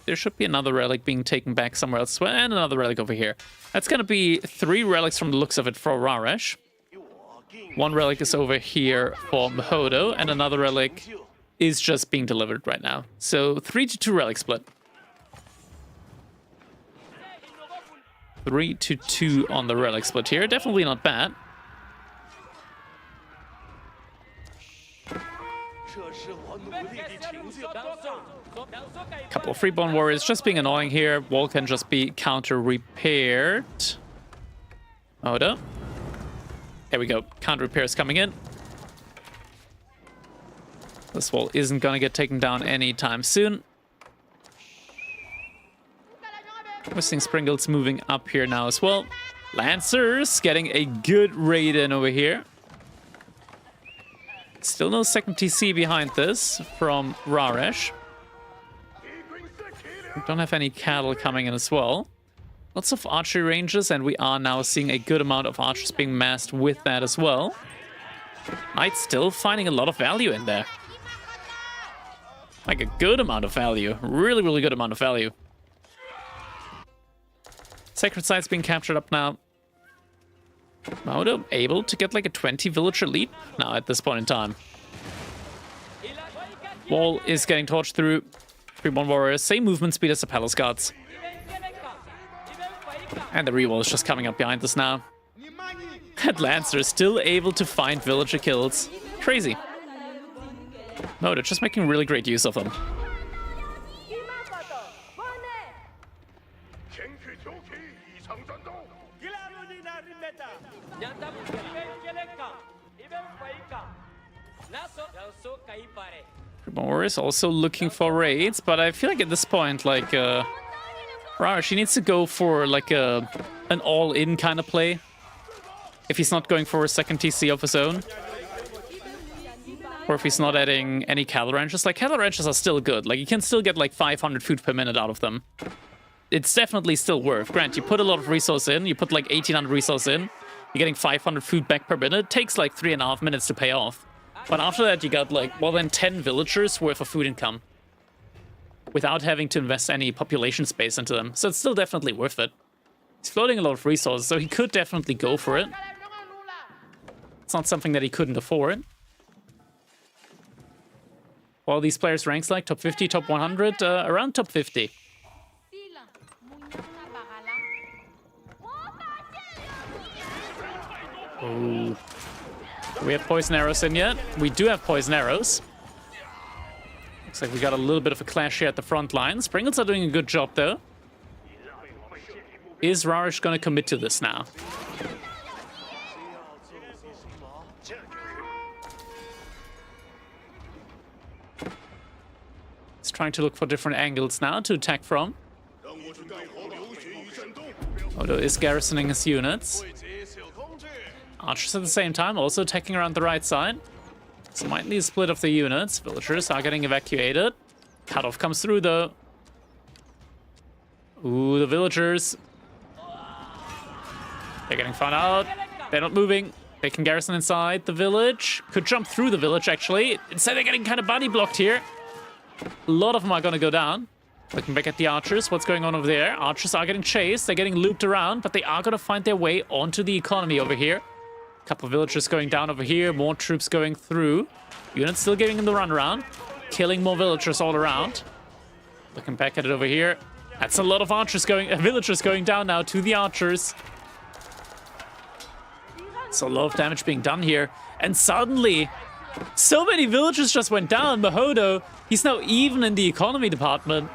there should be another relic being taken back somewhere else as well. And another relic over here. That's gonna be 3 relics from the looks of it for Rarish. One relic is over here for Mahodo, and another relic is just being delivered right now. So 3-2 relic split. 3-2 on the relic split here. Definitely not bad. Couple of Freeborn Warriors just being annoying here. Wall can just be counter-repaired. Mahodo. There we go. Counter repairs coming in. This wall isn't going to get taken down anytime soon. We're seeing Springles moving up here now as well. Lancers getting a good raid in over here. Still no second TC behind this from Rarish. We don't have any cattle coming in as well. Lots of archery ranges, and we are now seeing a good amount of archers being massed with that as well. Knight's still finding a lot of value in there. Like a good amount of value. Really, really good amount of value. Sacred Site's being captured up now. Mahodo able to get like a 20 villager lead now at this point in time. Wall is getting torched through. Freeborn Warriors, same movement speed as the Palace Guards. And the rewall is just coming up behind us now. And Lancer is still able to find villager kills. Crazy. No, they're just making really great use of them. Warriors also looking for raids, but I feel like at this point, like, Rarish, he needs to go for like an all-in kind of play. If he's not going for a second TC of his own. Or if he's not adding any cattle ranches. Like, cattle ranches are still good. Like, you can still get like 500 food per minute out of them. It's definitely still worth. Grant, you put a lot of resource in. You put like 1800 resource in. You're getting 500 food back per minute. It takes like 3.5 minutes to pay off. But after that, you got like more than 10 villagers worth of food income. Without having to invest any population space into them. So it's still definitely worth it. He's floating a lot of resources, so he could definitely go for it. It's not something that he couldn't afford. While these players' ranks like top 50, top 100, around top 50. Oh. Do we have poison arrows in yet? We do have poison arrows. Looks like we got a little bit of a clash here at the front line. Springles are doing a good job, though. Is Rarish going to commit to this now? He's trying to look for different angles now to attack from. Odo is garrisoning his units. Archers at the same time, also attacking around the right side. So might need a split of the units. Villagers are getting evacuated. Cutoff comes through though. Ooh, the villagers. They're getting found out. They're not moving. They can garrison inside the village. Could jump through the village actually. Instead they're getting kind of body blocked here. A lot of them are gonna go down. Looking back at the archers, what's going on over there? Archers are getting chased. They're getting looped around, but they are gonna find their way onto the economy over here. Couple of villagers going down over here, more troops going through. Units still giving them the runaround, killing more villagers all around. Looking back at it over here. That's a lot of archers going, villagers going down now to the archers. So a lot of damage being done here. And suddenly, so many villagers just went down. Mahodo, he's now even in the economy department.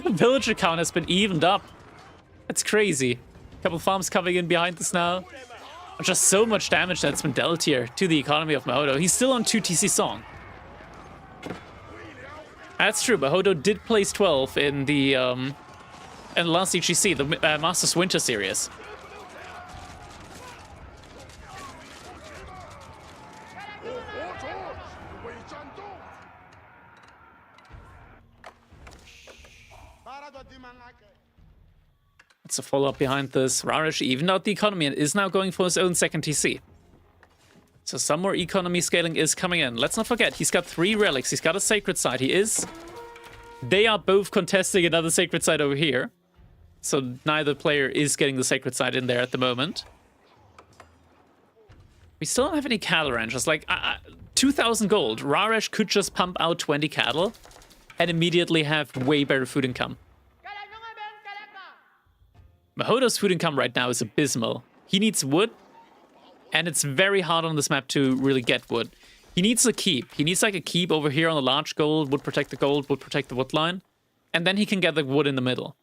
The villager count has been evened up. That's crazy. Couple of farms coming in behind us now. Just so much damage that's been dealt here to the economy of Mahodo. He's still on 2 TC Song. That's true. Mahodo did place 12 in the last EGC, the Masters Winter Series. It's a follow-up behind this. Raresh evened out the economy and is now going for his own second TC. So some more economy scaling is coming in. Let's not forget, he's got 3 relics. He's got a sacred site. They are both contesting another sacred site over here. So neither player is getting the sacred site in there at the moment. We still don't have any cattle ranches. Like, 2,000 gold. Raresh could just pump out 20 cattle and immediately have way better food income. Mahodo's food income right now is abysmal. He needs wood, and it's very hard on this map to really get wood. He needs a keep. He needs like a keep over here on the large gold, would protect the gold, would protect the wood line, and then he can get the wood in the middle.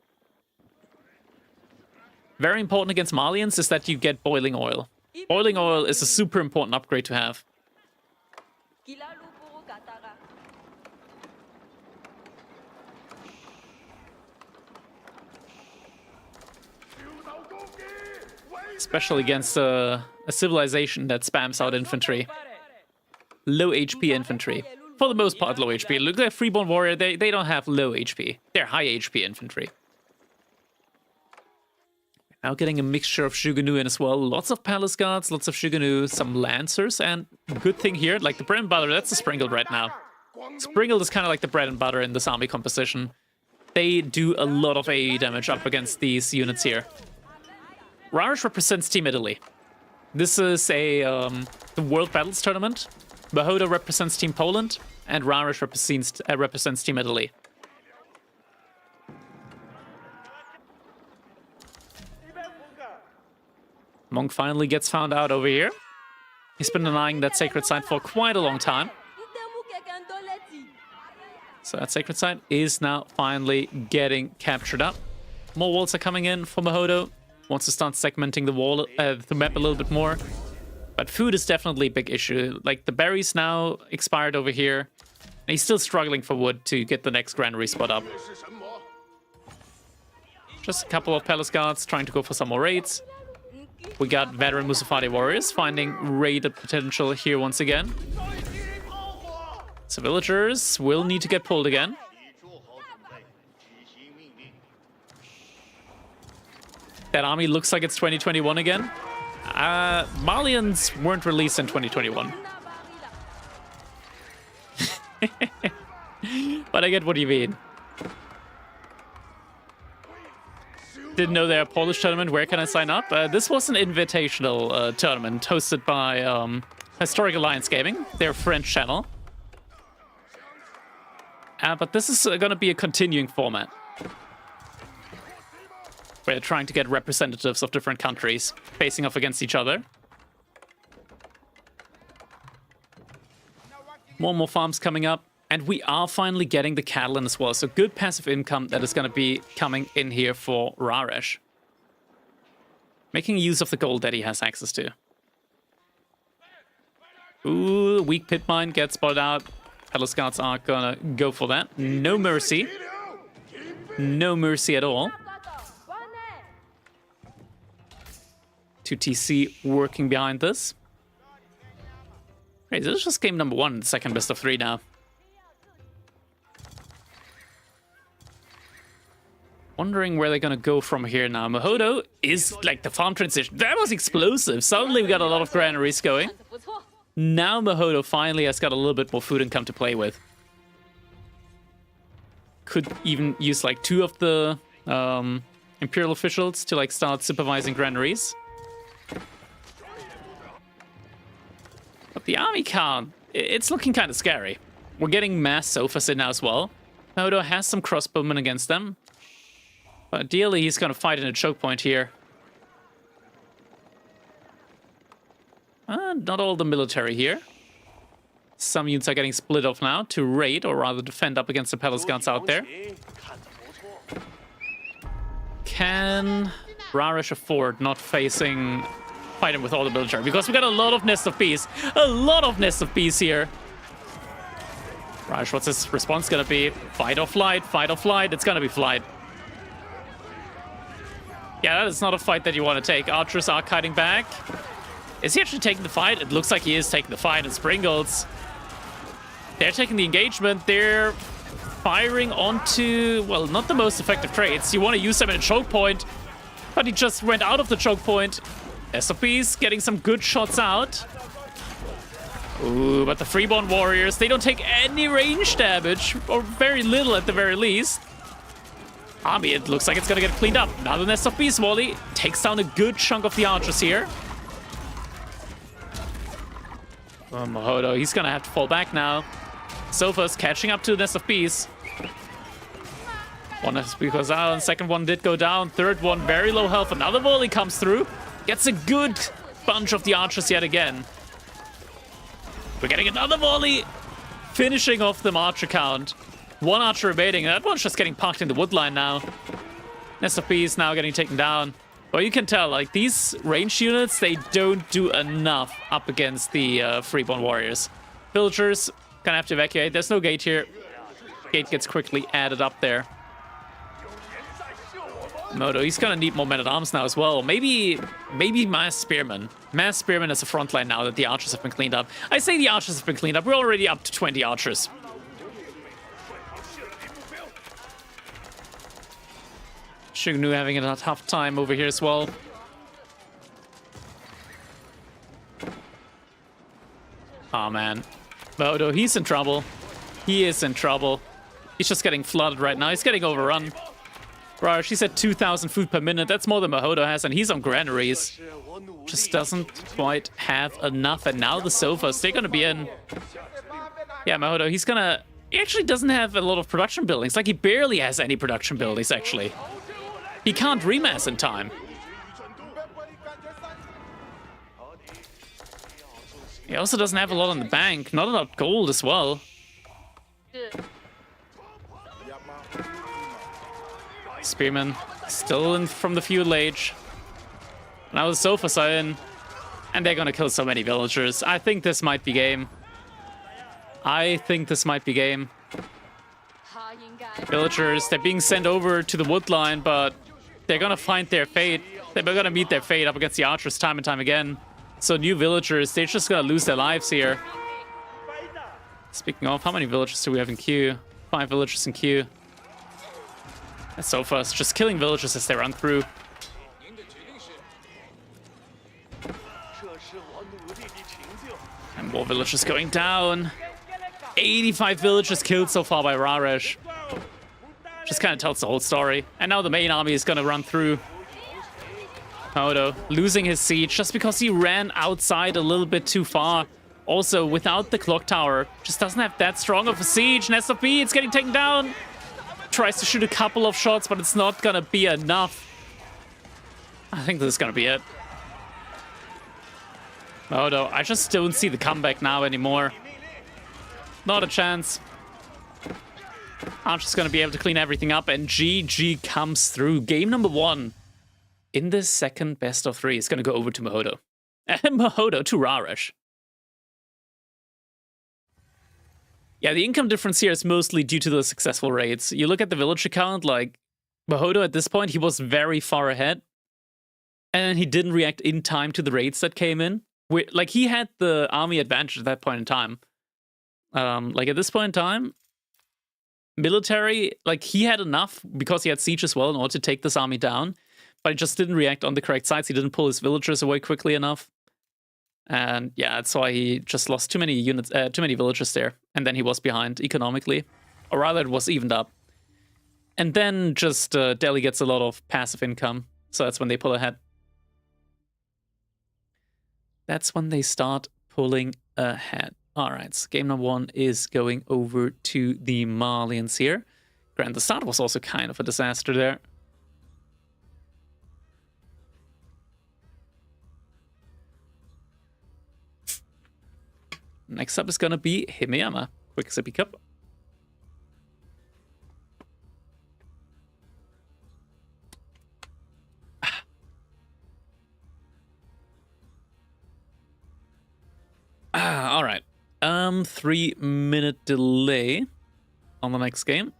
Very important against Malians is that you get boiling oil. Boiling oil is a super important upgrade to have. Especially against a civilization that spams out infantry. Low HP infantry. For the most part, low HP. Look at Freeborn Warrior, they don't have low HP. They're high HP infantry. Now getting a mixture of Shogunnu in as well. Lots of Palace Guards, lots of Shogunnu, some Lancers, and good thing here, like the bread and butter, that's the Springled right now. Springled is kind of like the bread and butter in this army composition. They do a lot of AE damage up against these units here. Raresh represents Team Italy. This is the World Battles Tournament. Mahodo represents Team Poland, and Raresh represents Team Italy. Monk finally gets found out over here. He's been denying that sacred site for quite a long time. So that sacred site is now finally getting captured up. More walls are coming in for Mahodo. Wants to start segmenting the map a little bit more. But food is definitely a big issue. Like, the berries now expired over here. And he's still struggling for wood to get the next granary spot up. Just a couple of Palace Guards trying to go for some more raids. We got veteran Musafadi warriors finding raid potential here once again. So villagers will need to get pulled again. That army looks like it's 2021 again. Malians weren't released in 2021. But I get what you mean. Didn't know they're a Polish tournament. Where can I sign up? This was an invitational tournament hosted by Historic Alliance Gaming, their French channel. But this is going to be a continuing format. We're trying to get representatives of different countries facing off against each other. More and more farms coming up. And we are finally getting the cattle in as well. So good passive income that is going to be coming in here for Raresh. Making use of the gold that he has access to. Ooh, weak pit mine gets spotted out. Palace Guards are going to go for that. No mercy. No mercy at all. 2TC working behind this. Hey, this is just game number 1, the second best of 3 now. Wondering where they're gonna go from here now. Mahodo is like the farm transition. That was explosive. Suddenly we got a lot of granaries going. Now Mahodo finally has got a little bit more food income to play with. Could even use like 2 of the Imperial officials to like start supervising granaries. But the army count, it's looking kind of scary. We're getting mass sofas in now as well. Mahodo has some crossbowmen against them. But ideally, he's going to fight in a choke point here. Not all the military here. Some units are getting split off now to raid, or rather defend up against the Palace Guards out there. Can Raresh afford not fighting with all the military? Because we got a lot of Nest of Bees. A lot of Nest of Bees here. Raresh, what's his response going to be? Fight or flight? Fight or flight? It's going to be flight. Yeah, that is not a fight that you want to take. Archers are kiting back. Is he actually taking the fight? It looks like he is taking the fight. And Springles, they're taking the engagement. They're firing onto, well, not the most effective trades. You want to use them in a choke point, but he just went out of the choke point. SOP's getting some good shots out. Ooh, but the Freeborn Warriors, they don't take any range damage, or very little at the very least. Army, it looks like it's gonna get cleaned up. Another Nest of Beast volley takes down a good chunk of the archers here. Mahodo, he's gonna have to fall back now. Sofa's catching up to the Nest of Bees. One Nest of Bees goes down, second one did go down, third one very low health. Another volley comes through. Gets a good bunch of the archers yet again. We're getting another volley, finishing off the archer count. One archer remaining, and that one's just getting parked in the wood line now. Nest of Bees now getting taken down. But you can tell, like, these range units, they don't do enough up against the Freeborn Warriors. Villagers gonna have to evacuate. There's no gate here. Gate gets quickly added up there. Moto, he's gonna need more men-at-arms now as well. Maybe Mass Spearman. Mass Spearman is a frontline now that the archers have been cleaned up. I say the archers have been cleaned up. We're already up to 20 archers. Shugnu having a tough time over here as well. Oh man. Moto, he's in trouble. He is in trouble. He's just getting flooded right now. He's getting overrun. Bro, she's at 2,000 food per minute. That's more than Mahodo has, and he's on granaries. Just doesn't quite have enough. And now the Sofas, they're gonna be in. Yeah, Mahodo, he's gonna... He actually doesn't have a lot of production buildings. Like, he barely has any production buildings, actually. He can't remass in time. He also doesn't have a lot on the bank. Not a lot of gold as well. Spearman still in from the feudal age. Now the Sofas are in. And they're gonna kill so many villagers. I think this might be game. Villagers, they're being sent over to the wood line, but they're gonna find their fate. They're gonna meet their fate up against the archers time and time again. So new villagers, they're just gonna lose their lives here. Speaking of, how many villagers do we have in queue? 5 villagers in queue. And so far, it's just killing villagers as they run through. And more villagers going down. 85 villagers killed so far by Raresh. Just kind of tells the whole story. And now the main army is gonna run through. Mahodo losing his siege just because he ran outside a little bit too far. Also, without the clock tower, just doesn't have that strong of a siege. Nest of B, it's getting taken down. Tries to shoot a couple of shots, but it's not gonna be enough. I think this is gonna be it. Mahodo, I just don't see the comeback now anymore. Not a chance. Archer's gonna be able to clean everything up, and GG comes through. Game number 1 in the second best of 3 is gonna go over to Mahodo. And Mahodo to Raresh. Yeah, the income difference here is mostly due to the successful raids. You look at the village account, like, Mahodo at this point, he was very far ahead. And he didn't react in time to the raids that came in. Like, he had the army advantage at that point in time. Like, at this point in time, military, like, he had enough, because he had siege as well, in order to take this army down. But he just didn't react on the correct sides. He didn't pull his villagers away quickly enough. And yeah, that's why he just lost too many units, too many villagers there. And then he was behind economically. Or rather, it was evened up. And then just Delhi gets a lot of passive income. So that's when they pull ahead. That's when they start pulling ahead. All right, so game number 1 is going over to the Malians here. Granted, the start was also kind of a disaster there. Next up is going to be Himeyama. Quick sippy cup. All right. 3-minute delay on the next game.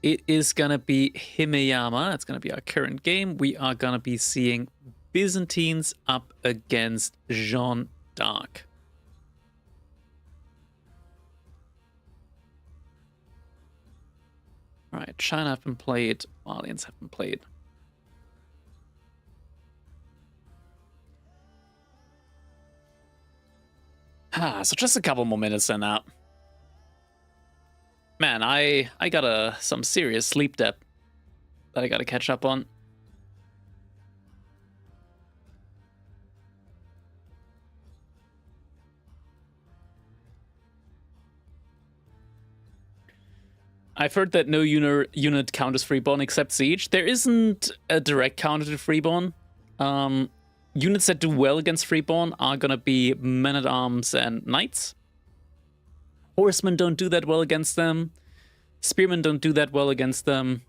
It is going to be Himeyama. That's going to be our current game. We are going to be seeing Byzantines up against Jeanne d'Arc. Alright, China have been played, Malians have been played. So just a couple more minutes then now. Man, I got some serious sleep debt that I gotta catch up on. I've heard that no unit counters Freeborn except Siege. There isn't a direct counter to Freeborn. Units that do well against Freeborn are gonna be Men-at-Arms and Knights. Horsemen don't do that well against them. Spearmen don't do that well against them.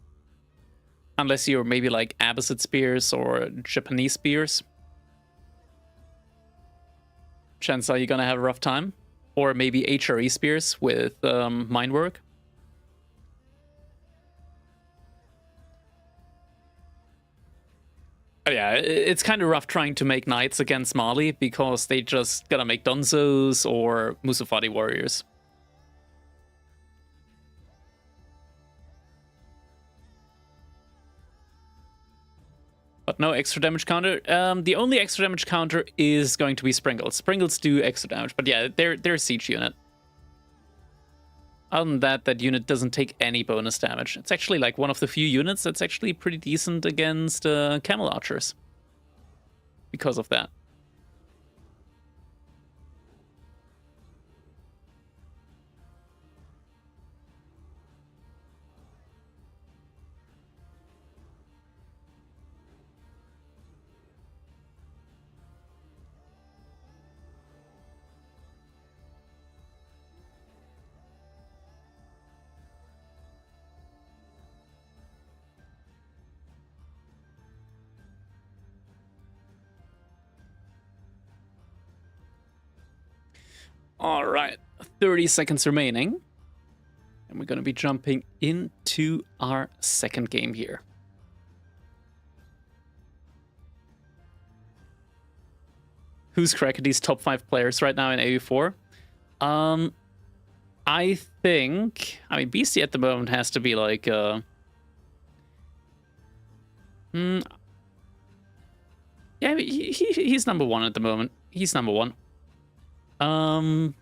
Unless you're maybe like Abbasid Spears or Japanese Spears. Chances are you're gonna have a rough time. Or maybe HRE Spears with Mine Work. Yeah, it's kind of rough trying to make Knights against Mali because they just gotta make Donzos or Musafati Warriors. But no extra damage counter. The only extra damage counter is going to be Sprinkles. Sprinkles do extra damage, but yeah, they're a siege unit. Other than that, that unit doesn't take any bonus damage. It's actually like one of the few units that's actually pretty decent against Camel Archers. Because of that. All right, 30 seconds remaining. And we're going to be jumping into our second game here. Who's Crackady's top 5 players right now in AU4? I think... I mean, Beastie at the moment has to be like... Yeah, he's number 1 at the moment. He's number 1. Alright,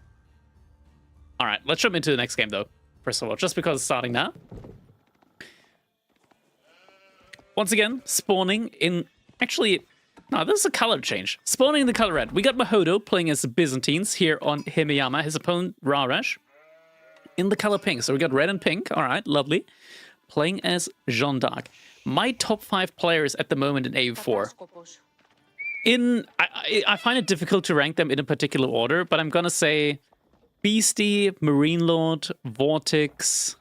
let's jump into the next game, though. First of all, just because it's starting now. Once again, spawning in... Actually, no, this is a color change. Spawning in the color red. We got Mahodo playing as the Byzantines here on Himeyama. His opponent, Rarash, in the color pink. So we got red and pink. Alright, lovely. Playing as Jeanne d'Arc. My top 5 players at the moment in AU4. I find it difficult to rank them in a particular order, but I'm gonna say Beastie, Marine Lord, Vortex,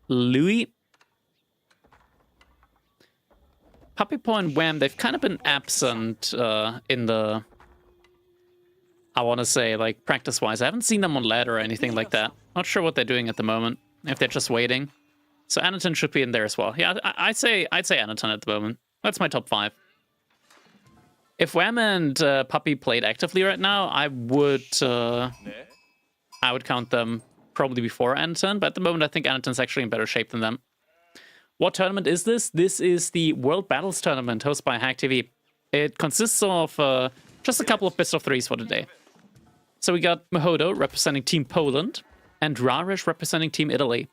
Louis, Puppy Paw and Wham. They've kind of been absent in the, I want to say, like, practice-wise. I haven't seen them on ladder or anything like that. Not sure what they're doing at the moment, if they're just waiting. So Anaton should be in there as well. Yeah, I'd say Anaton at the moment. That's my top 5. If Wham and Puppy played actively right now, I would count them probably before Anaton, but at the moment I think Anaton's actually in better shape than them. What tournament is this? This is the World Battles Tournament hosted by Hack TV. It consists of just a couple of best of 3s for today. So we got Mahodo representing Team Poland and Rarash representing Team Italy.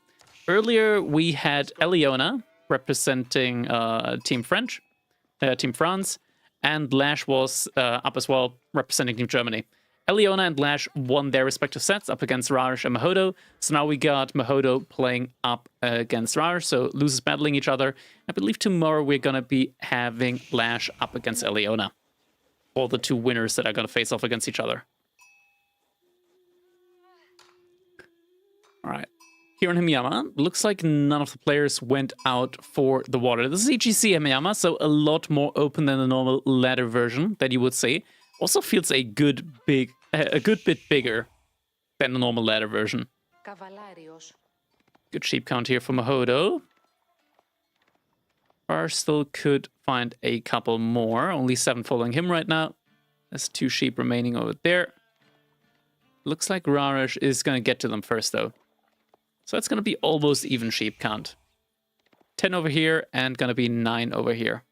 Earlier, we had Eliona representing Team France, and Lash was up as well, representing Team Germany. Eliona and Lash won their respective sets up against Rarash and Mahodo, so now we got Mahodo playing up against Rarash, so losers battling each other. I believe tomorrow we're going to be having Lash up against Eliona. All the 2 winners that are going to face off against each other. Alright. Here in Himeyama, looks like none of the players went out for the water. This is EGC Himeyama, so a lot more open than the normal ladder version that you would say. Also feels a good bit bigger than the normal ladder version. Good sheep count here for Mahodo. Still could find a couple more. Only 7 following him right now. There's 2 sheep remaining over there. Looks like Rarash is going to get to them first, though. So it's going to be almost even sheep count. 10 over here and going to be 9 over here.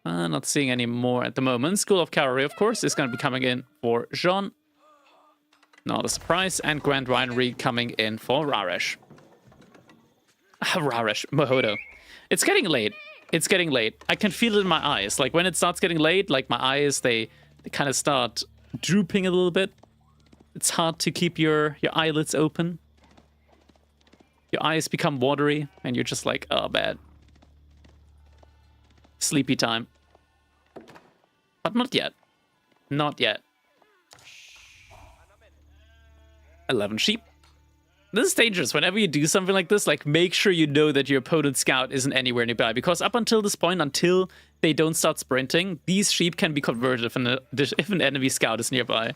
Not seeing any more at the moment. School of Cavalry, of course, is going to be coming in for Jean. Not a surprise. And Grand Winery coming in for Raresh. Raresh, Mahodo. It's getting late. It's getting late. I can feel it in my eyes. Like when it starts getting late, like my eyes, they kind of start drooping a little bit. It's hard to keep your eyelids open. Your eyes become watery and you're just like, oh, bad. Sleepy time. But not yet. Not yet. 11 sheep. This is dangerous. Whenever you do something like this, like make sure you know that your opponent's scout isn't anywhere nearby. Because up until this point, until they don't start sprinting, these sheep can be converted if an enemy scout is nearby.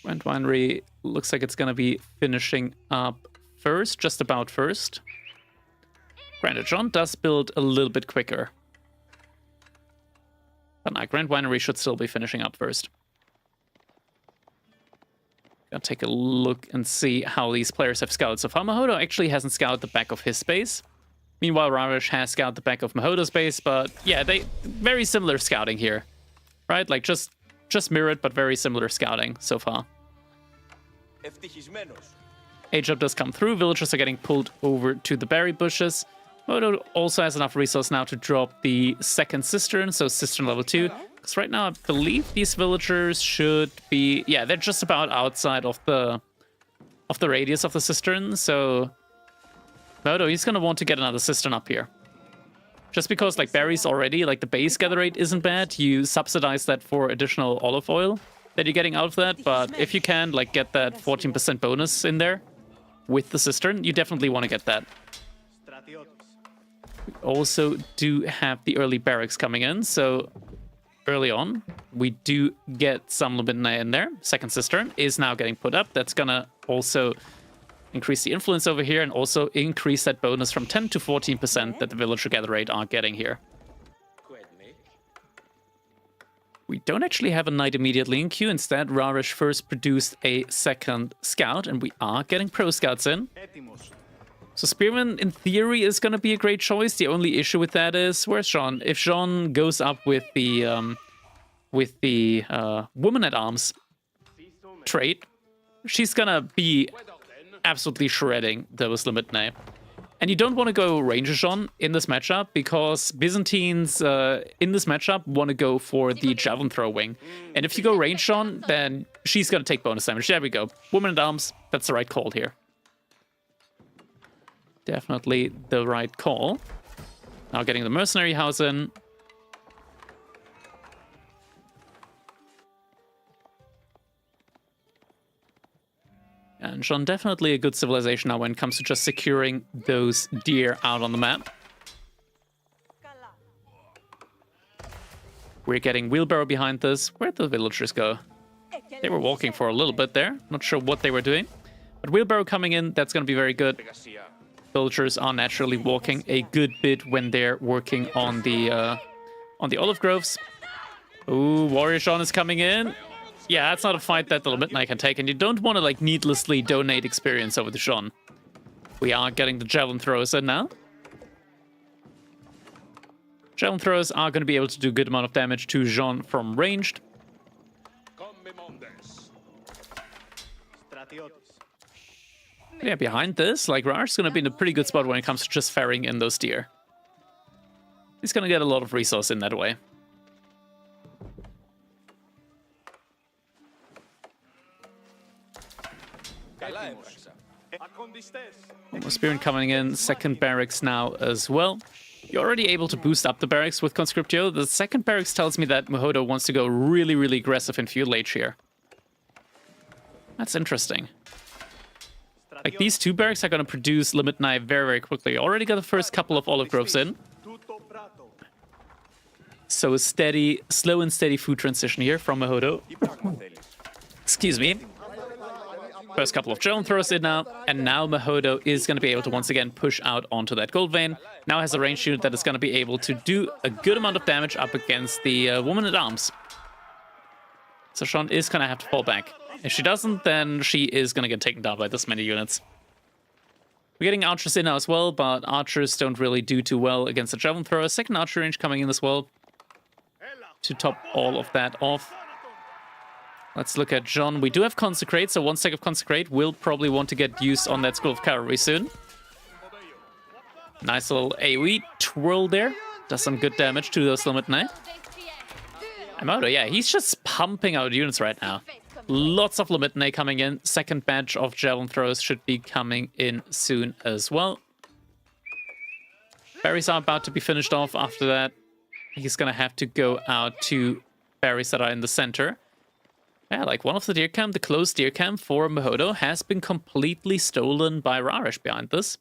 Grand Winery looks like it's going to be finishing up first, just about first. Granted, John does build a little bit quicker. But no, Grand Winery should still be finishing up first. Gonna take a look and see how these players have scouted so far. Mahodo actually hasn't scouted the back of his base. Meanwhile, Raresh has scouted the back of Mahodo's base, but yeah, they very similar scouting here. Right? Like just mirrored, but very similar scouting so far. Age-up does come through. Villagers are getting pulled over to the berry bushes. Mahodo also has enough resource now to drop the second cistern, so cistern level 2. Because right now, I believe these villagers should be... Yeah, they're just about outside of the radius of the cistern, so... Mahodo, he's going to want to get another cistern up here. Just because, like, berries already, like, the base gather rate isn't bad. You subsidize that for additional olive oil that you're getting out of that. But if you can, like, get that 14% bonus in there with the cistern, you definitely want to get that. We also do have the early barracks coming in, so early on, we do get some Libidinae in there. Second cistern is now getting put up. That's gonna also increase the influence over here and also increase that bonus from 10 to 14% that the villager gather rate are getting here. We don't actually have a knight immediately in queue. Instead, Raresh first produced a second scout, and we are getting pro scouts in. So Spearman, in theory, is going to be a great choice. The only issue with that is, where's Jean? If Jean goes up with the woman-at-arms trait, she's going to be absolutely shredding those Libidinae. And you don't want to go Ranger Jean in this matchup, because Byzantines in this matchup want to go for the Javelin Throw Wing. And if you go Range Jean, then she's going to take bonus damage. There we go. Woman-at-arms, that's the right call here. Definitely the right call. Now getting the mercenary house in. And Jean, definitely a good civilization now when it comes to just securing those deer out on the map. We're getting Wheelbarrow behind this. Where'd the villagers go? They were walking for a little bit there. Not sure what they were doing. But Wheelbarrow coming in, that's going to be very good. Villagers are naturally walking a good bit when they're working on the olive groves. Ooh, Warrior Jean is coming in. Yeah, that's not a fight that the Libidinae can take, and you don't want to like needlessly donate experience over the Jean. We are getting the Javelin Throwers in now. Javelin Throwers are going to be able to do a good amount of damage to Jean from ranged. Yeah, behind this, like, Rar's going to be in a pretty good spot when it comes to just ferrying in those deer. He's going to get a lot of resource in that way. Spearman coming in, second barracks now as well. You're already able to boost up the barracks with Conscriptio. The second barracks tells me that Mahodo wants to go really, really aggressive in Feudal Age here. That's interesting. Like, these two barracks are going to produce Libidinae very, very quickly. Already got the first couple of olive groves in. So a steady, slow and steady food transition here from Mahodo. Excuse me. First couple of Javelin Throwers in now, and now Mahodo is going to be able to once again push out onto that gold vein. Now has a ranged unit that is going to be able to do a good amount of damage up against the Woman-at-Arms. So Jean is going to have to fall back. If she doesn't, then she is going to get taken down by this many units. We're getting archers in now as well, but archers don't really do too well against the javelin thrower. Second archer range coming in as well to top all of that off. Let's look at Jean. We do have Consecrate, so 1 stack of Consecrate will probably want to get used on that School of Cavalry soon. Nice little AoE twirl there. Does some good damage to those Limitanei. Amato, yeah, he's just pumping out units right now. Lots of Limitanei coming in. Second batch of Javelin Throwers should be coming in soon as well. Berries are about to be finished off after that. He's going to have to go out to berries that are in the center. Yeah, like one of the deer camp, the closed deer camp for Mahodo has been completely stolen by Raresh behind this.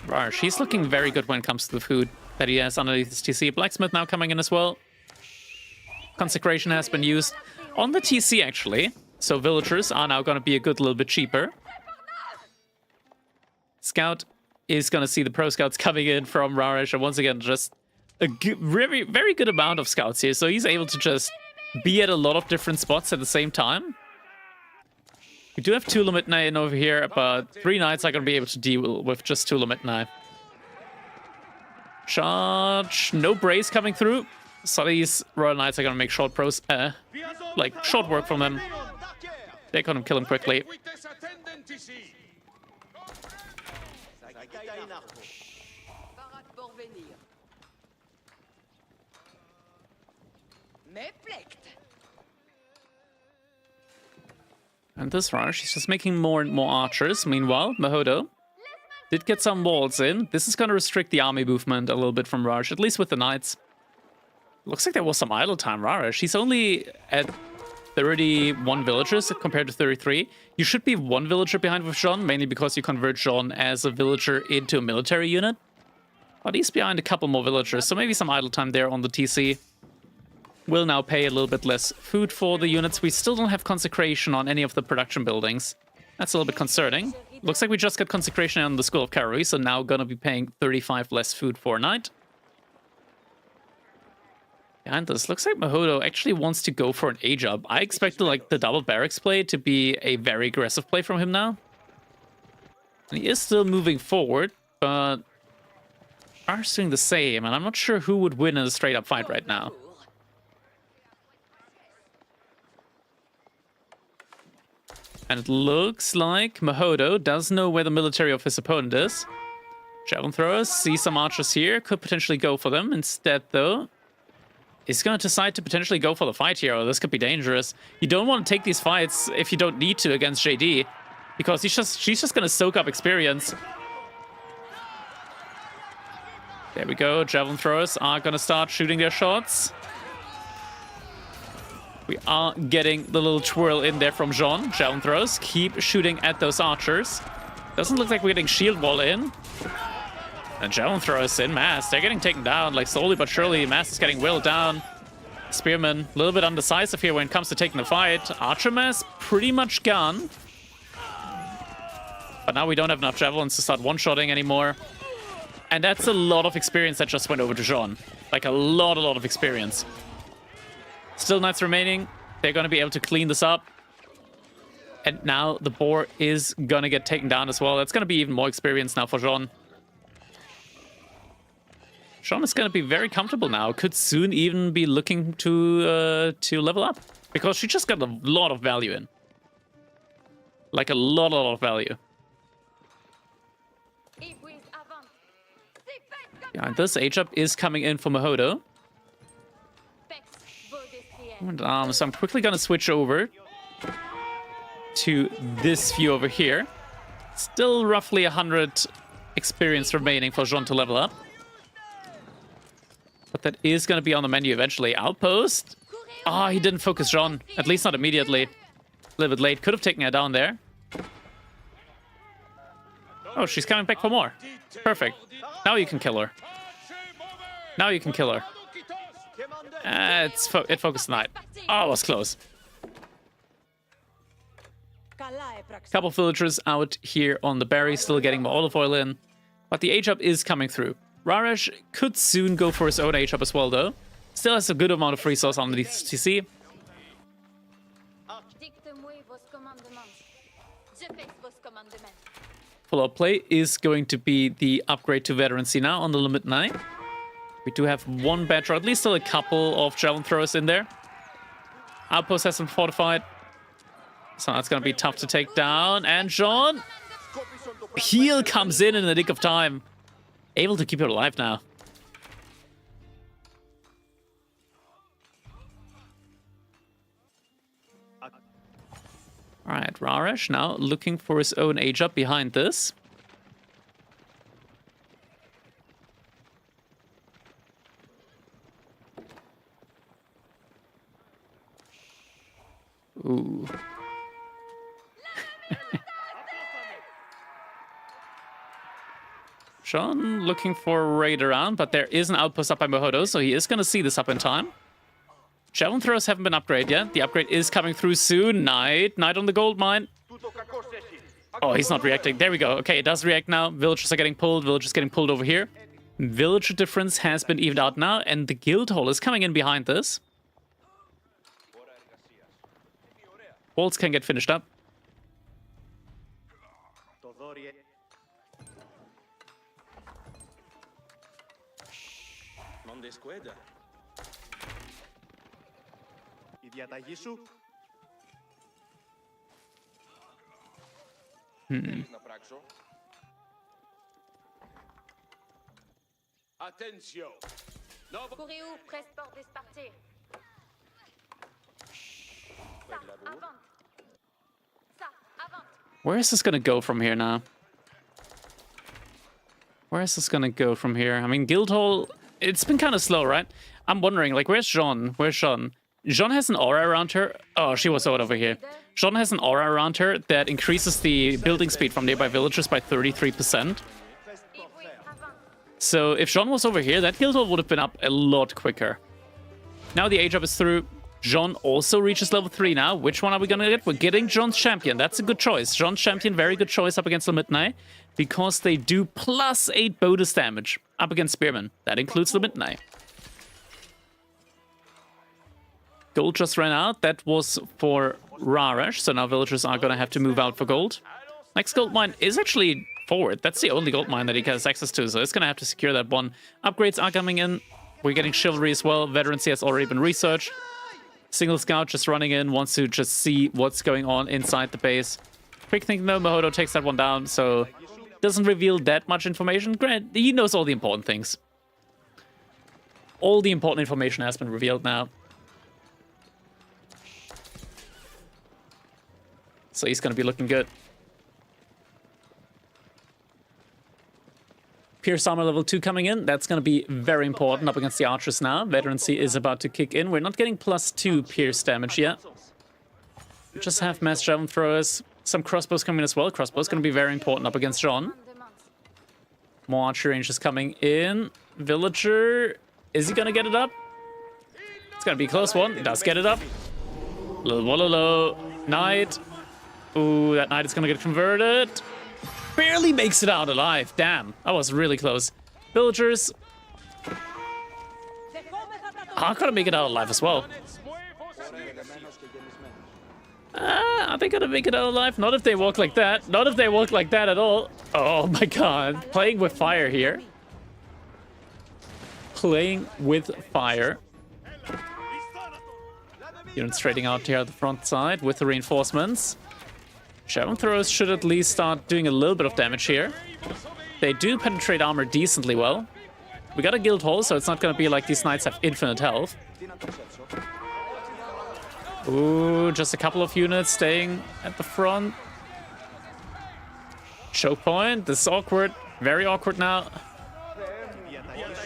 Raresh, he's looking very good when it comes to the food that he has underneath his TC. Blacksmith now coming in as well. Consecration has been used on the TC actually. So villagers are now going to be a good little bit cheaper. Scout is going to see the pro scouts coming in from Raresh. And once again, just a very, very good amount of scouts here. So he's able to just be at a lot of different spots at the same time. We do have 2 Limitanei in over here, but 3 knights are going to be able to deal with just 2 Limitanei. Charge. No brace coming through. So these Royal Knights are going to make short short work from them. They're going to kill him quickly. And this rush, he's just making more and more archers. Meanwhile, Mahodo did get some walls in. This is going to restrict the army movement a little bit from Raresh, at least with the knights. Looks like there was some idle time, Raresh. He's only at 31 villagers compared to 33. You should be 1 villager behind with Jean, mainly because you convert Jean as a villager into a military unit. But he's behind a couple more villagers, so maybe some idle time there on the TC. We'll now pay a little bit less food for the units. We still don't have consecration on any of the production buildings. That's a little bit concerning. Looks like we just got consecration on the School of Cavalry, so now gonna be paying 35 less food for a night. Behind this, looks like Mahodo actually wants to go for an A-job. I expected like the double barracks play to be a very aggressive play from him now. And he is still moving forward, but are doing the same, and I'm not sure who would win in a straight-up fight right now. And it looks like Mahodo does know where the military of his opponent is. Javelin throwers, see some archers here, could potentially go for them. Instead, though, is going to decide to potentially go for the fight here. Oh, this could be dangerous. You don't want to take these fights if you don't need to against JD, because she's just going to soak up experience. There we go. Javelin throwers are going to start shooting their shots. We are getting the little twirl in there from Jean. Javelin throws. Keep shooting at those archers. Doesn't look like we're getting shield wall in. And Javelin throws in mass. They're getting taken down, like slowly but surely. Mass is getting whittled down. Spearman, a little bit undecisive here when it comes to taking the fight. Archer mass, pretty much gone. But now we don't have enough javelins to start one-shotting anymore. And that's a lot of experience that just went over to Jean. Like a lot of experience. Still knights remaining. They're going to be able to clean this up. And now the boar is going to get taken down as well. That's going to be even more experience now for Jean. Jean is going to be very comfortable now. Could soon even be looking to level up. Because she just got a lot of value in. Like a lot of value. Yeah, and this age up is coming in for Mahodo. And, so I'm quickly going to switch over to this view over here. Still roughly 100 experience remaining for Jean to level up. But that is going to be on the menu eventually. Outpost. Ah, he didn't focus Jean. At least not immediately. A little bit late. Could have taken her down there. Oh, she's coming back for more. Perfect. Now you can kill her. Now you can kill her. It focused the knight. Oh, it was close. Couple villagers out here on the berry, still getting more olive oil in. But the age up is coming through. Raresh could soon go for his own age up as well, though. Still has a good amount of resource on the TC. Follow-up play is going to be the upgrade to veterancy now on the Limit 9. We do have one badge, or at least still a couple of javelin throwers in there. Outpost has been fortified, so that's going to be tough to take down. And Jean, heal comes in the nick of time. Able to keep it alive now. Alright, Raresh now looking for his own age up behind this. Ooh. Sean looking for a raid around, but there is an outpost up by Mohodo, so he is going to see this up in time. Javelin throwers haven't been upgraded yet. The upgrade is coming through soon. Knight on the gold mine. Oh, he's not reacting. There we go. Okay, it does react now. Villagers are getting pulled. Villagers getting pulled over here. Villager difference has been evened out now, and the guild hall is coming in behind this. Walls can get finished up. Where is this gonna go from here now? Where is this gonna go from here? I mean, Guildhall, it's been kind of slow, right? I'm wondering, like, where's Jean? Where's Jean? Jean has an aura around her. Oh, she was over here. Jean has an aura around her that increases the building speed from nearby villagers by 33%. So if Jean was over here, that Guildhall would have been up a lot quicker. Now the age up is through. Jean also reaches level 3 now. Which one are we gonna get? We're getting Jean's champion. That's a good choice. Jean's champion, very good choice up against the Midnight, because they do +8 bonus damage up against Spearmen. That includes the Midnight. Gold just ran out. That was for Raresh, so now villagers are gonna have to move out for gold. Next gold mine is actually forward. That's the only gold mine that he has access to, so it's gonna have to secure that one. Upgrades are coming in. We're getting chivalry as well. Veterancy has already been researched. Single scout just running in, wants to just see what's going on inside the base. Quick thinking though, Mohodo takes that one down, so doesn't reveal that much information. Granted, he knows all the important things. All the important information has been revealed now. So he's going to be looking good. Pierce armor level 2 coming in. That's going to be very important up against the archers now. Veterancy is about to kick in. We're not getting +2 pierce damage yet. We just have mass javelin throwers. Some crossbows coming in as well. Crossbows going to be very important up against Jean. More archer ranges coming in. Villager. Is he going to get it up? It's going to be a close one. He does get it up. Low. Knight. Ooh, that knight is going to get converted. Barely makes it out alive. Damn, that was really close. Villagers are gonna make it out alive as well. Are they gonna make it out alive? Not if they walk like that. Not if they walk like that at all. Oh my god. Playing with fire here. Playing with fire. Units trading out here at the front side with the reinforcements. Javelin throwers should at least start doing a little bit of damage here. They do penetrate armor decently well. We got a guild hall, so it's not going to be like these knights have infinite health. Ooh, just a couple of units staying at the front. Choke point. This is awkward. Very awkward now.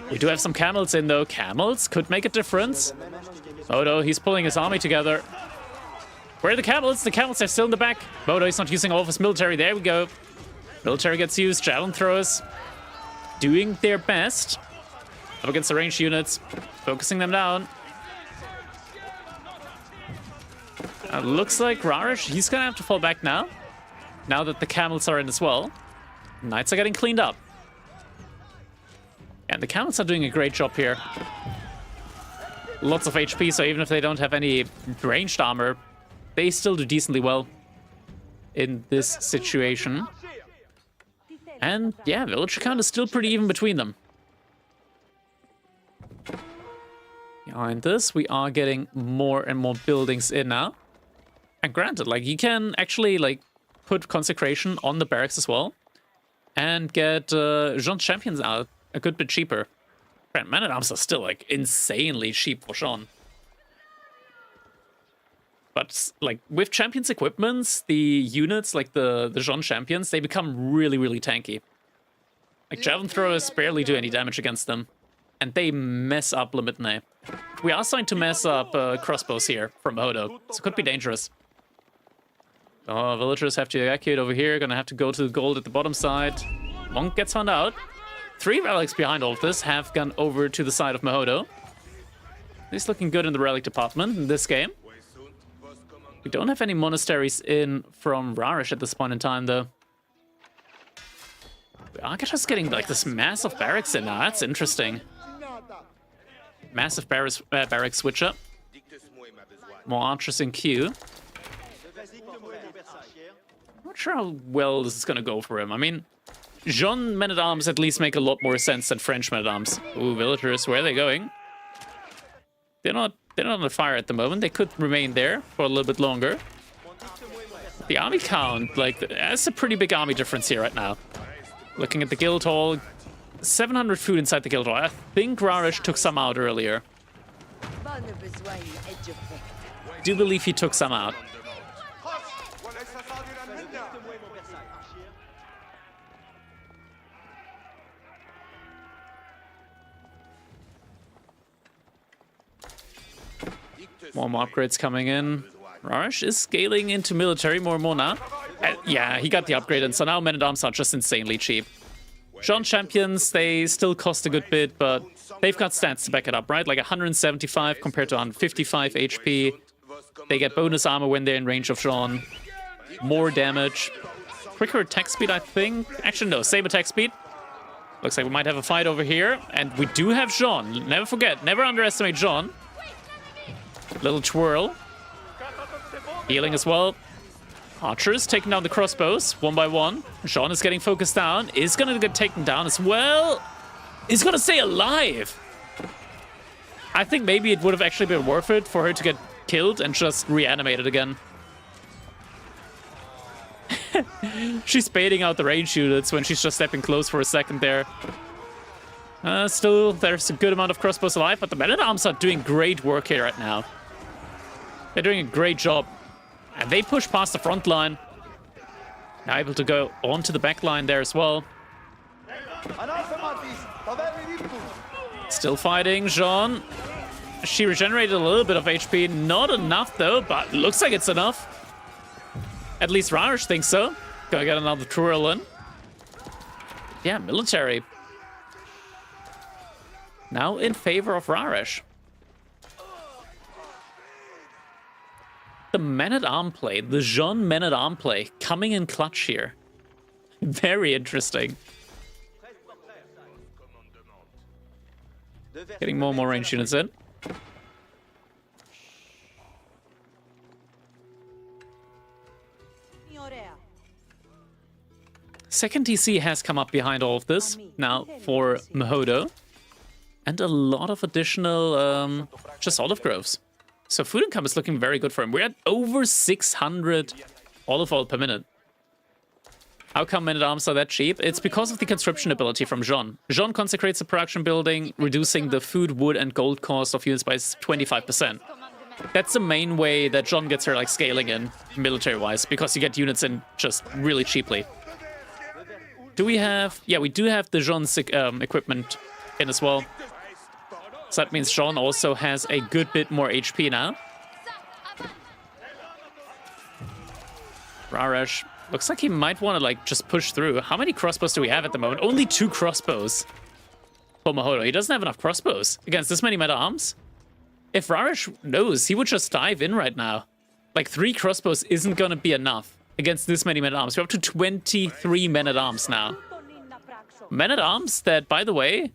We do have some camels in, though. Camels could make a difference. Mohodo, he's pulling his army together. Where are the camels? The camels are still in the back. Mohodo is not using all of his military. There we go. Military gets used. Javelin throwers doing their best up against the ranged units, focusing them down. Looks like Raresh, he's gonna have to fall back now. Now that the camels are in as well. Knights are getting cleaned up. And the camels are doing a great job here. Lots of HP, so even if they don't have any ranged armor, they still do decently well. in this situation. And yeah, villager count is still pretty even between them. Behind this, we are getting more and more buildings in now. And granted, like, you can actually, like, put consecration on the barracks as well. And get Jean's champions out a good bit cheaper. Man-at-arms are still, like, insanely cheap for Jean. But, like, with champions equipments, the units, like the Jean champions, they become really, really tanky. Like, javelin throwers barely do any damage against them. And they mess up Le Midnay. We are starting to mess up crossbows here from Mahodo, so it could be dangerous. Oh, villagers have to evacuate over here. Gonna have to go to the gold at the bottom side. Monk gets found out. 3 relics behind all of this have gone over to the side of Mahodo. He's looking good in the relic department in this game. We don't have any monasteries in from Rarish at this point in time, though. We are just getting, like, this massive barracks in now. That's interesting. Massive barracks switch up. More archers in queue. Not sure how well this is gonna go for him. I mean, Jean men-at-arms at least make a lot more sense than French men-at-arms. Ooh, villagers, where are they going? They're not on fire at the moment. They could remain there for a little bit longer. The army count, like, that's a pretty big army difference here right now. Looking at the guild hall, 700 food inside the guild hall. I think Rarish took some out earlier. I do believe he took some out. More upgrades coming in. Rarish is scaling into military more and more now. Yeah, he got the upgrade, and so now men-at-arms are just insanely cheap. Jean champions, they still cost a good bit, but they've got stats to back it up, right? Like 175 compared to 155 HP. They get bonus armor when they're in range of Jean. More damage. Quicker attack speed, I think. Actually, no, same attack speed. Looks like we might have a fight over here. And we do have Jean. Never forget, never underestimate Jean. Little twirl. Healing as well. Archers taking down the crossbows, one by one. Jean is getting focused down. Is going to get taken down as well. Is going to stay alive. I think maybe it would have actually been worth it for her to get killed and just reanimated again. She's baiting out the range units when she's just stepping close for a second there. Still, there's a good amount of crossbows alive, but the men-at-arms are doing great work here right now. They're doing a great job. And they push past the front line. Now able to go onto the back line there as well. Still fighting, Jean. She regenerated a little bit of HP. Not enough, though, but looks like it's enough. At least Rarish thinks so. Gonna get another twirl in. Yeah, military. Now in favor of Rarish. The men-at-arm play, the Jean men-at-arm play, coming in clutch here. Very interesting. Getting more and more range units in. Second DC has come up behind all of this, now for Mahodo. And a lot of additional, just olive groves. So food income is looking very good for him. We're at over 600 olive oil per minute. How come men-at-arms are that cheap? It's because of the conscription ability from Jean. Jean consecrates the production building, reducing the food, wood, and gold cost of units by 25%. That's the main way that Jean gets her, like, scaling in, military-wise, because you get units in just really cheaply. Do we have... Yeah, we do have the Jean's equipment in as well. So that means Jean also has a good bit more HP now. Rarish looks like he might want to, like, just push through. How many crossbows do we have at the moment? Only 2 crossbows for Mahodo. He doesn't have enough crossbows against this many men-at-arms. If Rarish knows, he would just dive in right now. Like, 3 crossbows isn't going to be enough against this many men-at-arms. We're up to 23 men-at-arms now. Men-at-arms that, by the way,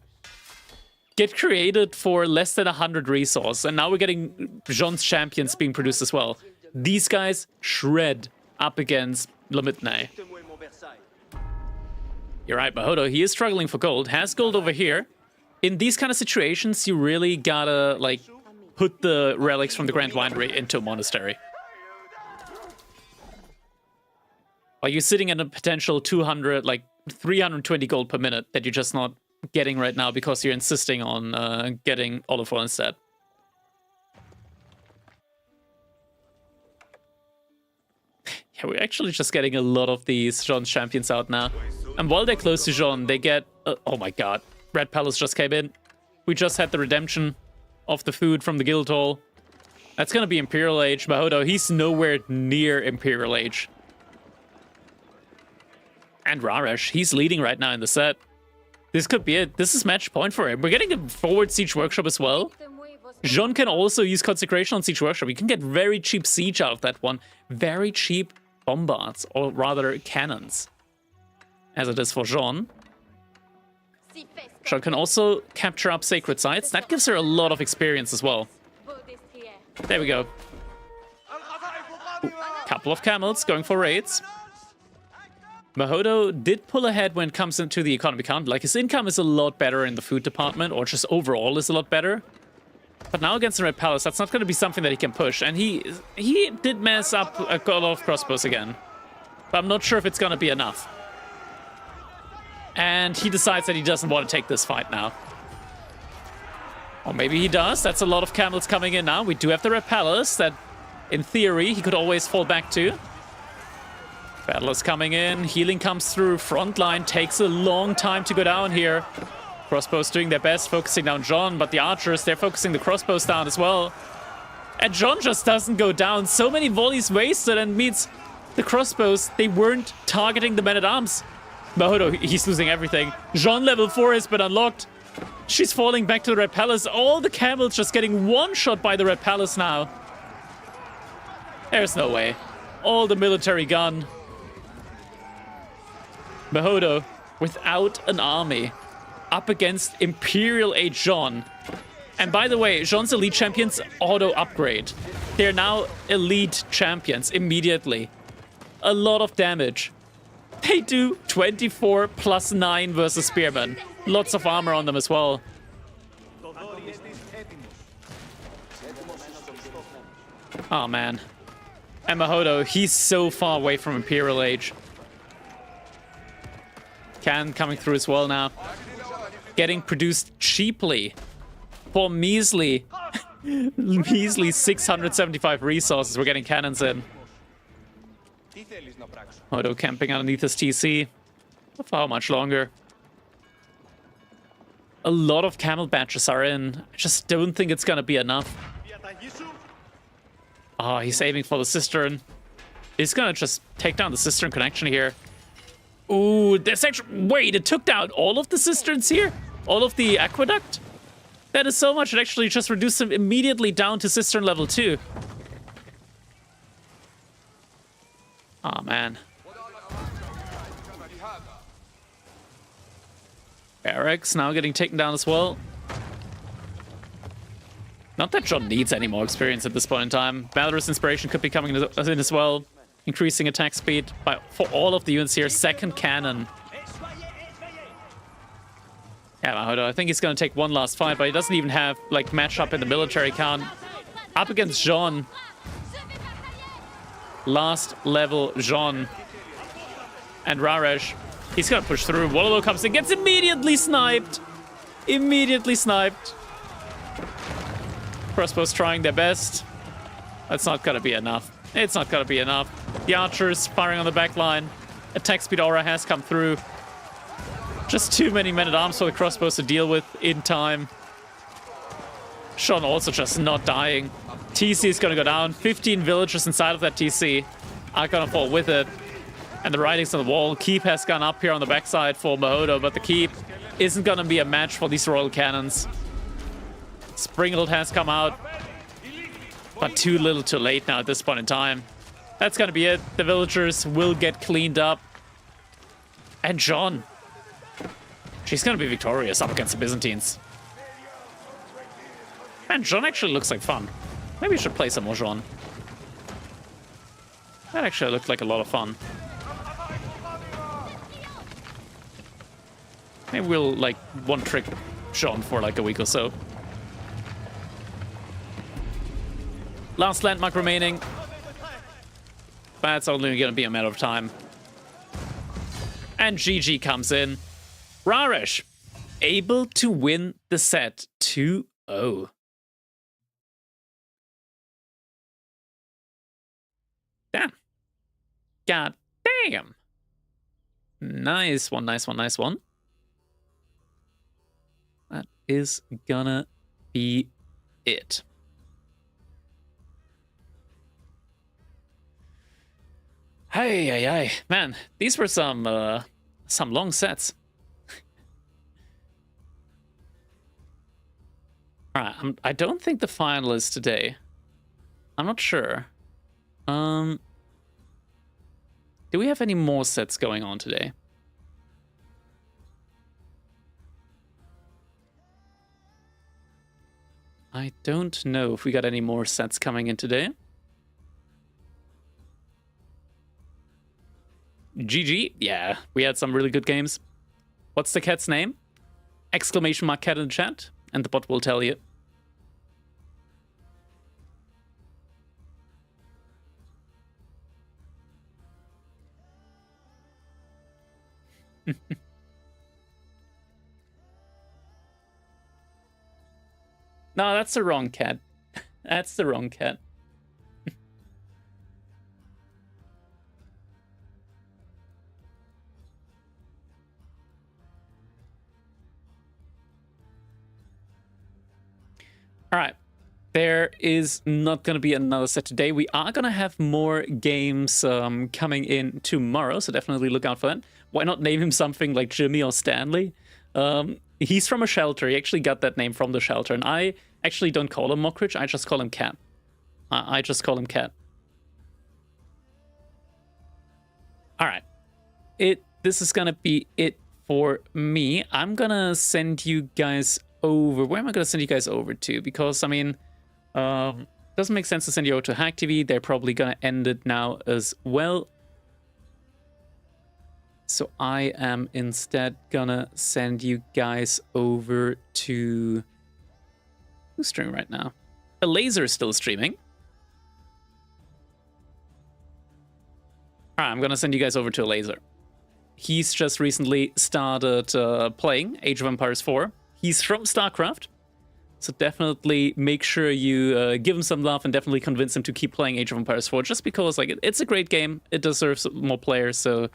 get created for less than 100 resource. And now we're getting Jean's champions being produced as well. These guys shred up against Limit. You're right, Mahodo. He is struggling for gold. Has gold over here. In these kind of situations, you really gotta, like, put the relics from the Grand Winery into a monastery. Are you sitting at a potential 200, like 320 gold per minute that you're just not getting right now because you're insisting on getting olive oil instead? Yeah, we're actually just getting a lot of these Jean's champions out now. And while they're close to Jean, they get... oh my god. Red Palace just came in. We just had the redemption of the food from the Guildhall. That's gonna be Imperial Age. Mahodo, he's nowhere near Imperial Age. And Raresh, he's leading right now in the set. This could be it. This is match point for him. We're getting a forward Siege Workshop as well. Jean can also use Consecration on Siege Workshop. We can get very cheap siege out of that one. Very cheap bombards, or rather cannons, as it is for Jean. Jean can also capture up Sacred Sites. That gives her a lot of experience as well. There we go. Couple of camels going for raids. Mahodo did pull ahead when it comes into the economy count. Like, his income is a lot better in the food department, or just overall is a lot better. But now against the Red Palace, that's not going to be something that he can push. And he did mess up a lot of crossbows again. But I'm not sure if it's going to be enough. And he decides that he doesn't want to take this fight now. Or maybe he does. That's a lot of camels coming in now. We do have the Red Palace that, in theory, he could always fall back to. Battle is coming in. Healing comes through. Frontline takes a long time to go down here. Crossbows doing their best, focusing down Jean, but the archers, they're focusing the crossbows down as well. And Jean just doesn't go down. So many volleys wasted, and means the crossbows, they weren't targeting the men-at-arms. Mahodo, he's losing everything. Jean level 4 has been unlocked. She's falling back to the Red Palace. All the camels just getting one-shot by the Red Palace now. There's no way. All the military gun. Mahodo, without an army, up against Imperial Age Jean. And by the way, Jean's elite champions auto-upgrade. They're now elite champions immediately. A lot of damage. They do 24 plus 9 versus Spearmen. Lots of armor on them as well. Oh man. And Mahodo, he's so far away from Imperial Age. Can coming through as well now. Getting produced cheaply for measly 675 resources. We're getting cannons in. Mahodo camping underneath his TC. For how much longer? A lot of camel batches are in. I just don't think it's gonna be enough. Oh, he's aiming for the cistern. He's gonna just take down the cistern connection here. Ooh, there's actually... wait, it took down all of the cisterns here? All of the aqueduct? That is so much. It actually just reduced them immediately down to cistern level 2. Oh, man. Barracks now getting taken down as well. Not that Jean needs any more experience at this point in time. Valorous Inspiration could be coming in as well. Increasing attack speed for all of the units here. Second cannon. Yeah, Mahodo, I think he's going to take one last fight, but he doesn't even have, like, match up in the military count. Up against Jean. Last level Jean. And Raresh. He's going to push through. Wololo comes in, gets immediately sniped. Immediately sniped. Crossbows trying their best. That's not going to be enough. It's not going to be enough. The archers firing on the back line. Attack speed aura has come through. Just too many men-at-arms for the crossbows to deal with in time. Jean also just not dying. TC is going to go down. 15 villagers inside of that TC are going to fall with it. And the writings on the wall. Keep has gone up here on the backside for Mahodo, but the Keep isn't going to be a match for these royal cannons. Springald has come out. But too little too late now at this point in time. That's going to be it. The villagers will get cleaned up. And Jean. She's going to be victorious up against the Byzantines. Man, Jean actually looks like fun. Maybe we should play some more Jean. That actually looked like a lot of fun. Maybe we'll like one trick Sean for like a week or so. Last landmark remaining. That's only going to be a matter of time. And GG comes in. Raresh, able to win the set 2-0. Damn. God damn. Nice one, nice one, nice one. That is gonna be it. Hey, hey, hey. Man, these were some long sets. Alright, I don't think the final is today. I'm not sure. Do we have any more sets going on today? I don't know if we got any more sets coming in today. GG. Yeah, we had some really good games. What's the cat's name? Exclamation mark cat in the chat, and the bot will tell you. No, that's the wrong cat. That's the wrong cat. All right. There is not going to be another set today. We are going to have more games coming in tomorrow, so definitely look out for that. Why not name him something like Jimmy or Stanley? He's from a shelter. He actually got that name from the shelter, and I actually don't call him Mockridge. I just call him Cat. I just call him Cat. All right. This is going to be it for me. I'm going to send you guys over. Where am I going to send you guys over to? Because, I mean... doesn't make sense to send you over to Hack TV. They're probably gonna end it now as well. So I am instead gonna send you guys over to... Who's streaming right now? A Laser is still streaming. Alright, I'm gonna send you guys over to a Laser. He's just recently started playing Age of Empires 4. He's from StarCraft. So definitely make sure you give him some love and definitely convince him to keep playing Age of Empires 4, just because like it's a great game. It deserves more players. So,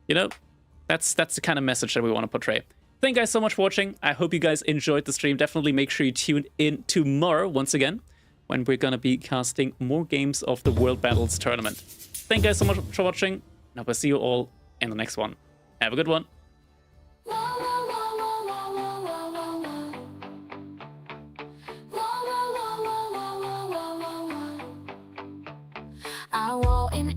you know, that's the kind of message that we want to portray. Thank you guys so much for watching. I hope you guys enjoyed the stream. Definitely make sure you tune in tomorrow once again, when we're going to be casting more games of the World Battles Tournament. Thank you guys so much for watching, and I will see you all in the next one. Have a good one. I walk in